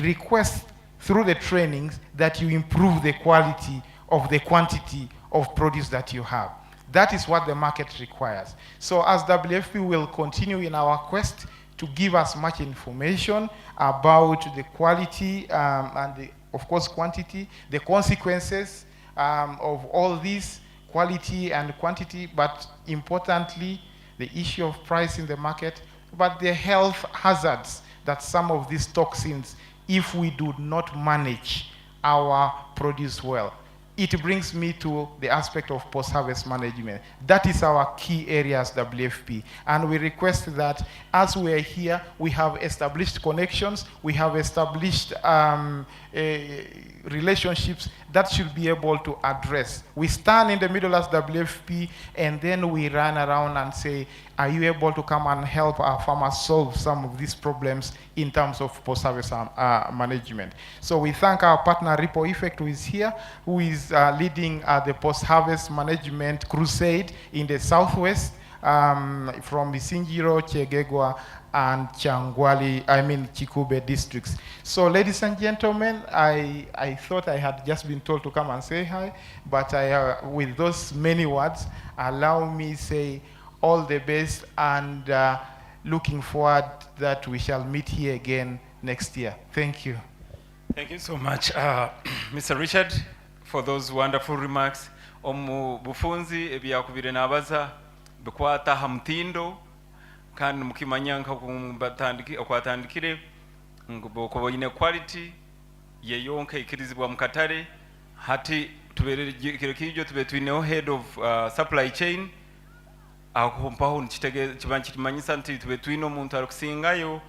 Speaker 17: request through the trainings that you improve the quality of the quantity of produce that you have. That is what the market requires. So as WFP will continue in our quest to give us much information about the quality and of course quantity, the consequences of all this quality and quantity, but importantly, the issue of price in the market, but the health hazards that some of these toxins, if we do not manage our produce well. It brings me to the aspect of post-harvest management. That is our key area as WFP. And we request that as we are here, we have established connections, we have established relationships that should be able to address. We stand in the middle as WFP, and then we run around and say, are you able to come and help our farmers solve some of these problems in terms of post-harvest management? So we thank our partner Ripple Effect, who is here, who is leading the post-harvest management crusade in the southwest, from Bisinjiro, Chegegwa, and Chikube districts. So ladies and gentlemen, I thought I had just been told to come and say hi, but with those many words, allow me say all the best, and looking forward that we shall meet here again next year. Thank you.
Speaker 14: Thank you so much, Mr. Richard, for those wonderful remarks. Omu bufunzi ebyakubire nabaza bikwata hamtindo kandi mukimanya nka okwatandikire ngo inequality yeyonka ikirizibwa mukatare hati tuberekiryo tube twineho head of supply chain akompaho kibankitimanyisa nti tube twino omuntu akusingayo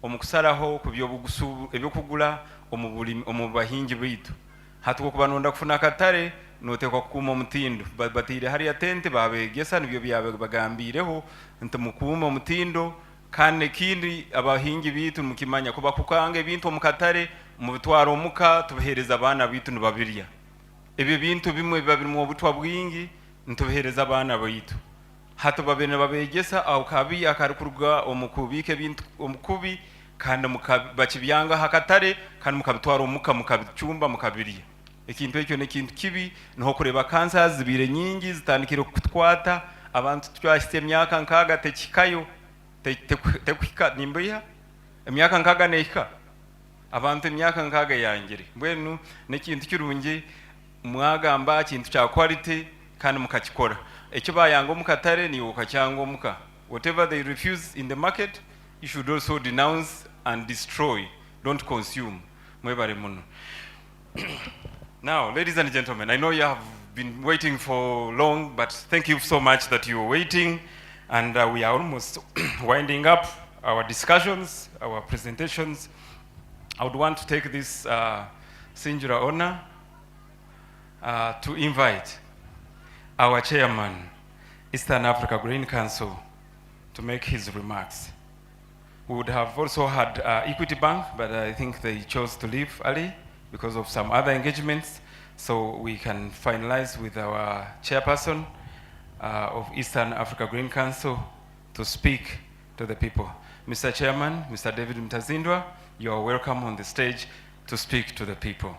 Speaker 14: omukusaraho kubyobugusu ebyokugula omubahingi bitu hati okubanonda kufuna katare notekwa kukuma omutindo batire hariya tente babegesa nibyo byabe bagambireho nti mukuma omutindo kandi kindi abahingi bitu mukimanya kuba kukanga ebintu omukatare mubitwaro omuka tubihereza abana bitu nibabirya ebyo bintu bimwe babirimo obutwa bwingi ntubihereza abana bitu hati babene babegesa au kabi akarikuruga omukubike bintu omukubi kandi mukabakibyanga hakatare kandi mukabitwaro omuka mukabicumba mukabirya ekintu ekyo nekintu kibi niho kureba cancer zibire nyingi zitandikira kutwata abantu twashite emyaka nkaga tekikayo tekwika nimbiya emyaka nkaga neika abantu emyaka nkaga yangire mbwenu nekintu kirungi mwagamba kintu kya quality kandi mukakikora ekyo bayanga omukatare ni okacyanga omuka whatever they refuse in the market you should also denounce and destroy, don't consume. Mwebare muno. Now, ladies and gentlemen, I know you have been waiting for long, but thank you so much that you were waiting, and we are almost winding up our discussions, our presentations. I would want to take this singular honor to invite our chairman, Eastern Africa Grain Council, to make his remarks. We would have also had Equity Bank, but I think they chose to leave early because of some other engagements. So we can finalize with our chairperson of Eastern Africa Green Council to speak to the people. Mr. Chairman, Mr. David Mtazindwa, you are welcome on the stage to speak to the people.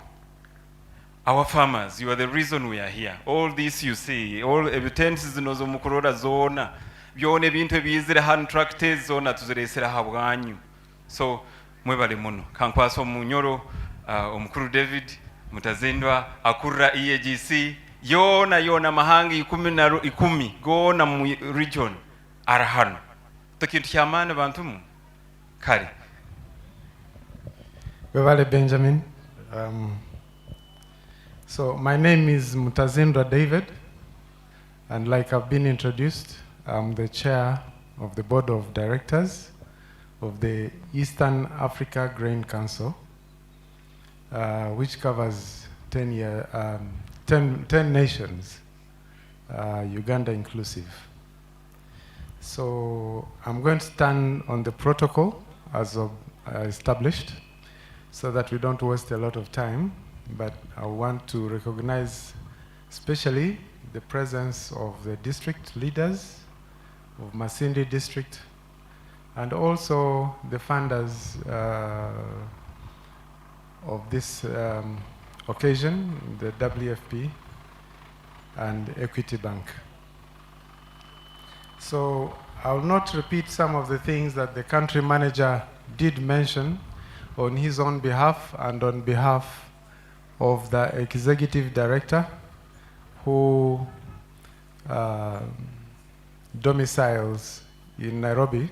Speaker 14: Our farmers, you are the reason we are here. All this you see, all evidences zinozo mukurora zona, byone bintu ebizire hand tractors zona tuziresera habwanyu. So mwebale muno. Kankwaso munyoro omukuru David Mutazindwa akurra EAGC yona mahangi 10 gona mu region arahano. Tokintu kyamana bantu mu kale.
Speaker 17: Bevale Benjamin. So my name is Mutazindwa David, and like I've been introduced, I'm the chair of the board of directors of the Eastern Africa Grain Council, which covers 10 nations, Uganda inclusive. So I'm going to stand on the protocol as established so that we don't waste a lot of time. But I want to recognize especially the presence of the district leaders of Masindi district and also the funders of this occasion, the WFP and Equity Bank. So I will not repeat some of the things that the country manager did mention on his own behalf and on behalf of the executive director who domiciles in Nairobi.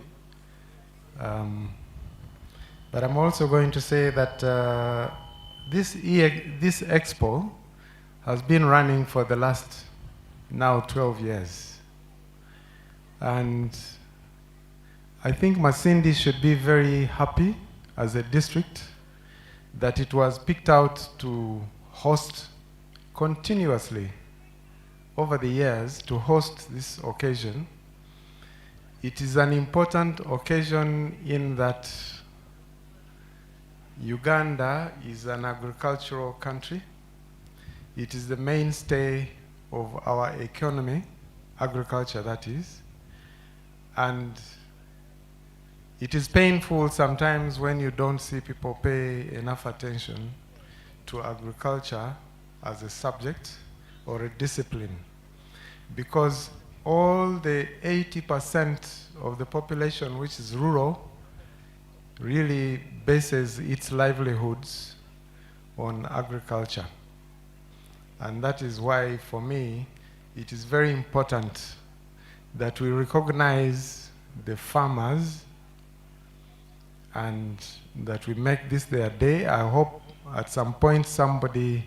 Speaker 17: But I'm also going to say that this expo has been running for the last now 12 years. And I think Masindi should be very happy as a district that it was picked out to host continuously over the years to host this occasion. It is an important occasion in that Uganda is an agricultural country. It is the mainstay of our economy, agriculture that is, and it is painful sometimes when you don't see people pay enough attention to agriculture as a subject or a discipline, because all the 80% of the population which is rural really bases its livelihoods on agriculture. And that is why, for me, it is very important that we recognize the farmers and that we make this their day. I hope at some point somebody,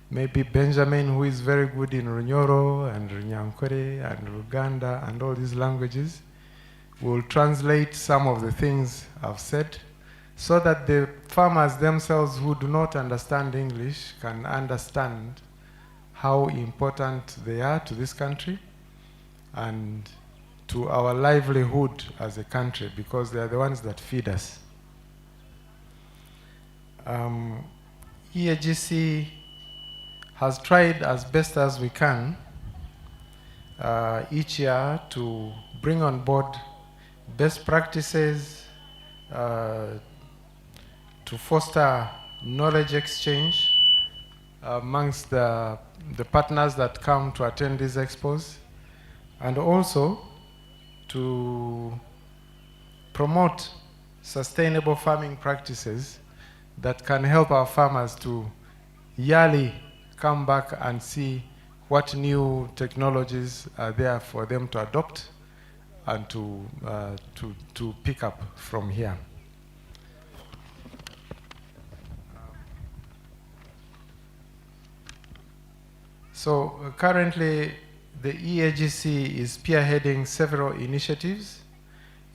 Speaker 17: maybe Benjamin, who is very good in Runyoro and Runyankore and Uganda and all these languages, will translate some of the things I've said so that the farmers themselves who do not understand English can understand how important they are to this country and to our livelihood as a country, because they are the ones that feed us. EAGC has tried as best as we can each year to bring on board best practices, to foster knowledge exchange amongst the partners that come to attend these expos, and also to promote sustainable farming practices that can help our farmers to yearly come back and see what new technologies are there for them to adopt and to pick up from here. So currently the EAGC is spearheading several initiatives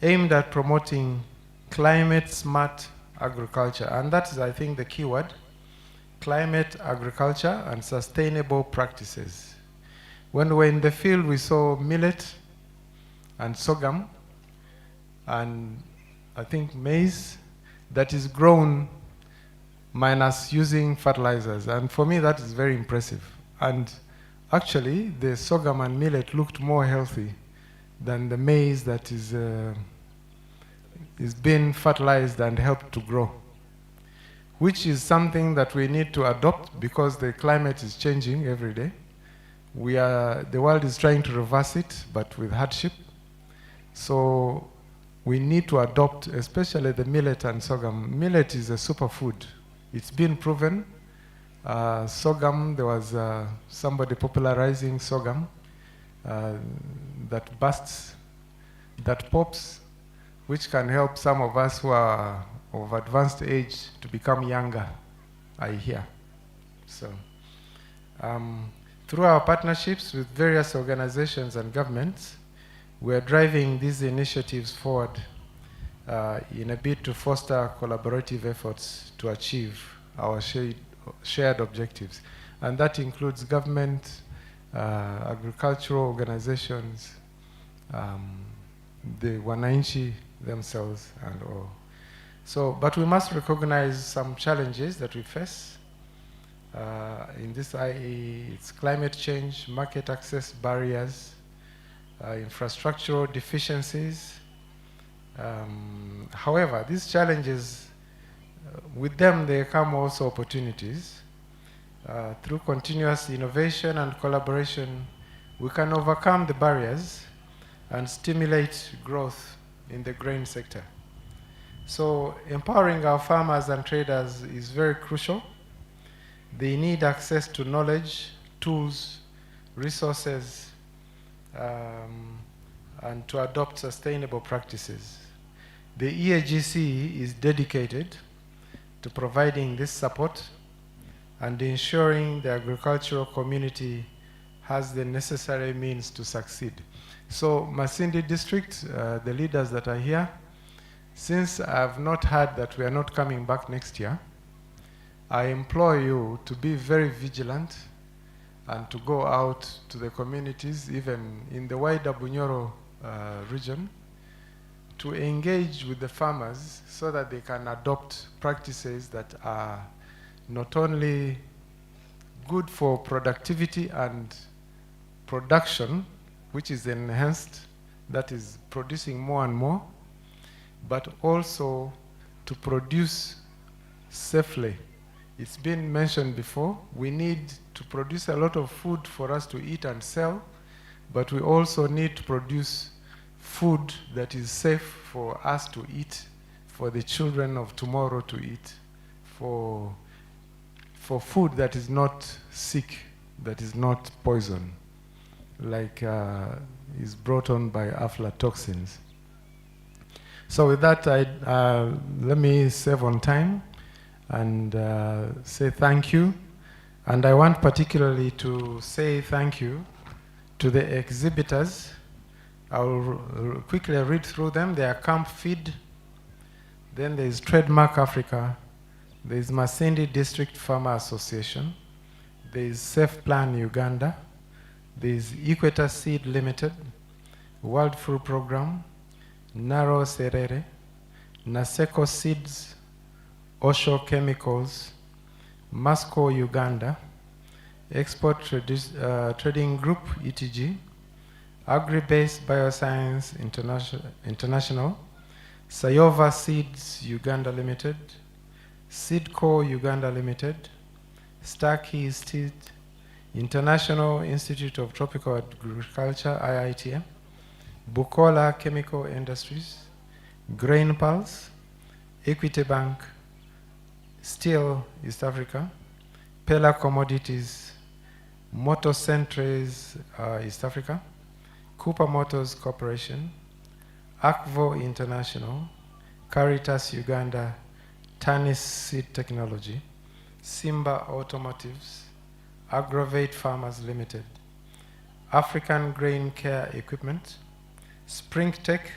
Speaker 17: aimed at promoting climate smart agriculture, and that is, I think, the key word: climate agriculture and sustainable practices. When we were in the field, we saw millet and sorghum, and I think, maize that is grown minus using fertilizers. And for me, that is very impressive. And actually, the sorghum and millet looked more healthy than the maize that is being fertilized and helped to grow, which is something that we need to adopt because the climate is changing every day. The world is trying to reverse it, but with hardship. So we need to adopt, especially the millet and sorghum. Millet is a superfood. It's been proven. Sorghum, there was somebody popularizing sorghum that bursts, that pops, which can help some of us who are of advanced age to become younger, I hear. So, through our partnerships with various organizations and governments, we are driving these initiatives forward in a bid to foster collaborative efforts to achieve our shared objectives. And that includes government, agricultural organizations, the wananchi themselves and all. So, but we must recognize some challenges that we face. In this IE, it's climate change, market access barriers, infrastructural deficiencies. However, these challenges, with them there come also opportunities. Through continuous innovation and collaboration, we can overcome the barriers and stimulate growth in the grain sector. So empowering our farmers and traders is very crucial. They need access to knowledge, tools, resources, and to adopt sustainable practices. The EAGC is dedicated to providing this support and ensuring the agricultural community has the necessary means to succeed. So Masindi district, the leaders that are here, since I've not heard that we are not coming back next year, I implore you to be very vigilant and to go out to the communities, even in the wider Bunyoro region, to engage with the farmers so that they can adopt practices that are not only good for productivity and production, which is enhanced, that is producing more and more, but also to produce safely. It's been mentioned before, we need to produce a lot of food for us to eat and sell, but we also need to produce food that is safe for us to eat, for the children of tomorrow to eat, for food that is not sick, that is not poison, like is brought on by aflatoxins. So with that, let me save on time and say thank you. And I want particularly to say thank you to the exhibitors. I'll quickly read through them. They are Camp Feed, then there is Trademark Africa, there is Masindi District Farmer Association, there is Safe Plan Uganda, there is Equator Seed Limited, World Food Program, Naro Serere, Naseko Seeds, Osho Chemicals, Masco Uganda, Export Trading Group ETG, Agri-Based Bioscience International, Sayova Seeds Uganda Limited, Seedco Uganda Limited, Starkey Seed, International Institute of Tropical Agriculture IITM, Bukola Chemical Industries, Grain Pulse, Equity Bank, Steel East Africa, Pella Commodities, Motocentres East Africa, Cooper Motors Corporation, Akvo International, Caritas Uganda, Tanis Seed Technology, Simba Automotives, Agrovate Farmers Limited, African Grain Care Equipment, Spring Tech,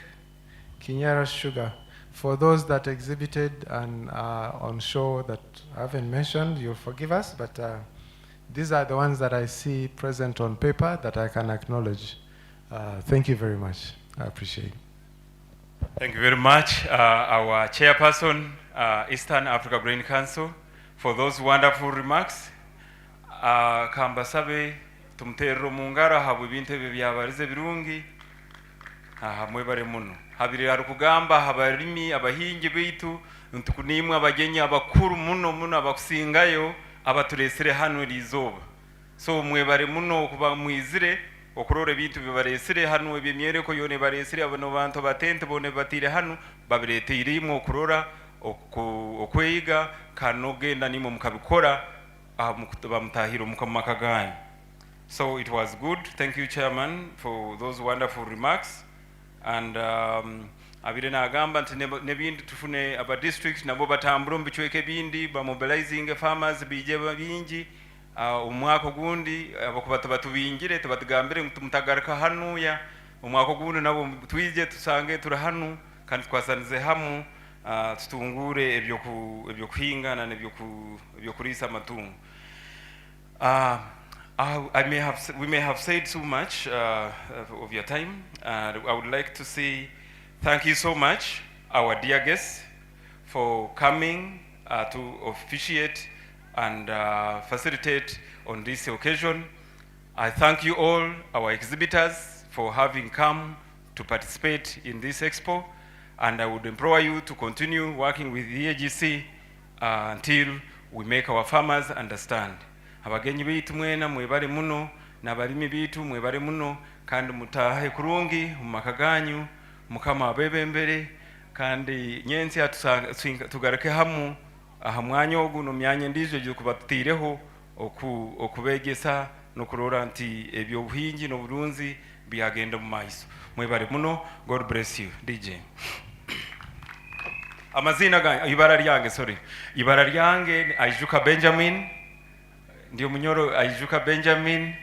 Speaker 17: Kinyara Sugar. For those that exhibited and are on show that I haven't mentioned, you'll forgive us, but these are the ones that I see present on paper that I can acknowledge. Thank you very much. I appreciate it.
Speaker 14: Thank you very much, our chairperson, Eastern Africa Grain Council, for those wonderful remarks. Kambasabe tumterro mungara habu binte byabarize birungi mwebare muno habiri harukugamba habarimi abahingi bitu ntukunimwe abagenyi abakuru muno abakusingayo abaturesere hano rizoba so mwebare muno kuba mwizire okurore bintu bibaresire hano ebimyereko yone baresire abano bantu batente bone batire hano babirete irimo okurora okweyiga kanogenda nimo mukabikora bamutahiro mukamakaganya. So it was good. Thank you, Chairman, for those wonderful remarks. And abire na agamba nti nebindi tufune aba districts nabo batambura mbichweke bindi ba mobilizing farmers bije bingi umwaka gundi abakubata batubingire tubatugambire mutagaruka hanuya umwaka gundi nabo twije tusange tura hanu kandi twasanize hamu tutungure ebyo kuhinga na ebyo kurisa amatungo. We may have said so much of your time. I would like to say thank you so much, our dear guests, for coming to officiate and facilitate on this occasion. I thank you all, our exhibitors, for having come to participate in this expo, and I would implore you to continue working with the EAGC until we make our farmers understand. Abagenyi bitu mwena mwebare muno nabalimi bitu mwebare muno kandi mutahe kurungi mumakaganyu mukama abebembere kandi nyensi tugareke hamu ahamwanya ogu no myanya ndizo gyo kubatireho okubegesa no kurora nti ebyo buhingi no burunzi byagenda mu maiso mwebare muno. God bless you. DJ amazina ga ibara ryange Ayijuka Benjamin, ndio munyoro Ayijuka Benjamin,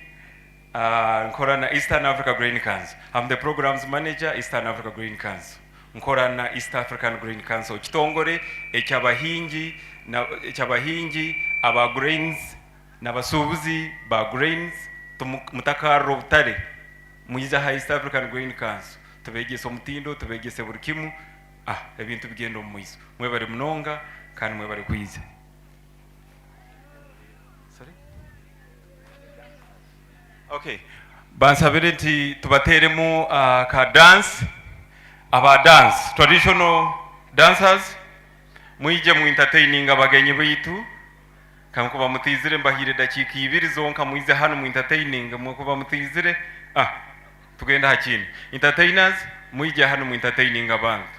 Speaker 14: nkora na Eastern Africa Grain Council. I'm the programs manager Eastern Africa Grain Council. Nkora na East African Grain Council kitongore ekyabahingi aba grains n'abasubuzi ba grains mutakaro butare muyiza ha East African Grain Council tubegese omutindo tubegese burikimu ebintu bigenda mu mwizo mwebare munonga kandi mwebare kwiza. Okay, bansabire nti tubateremu ka dance aba dance traditional dancers mwije mu entertaining abagenyi bitu kankuba mutizire mbahire dakika 2 zonka mwize hano mu entertaining mwakuba mutizire tugenda hakini entertainers mwije hano mu entertaining abantu.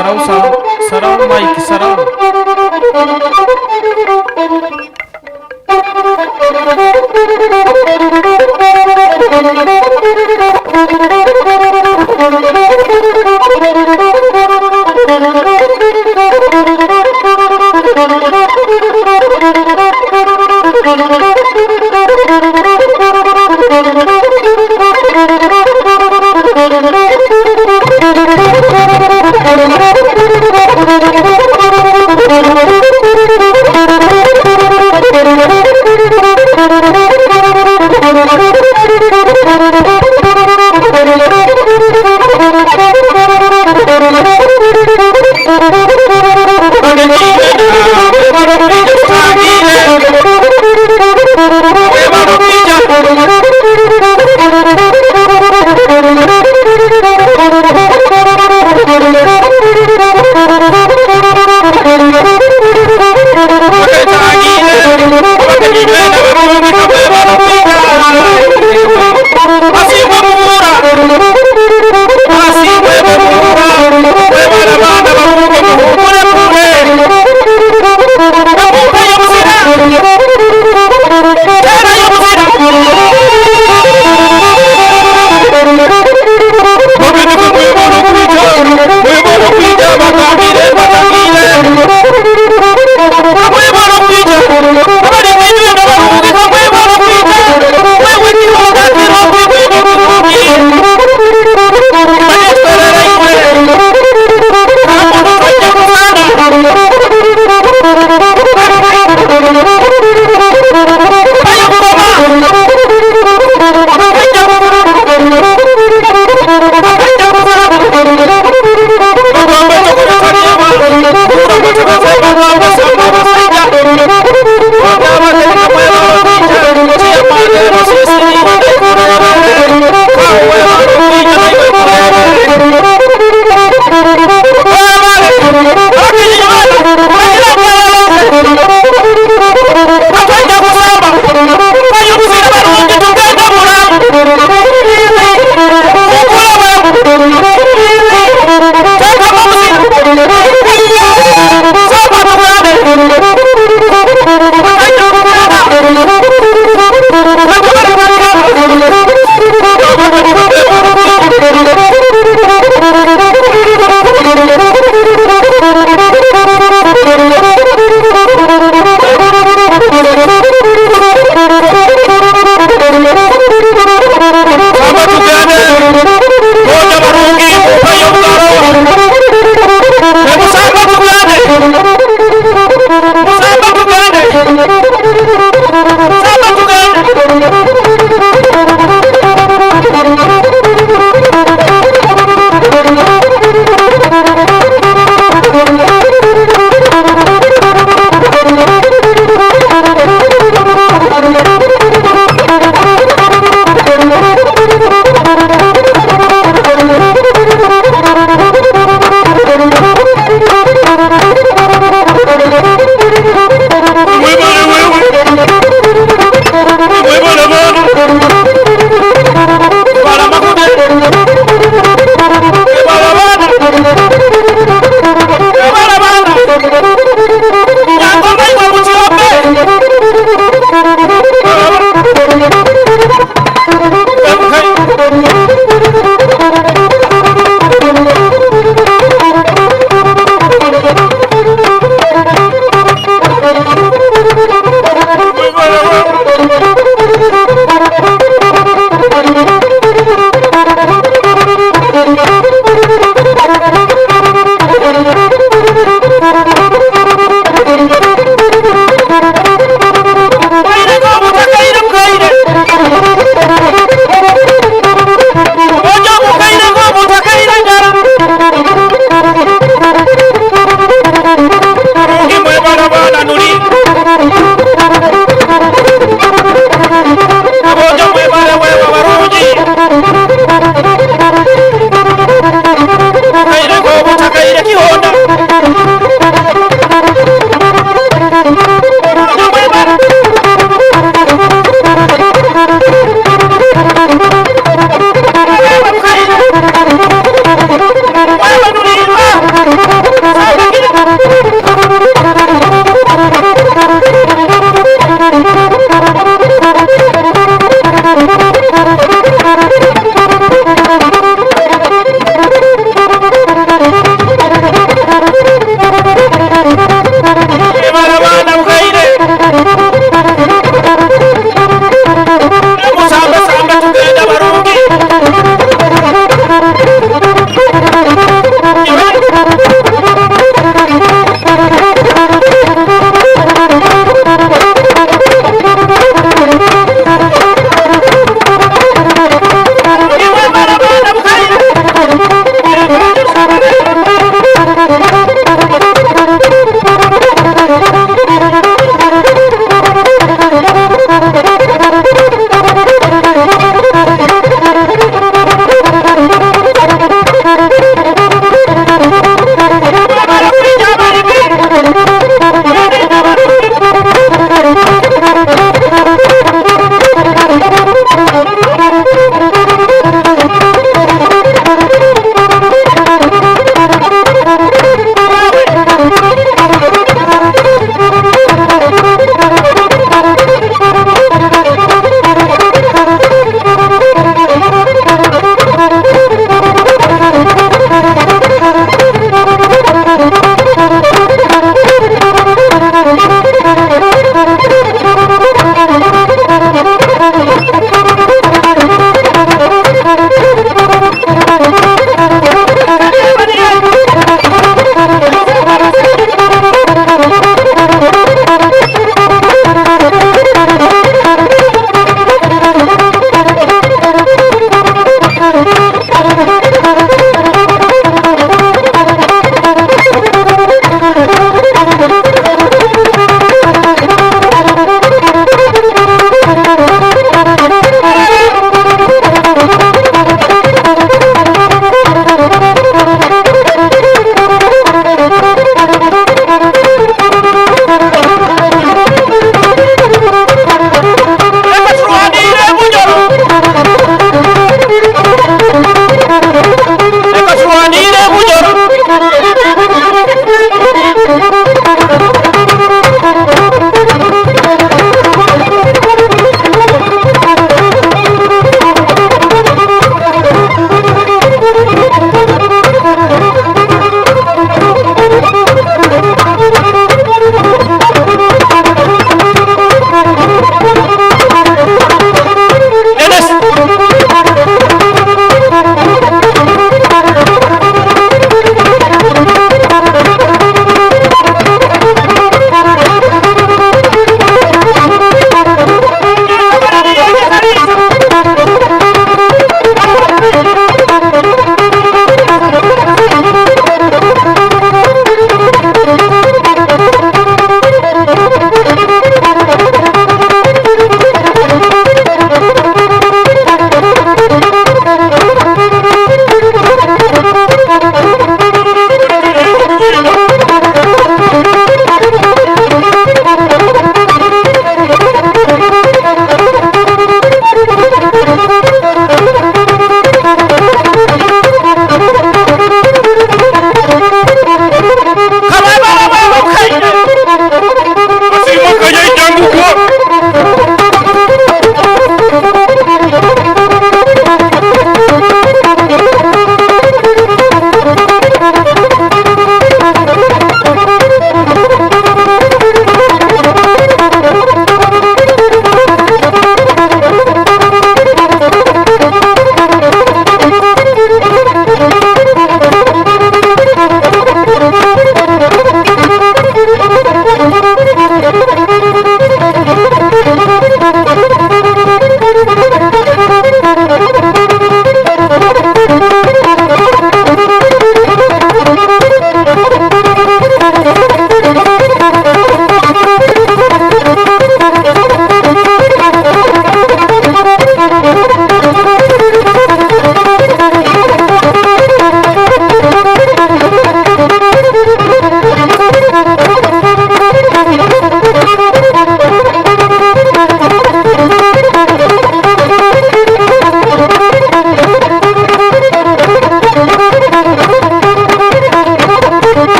Speaker 18: sarau Mike, sarau.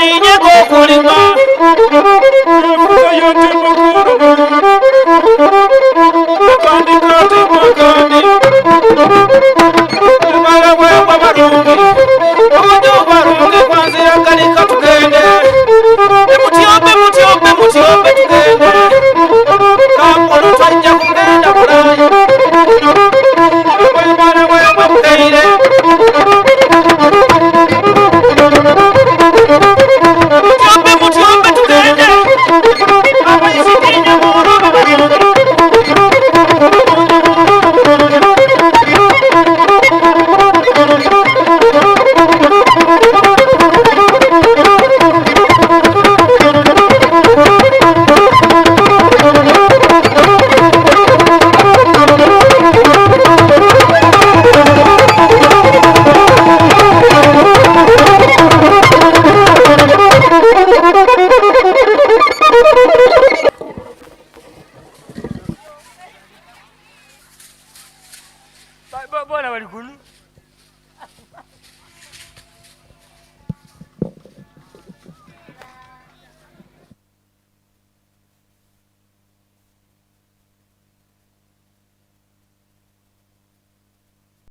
Speaker 18: amalinye g'okulima enfuko y'otumu